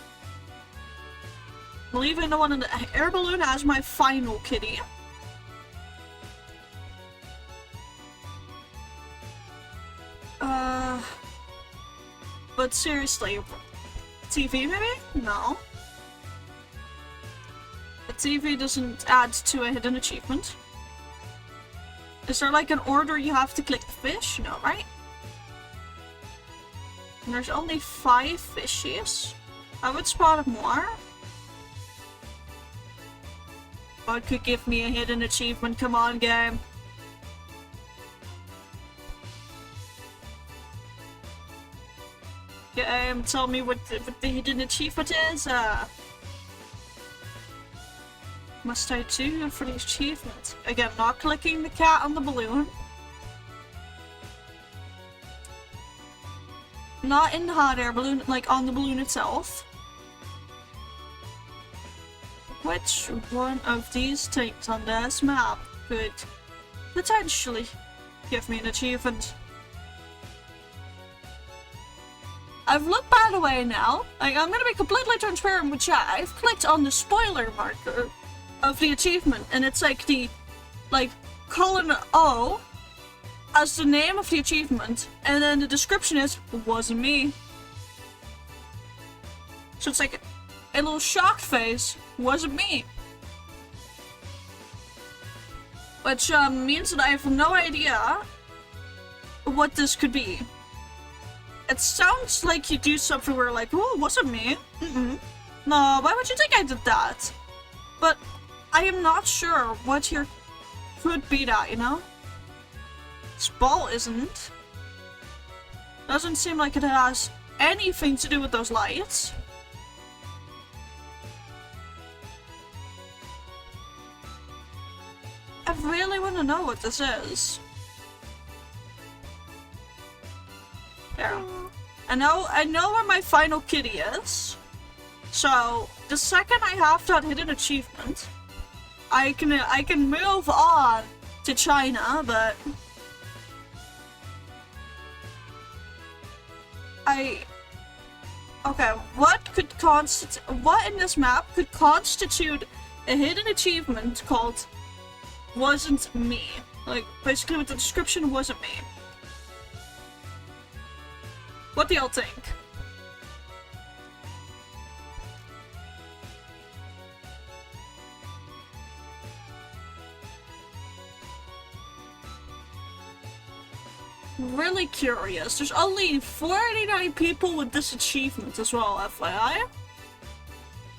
I'm leaving the one in the air balloon as my final kitty. But seriously, TV maybe? No. The TV doesn't add to a hidden achievement. Is there like an order you have to click the fish? No, right? And there's only 5 fishies. I would spot more. What could give me a hidden achievement? Come on, game. Game, tell me what the hidden achievement is. Must I do for the achievement? Again, not clicking the cat on the balloon. Not in the hot air balloon, like on the balloon itself. Which one of these things on this map could potentially give me an achievement? I've looked by the way now. I'm gonna be completely transparent with chat. I've clicked on the spoiler marker of the achievement, and it's like the colon O as the name of the achievement, and then the description is wasn't me. So it's like a little shocked face, wasn't me. Which means that I have no idea what this could be. It sounds like you do something where like, oh, it wasn't me. No, why would you think I did that? But I am not sure what here could be that, you know? This ball isn't. Doesn't seem like it has anything to do with those lights. I really want to know what this is. There. I know where my final kitty is. So the second I have that hidden achievement, I can move on to China, but okay, what in this map could constitute a hidden achievement called wasn't me? Like basically with the description wasn't me. What do y'all think? Really curious. There's only 49 people with this achievement as well, FYI.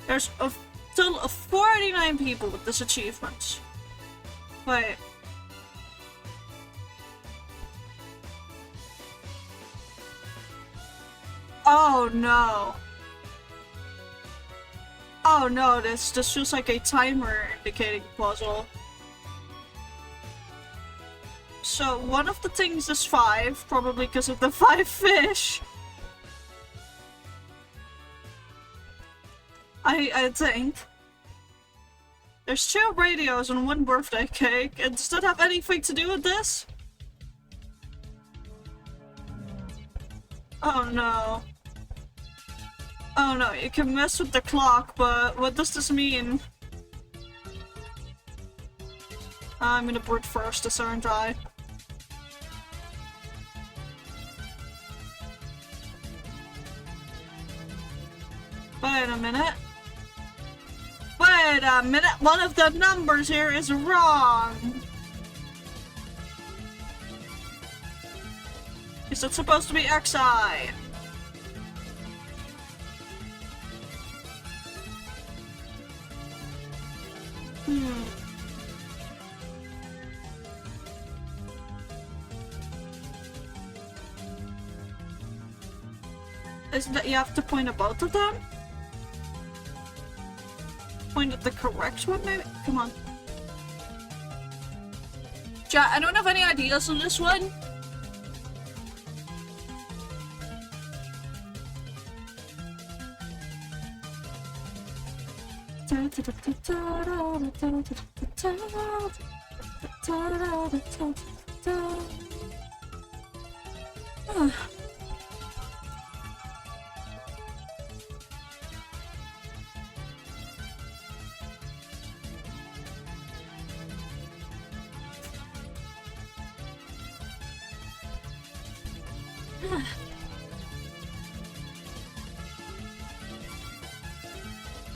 There's a total of 49 people with this achievement. Wait. Oh no. Oh no, this feels like a timer indicating puzzle. So one of the things is 5, probably because of the 5 fish. I think. There's 2 radios and 1 birthday cake, and does that have anything to do with this? Oh no. Oh no, you can mess with the clock, but what does this mean? I'm gonna brute first this, aren't I? Wait a minute. Wait a minute, one of the numbers here is wrong. Is it supposed to be XI? Isn't it you have to point at both of them? Point at the correct one, maybe? Come on. Chat, I don't have any ideas on this one.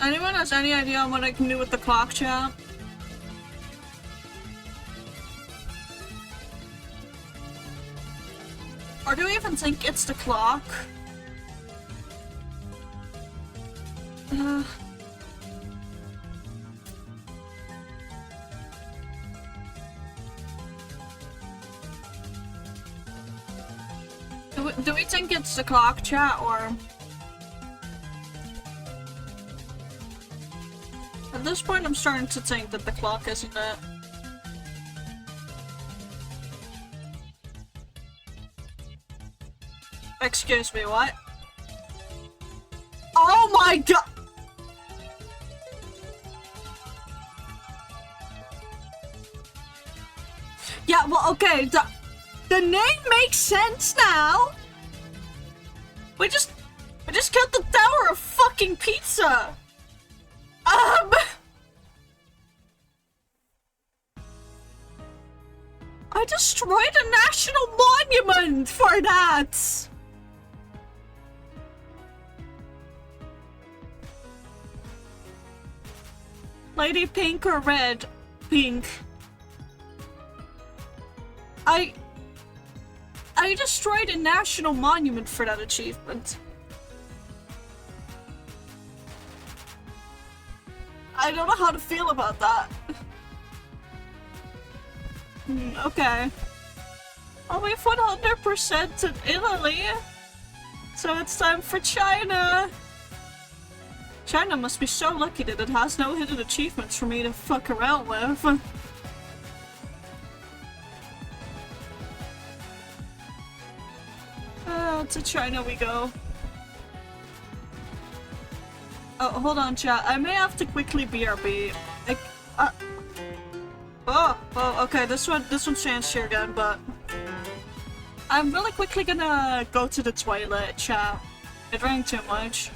Anyone has any idea on what I can do with the clock, chat? Or do we even think it's the clock? Do we think it's the clock, chat, or... At this point, I'm starting to think that the clock isn't it. Excuse me, what? Oh my god! Yeah, well, okay, the name makes sense now! We just killed the Tower of fucking Pizza! I destroyed a national monument for that! Lady Pink or Red? Pink. I destroyed a national monument for that achievement. I don't know how to feel about that. Okay. Oh, we've 100% in Italy. So it's time for China. China must be so lucky that it has no hidden achievements for me to fuck around with. To China we go. Oh, hold on, chat. I may have to quickly BRB. Okay, this one's changed here again, but I'm really quickly gonna go to the toilet, chat. It drank too much.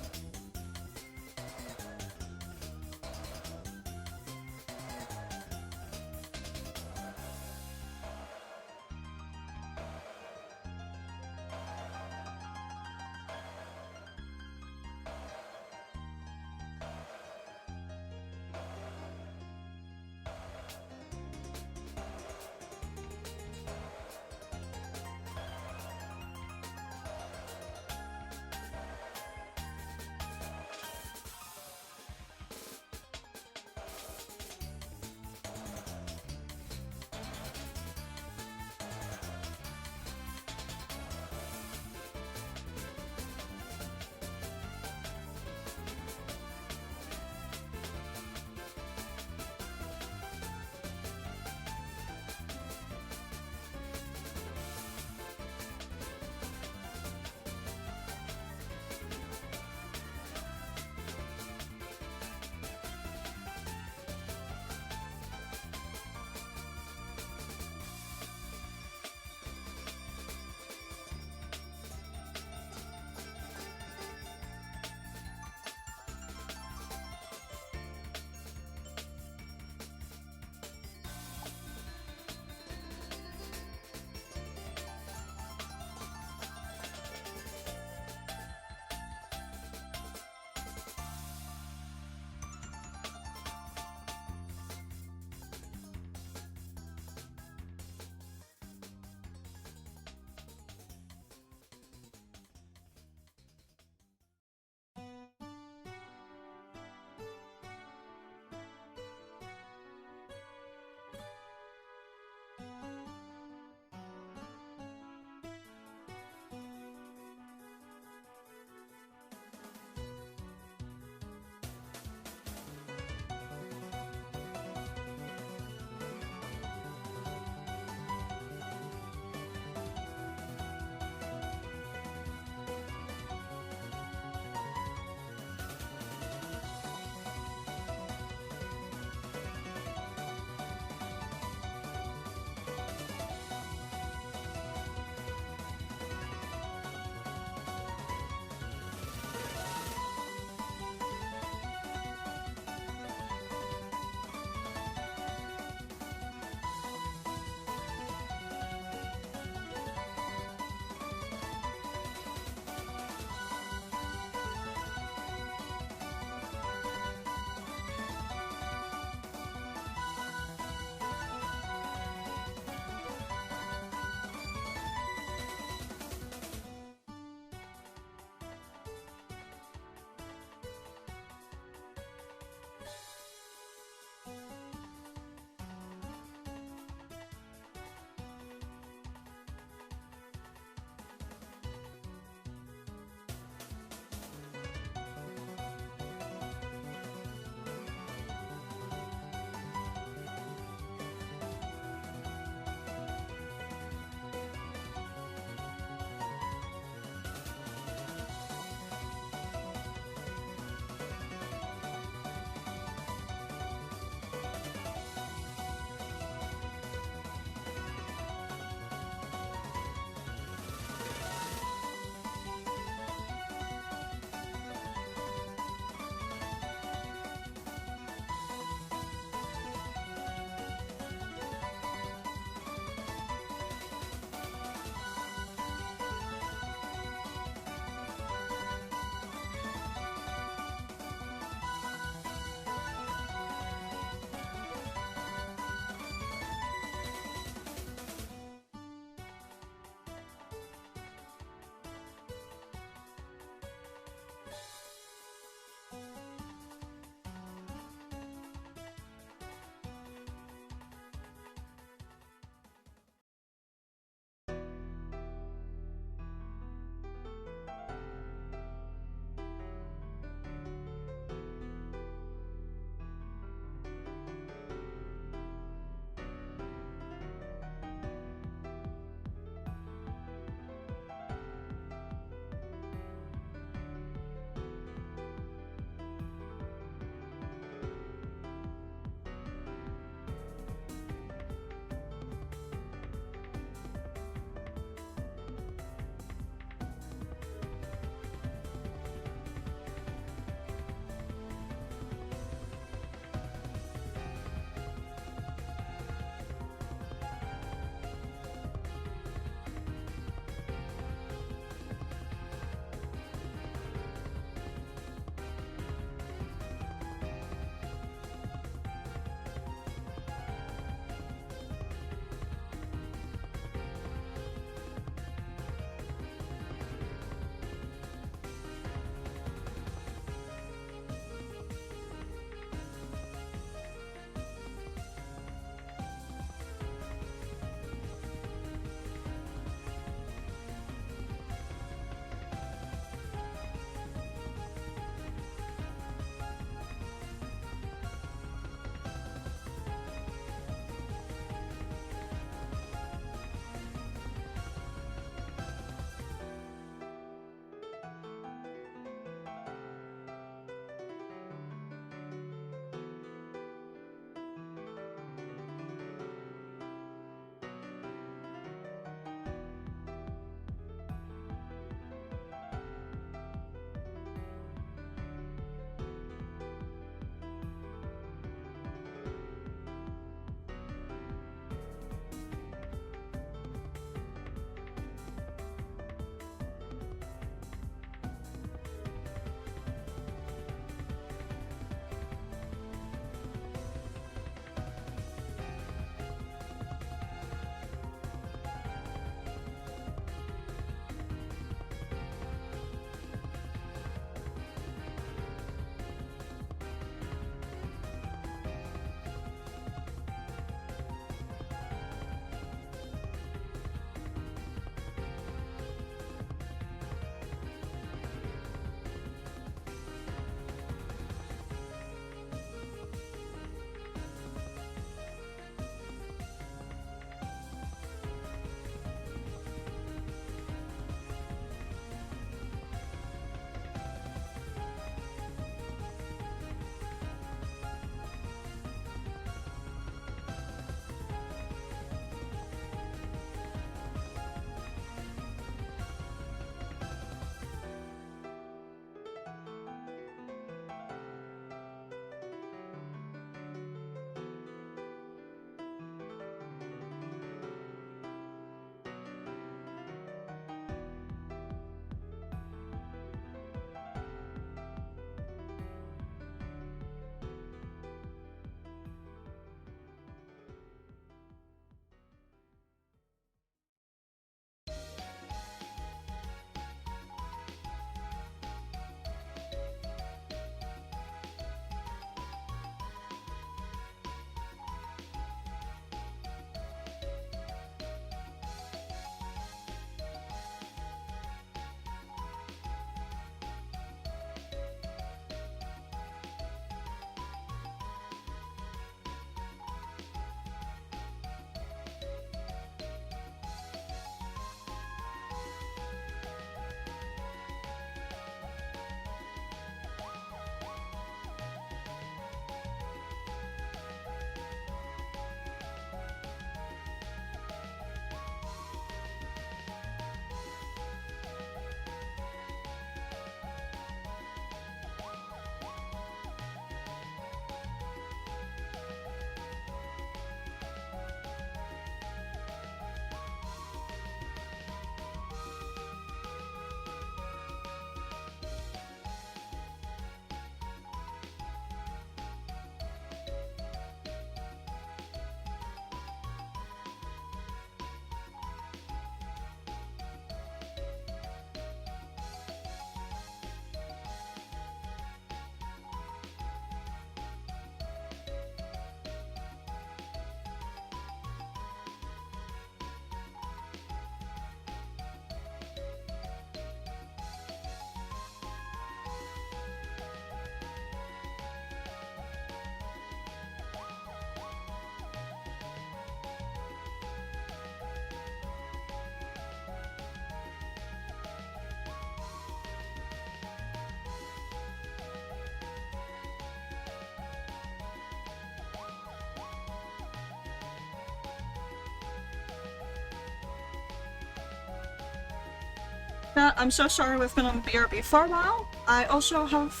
I'm so sorry we've been on BRB for a while. I also have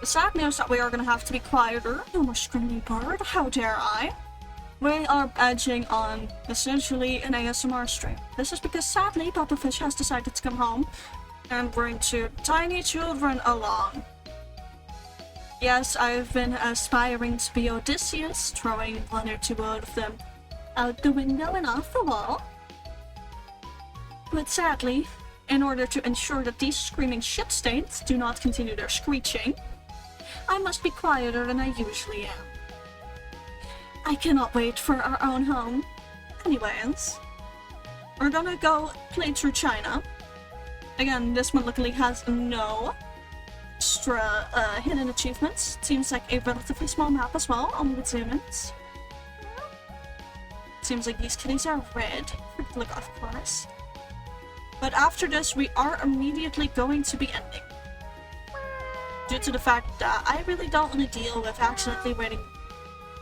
the sad news that we are gonna have to be quieter. No more screaming bird, how dare I? We are edging on essentially an ASMR stream. This is because sadly Papa Fish has decided to come home and bring 2 tiny children along. Yes, I've been aspiring to be Odysseus, throwing 1 or 2 of them out the window and off the wall. But sadly, in order to ensure that these screaming shit stains do not continue their screeching, I must be quieter than I usually am. I cannot wait for our own home. Anyways, we're gonna go play through China. Again, this one luckily has no extra hidden achievements. Seems like a relatively small map as well, only with zoom-ins. Seems like these kitties are red. Look, of course. But after this, we are immediately going to be ending. Due to the fact that I really don't want to deal with accidentally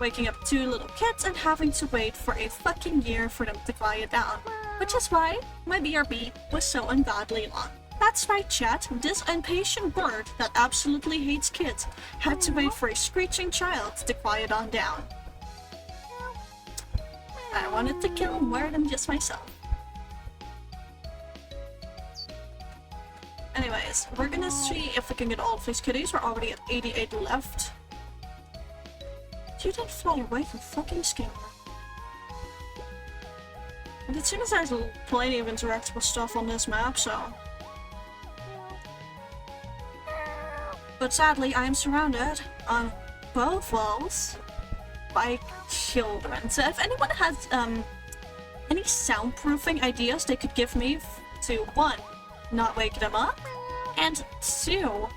waking up 2 little kids and having to wait for a fucking year for them to quiet down. Which is why my BRB was so ungodly long. That's right, chat. This impatient bird that absolutely hates kids had to wait for a screeching child to quiet on down. I wanted to kill more than just myself. Anyways, we're gonna see if we can get all of these kitties. We're already at 88 left. You didn't fly away from fucking scammer. And it seems there's plenty of interactable stuff on this map, so... But sadly, I am surrounded on both walls by children. So if anyone has any soundproofing ideas they could give me to 1, not wake them up, and 2,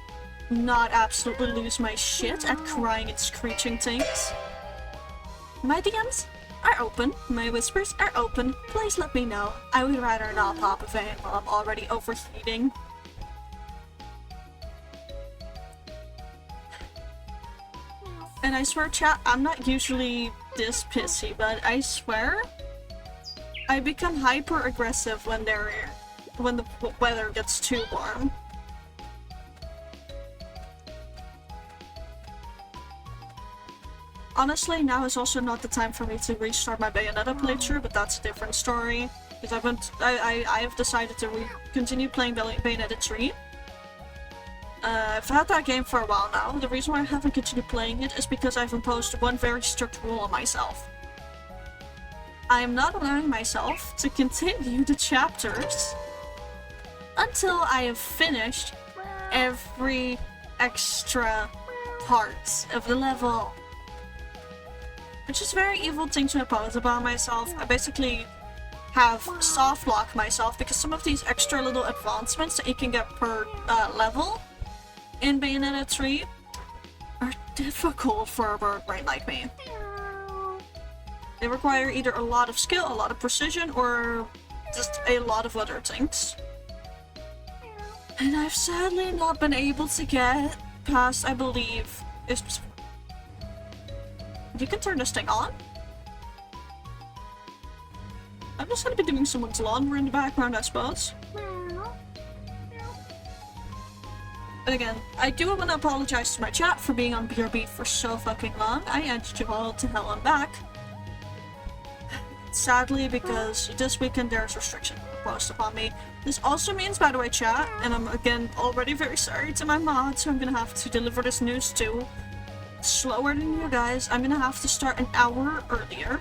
not absolutely lose my shit at crying and screeching things. My DMs are open, my whispers are open, please let me know. I would rather not pop a vein while I'm already overheating. And I swear, chat, I'm not usually this pissy, but I swear I become hyper aggressive when the weather gets too warm. Honestly, now is also not the time for me to restart my Bayonetta playthrough, but that's a different story. Because I have decided to continue playing Bayonetta 3. I've had that game for a while now. The reason why I haven't continued playing it is because I've imposed one very strict rule on myself. I am not allowing myself to continue the chapters until I have finished every extra part of the level. Which is a very evil thing to impose upon myself. I basically have soft locked myself because some of these extra little advancements that you can get per level in Bayonetta 3 are difficult for a bird brain like me. They require either a lot of skill, a lot of precision, or just a lot of other things. And I've sadly not been able to get past, I believe, you can turn this thing on. I'm just gonna be doing someone's laundry in the background, I suppose. But again, I do want to apologize to my chat for being on BRB for so fucking long. I edged you all to hell and back. Sadly, because this weekend there's restriction imposed upon me. This also means, by the way, chat, and I'm again already very sorry to my mods, who I'm gonna have to deliver this news to slower than you guys. I'm gonna have to start an hour earlier.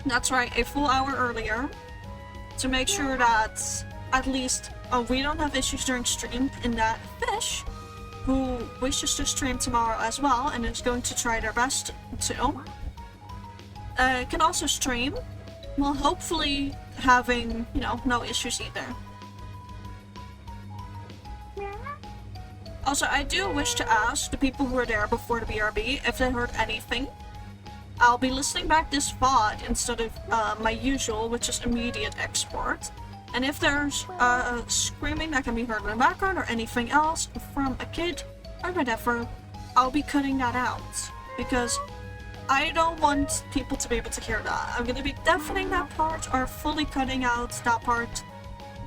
That's right, a full hour earlier. To make sure that at least we don't have issues during stream, and that Fish, who wishes to stream tomorrow as well and is going to try their best to, can also stream, while hopefully having, you know, no issues either. Also, I do wish to ask the people who were there before the BRB if they heard anything. I'll be listening back this VOD instead of my usual, which is immediate export. And if there's screaming that can be heard in the background or anything else from a kid or whatever, I'll be cutting that out. Because I don't want people to be able to hear that. I'm going to be deafening that part or fully cutting out that part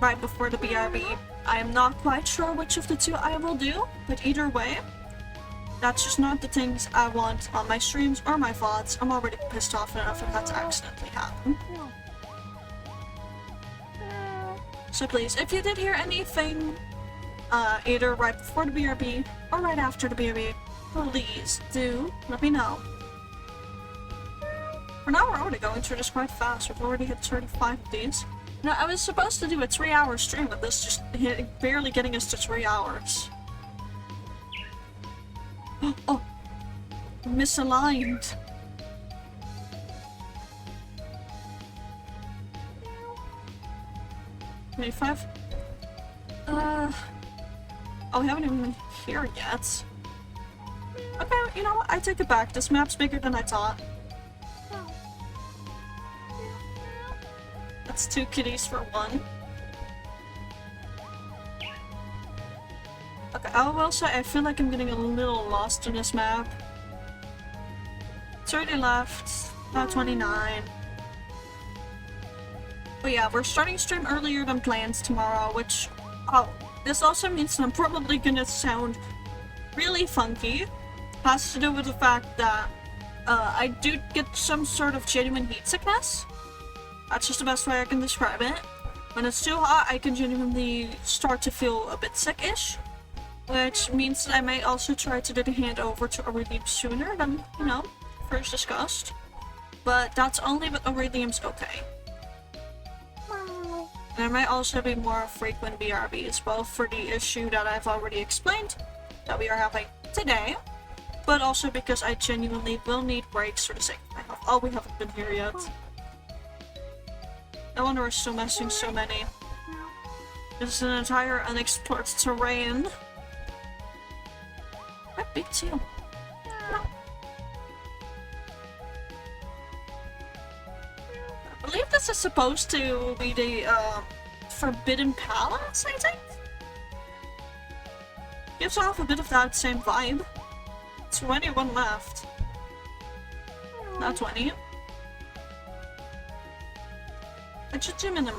right before the BRB. I am not quite sure which of the two I will do, but either way, that's just not the things I want on my streams or my VODs. I'm already pissed off enough if that to accidentally happen. So please, if you did hear anything, either right before the BRB or right after the BRB, please do let me know. For now, we're already going through this quite fast. We've already hit 35 of these. Now, I was supposed to do a 3-hour stream, but this just barely getting us to 3 hours. Oh! Misaligned. Maybe 5? Oh, we haven't even been here yet. Okay, you know what? I take it back. This map's bigger than I thought. That's 2 kitties for 1. Okay, I will say I feel like I'm getting a little lost in this map. 30 left, about 29. But yeah, we're starting stream earlier than planned tomorrow, which... Oh, this also means that I'm probably gonna sound really funky. Has to do with the fact that I do get some sort of genuine heat sickness. That's just the best way I can describe it. When it's too hot, I can genuinely start to feel a bit sick-ish. Which means that I may also try to do the handover to Iridium sooner than, you know, first discussed. But that's only with Iridium's okay. There might also be more frequent BRBs, both for the issue that I've already explained that we are having today, but also because I genuinely will need breaks for the sake of my health. Oh, we haven't been here yet. No wonder we're still missing so many. This is an entire unexplored terrain. What big deal? I believe this is supposed to be the Forbidden Palace, I think? Gives off a bit of that same vibe. 21 left. Not 20. I should zoom in.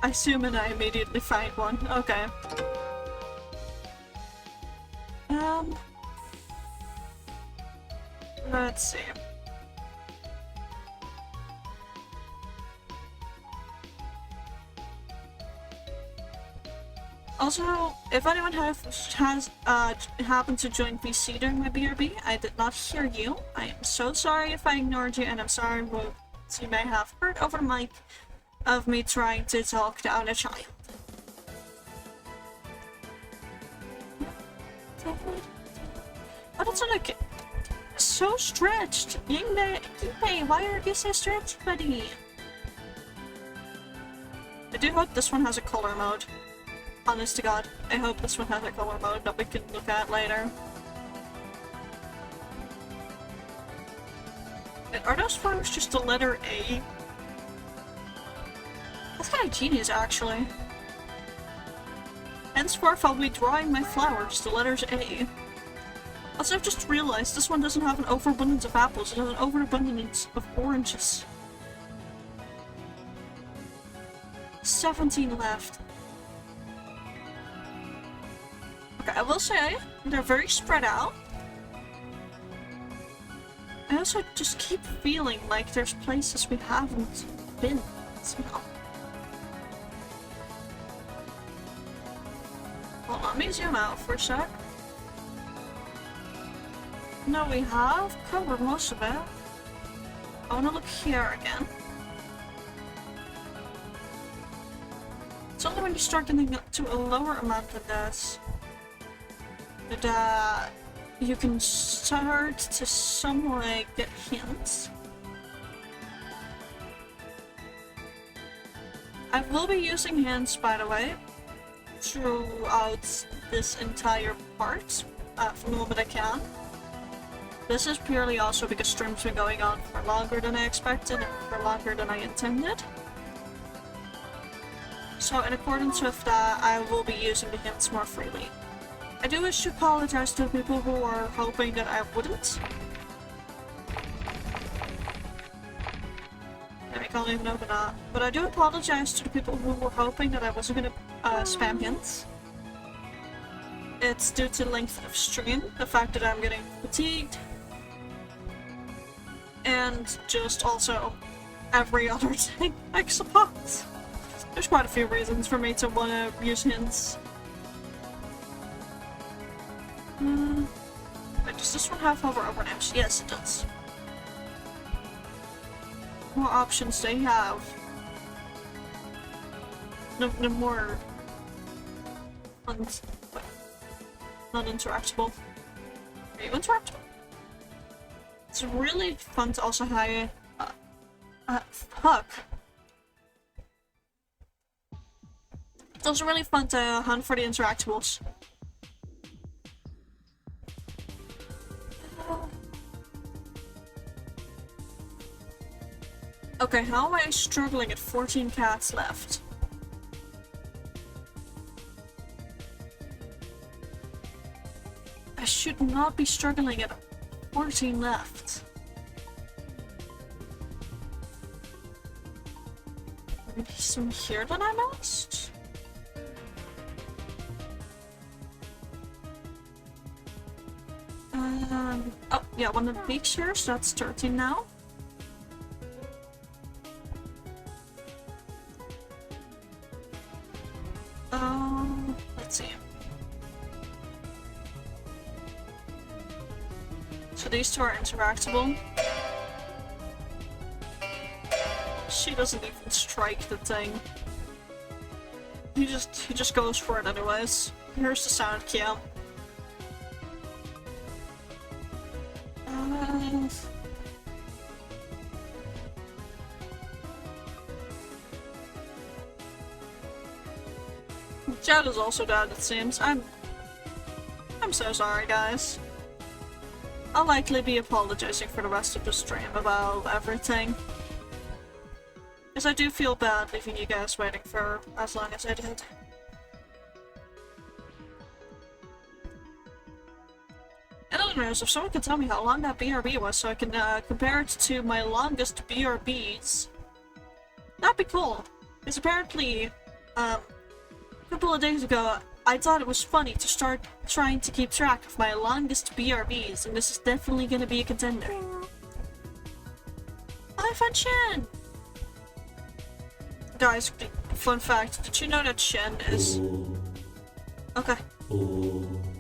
I zoom in, I immediately find one. Okay. Let's see. Also, if anyone has happened to join VC during my BRB, I did not hear you. I am so sorry if I ignored you, and I'm sorry what you may have heard over the mic of me trying to talk down a child. Oh, that's like so stretched. Yingbe, why are you so stretched, buddy? I do hope this one has a color mode. Honest to God, I hope this one has a color mode that we can look at later. Are those flowers just the letter A? That's kind of genius, actually. Henceforth, I'll be drawing my flowers the letters A. Also, I've just realized this one doesn't have an overabundance of apples, it has an overabundance of oranges. 17 left. Okay, I will say, they're very spread out. I also just keep feeling like there's places we haven't been somehow. Well, let me zoom out for a sec. No, we have covered most of it. I want to look here again. It's only when you start getting to a lower amount of this that you can start to somewhat get hints. I will be using hints, by the way, throughout this entire part, from the moment I can. This is purely also because stream's been going on for longer than I expected and for longer than I intended. So in accordance with that, I will be using the hints more freely. I do wish to apologize to people who are hoping that I wouldn't. There we can't even open that. But I do apologize to the people who were hoping that I wasn't gonna spam hints. It's due to the length of stream, the fact that I'm getting fatigued, and just also every other thing, I suppose. There's quite a few reasons for me to want to use hints. Wait, does this one have hover over names? Yes, it does. More options they have. No more... Wait. Not interactable. Are you interactable? It's really fun to also hire... fuck. It's also really fun to hunt for the interactables. Okay, how am I struggling at 14 cats left? I should not be struggling at 14 left. Maybe some here that I lost? Oh, yeah, one of the peaks here, so that's 13 now. Let's see. So these two are interactable. She doesn't even strike the thing. He just goes for it anyways. Here's the sound cue. Chad is also dead, it seems. I'm so sorry, guys. I'll likely be apologizing for the rest of the stream about everything. Because I do feel bad leaving you guys waiting for as long as I did. In other news, if someone could tell me how long that BRB was so I can compare it to my longest BRBs, that'd be cool. Because apparently, a couple of days ago, I thought it was funny to start trying to keep track of my longest BRBs, and this is definitely gonna be a contender. Hi, Fan-Shin! Guys, fun fact, did you know that Shin is... Okay.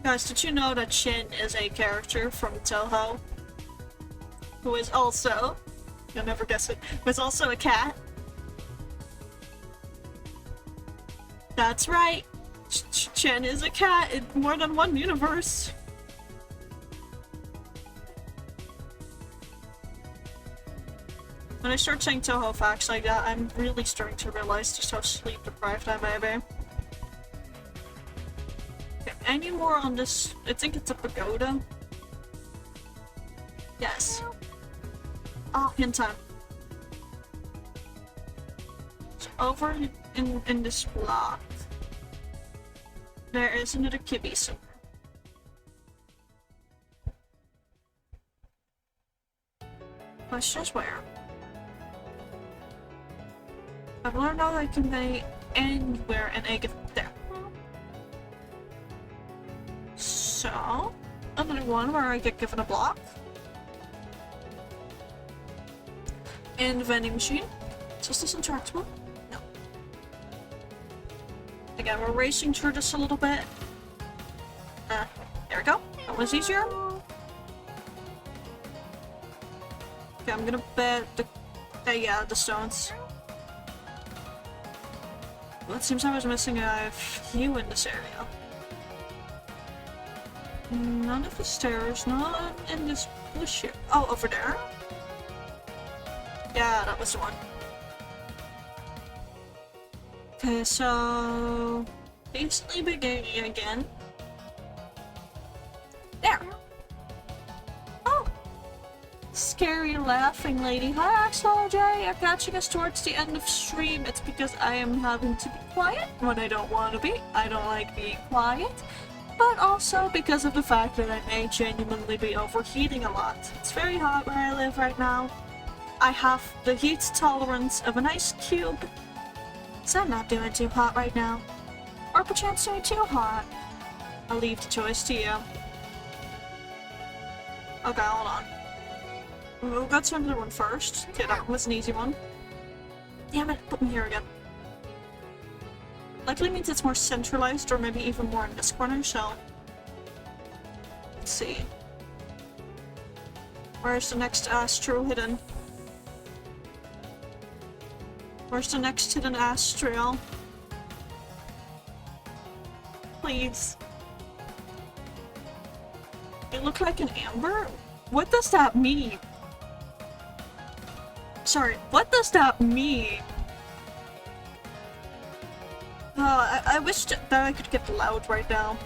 Guys, did you know that Shin is a character from Toho? Who is also... You'll never guess it. Who is also a cat? That's right! Chen is a cat in more than one universe. When I start saying Toho facts like that, I'm really starting to realize just how sleep deprived I may be. Okay, any more on this? I think it's a pagoda. Yes. Ah, hint time. So over in this block, there is another kibby somewhere. Question is where? I've learned how I can be anywhere and egg it there. So, another one where I get given a block. And the vending machine. Is this interactable? No. Again, we're racing through this a little bit. There we go. That was easier. Okay, I'm gonna bet the... yeah, the stones. Well, it seems I was missing a few in this area. None of the stairs, none in this bush here. Oh, over there? Yeah, that was the one. Okay, so... basically beginning again. There! Oh! Scary laughing lady. Hi, Axel J. You're catching us towards the end of stream. It's because I am having to be quiet when I don't want to be. I don't like being quiet. But also because of the fact that I may genuinely be overheating a lot. It's very hot where I live right now. I have the heat tolerance of an ice cube. So I'm not doing too hot right now. Or perchance doing too hot. I'll leave the choice to you. Okay, hold on. We'll go to another one first. Okay, that was an easy one. Damn it, put me here again. Likely means it's more centralized or maybe even more in this corner, so... Let's see. Where's the next Astrew hidden? Where's the next hidden Astrew? Please. You look like an amber? What does that mean? Sorry, what does that mean? I wish that I could get loud right now.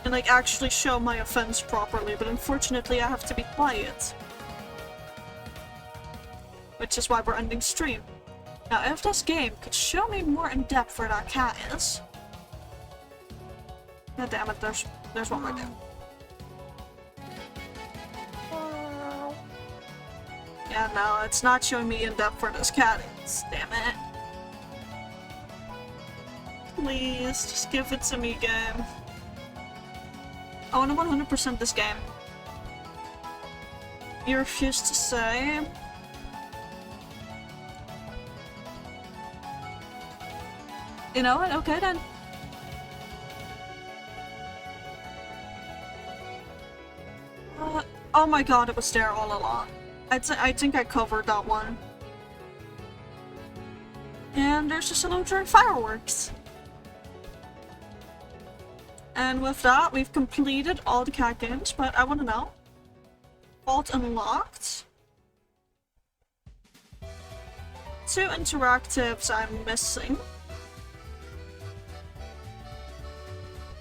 And like actually show my offense properly, but unfortunately I have to be quiet. Which is why we're ending stream. Now if this game could show me more in depth where that cat is. God damn it, there's one right there. Yeah, no, it's not showing me in depth where this cat is. Damn it. Please, just give it to me, game. I want to 100% this game. You refuse to say? You know what? Okay then. Oh my god, it was there all along. I think I covered that one. And there's just a little during fireworks. And with that, we've completed all the cat games, but I want to know. Vault unlocked. 2 interactives I'm missing.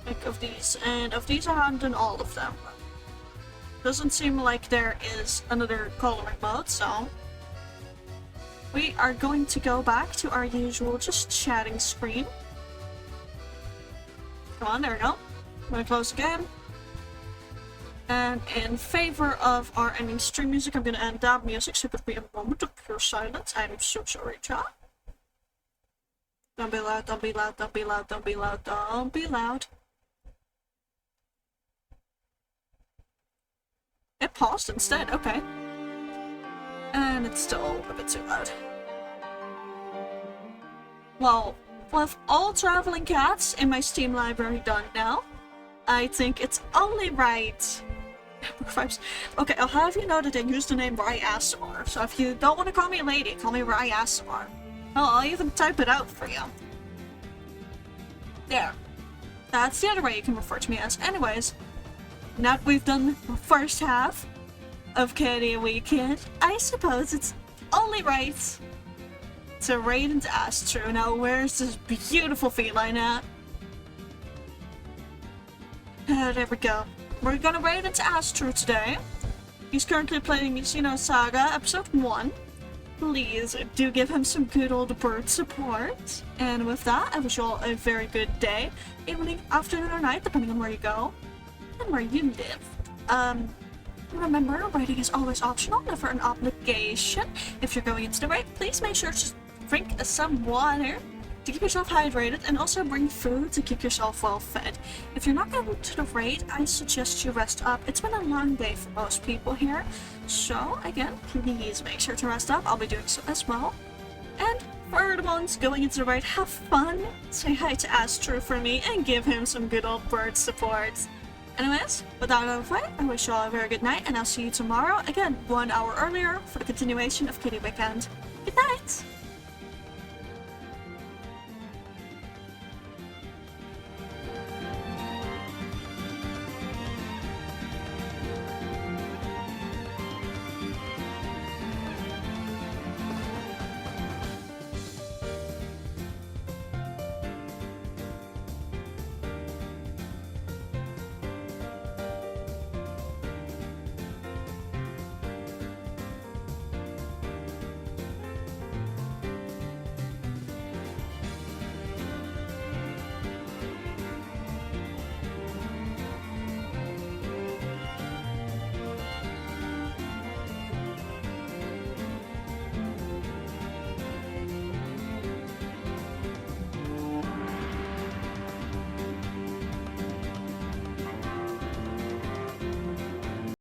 Like of these, and of these I haven't done all of them. Doesn't seem like there is another coloring mode, so we are going to go back to our usual just chatting screen. Come on, there we go. I'm gonna close the game. And in favor of our ending stream music, I'm gonna end that music, so it could be a moment of pure silence. I'm so sorry, chat. Don't be loud, don't be loud, don't be loud, don't be loud, don't be loud. It paused instead, okay. And it's still a bit too loud. Well, with all traveling cats in my Steam library done now, I think it's only right. Okay, I'll have you know that I use the name RyASMR, so if you don't want to call me a lady, call me RyASMR. I'll even type it out for you. There. That's the other way you can refer to me as. Anyways, now that we've done the first half of Canadian Weekend, I suppose it's only right to raid into Astrew. Now, where's this beautiful feline at? There we go. We're gonna raid into Astrew today. He's currently playing Xeno Saga Episode 1. Please do give him some good old bird support. And with that, I wish you all a very good day, evening, afternoon, or night, depending on where you go and where you live. Remember, raiding is always optional, never an obligation. If you're going into the raid, please make sure to drink some water to keep yourself hydrated, and also bring food to keep yourself well fed. If you're not going to the raid, I suggest you rest up. It's been a long day for most people here, so again, please make sure to rest up. I'll be doing so as well. And for the ones going into the raid, have fun. Say hi to Astrew for me and give him some good old bird support. Anyways, with that out of the way, I wish you all a very good night, and I'll see you tomorrow, again, 1 hour earlier, for the continuation of Kitty Weekend. Good night!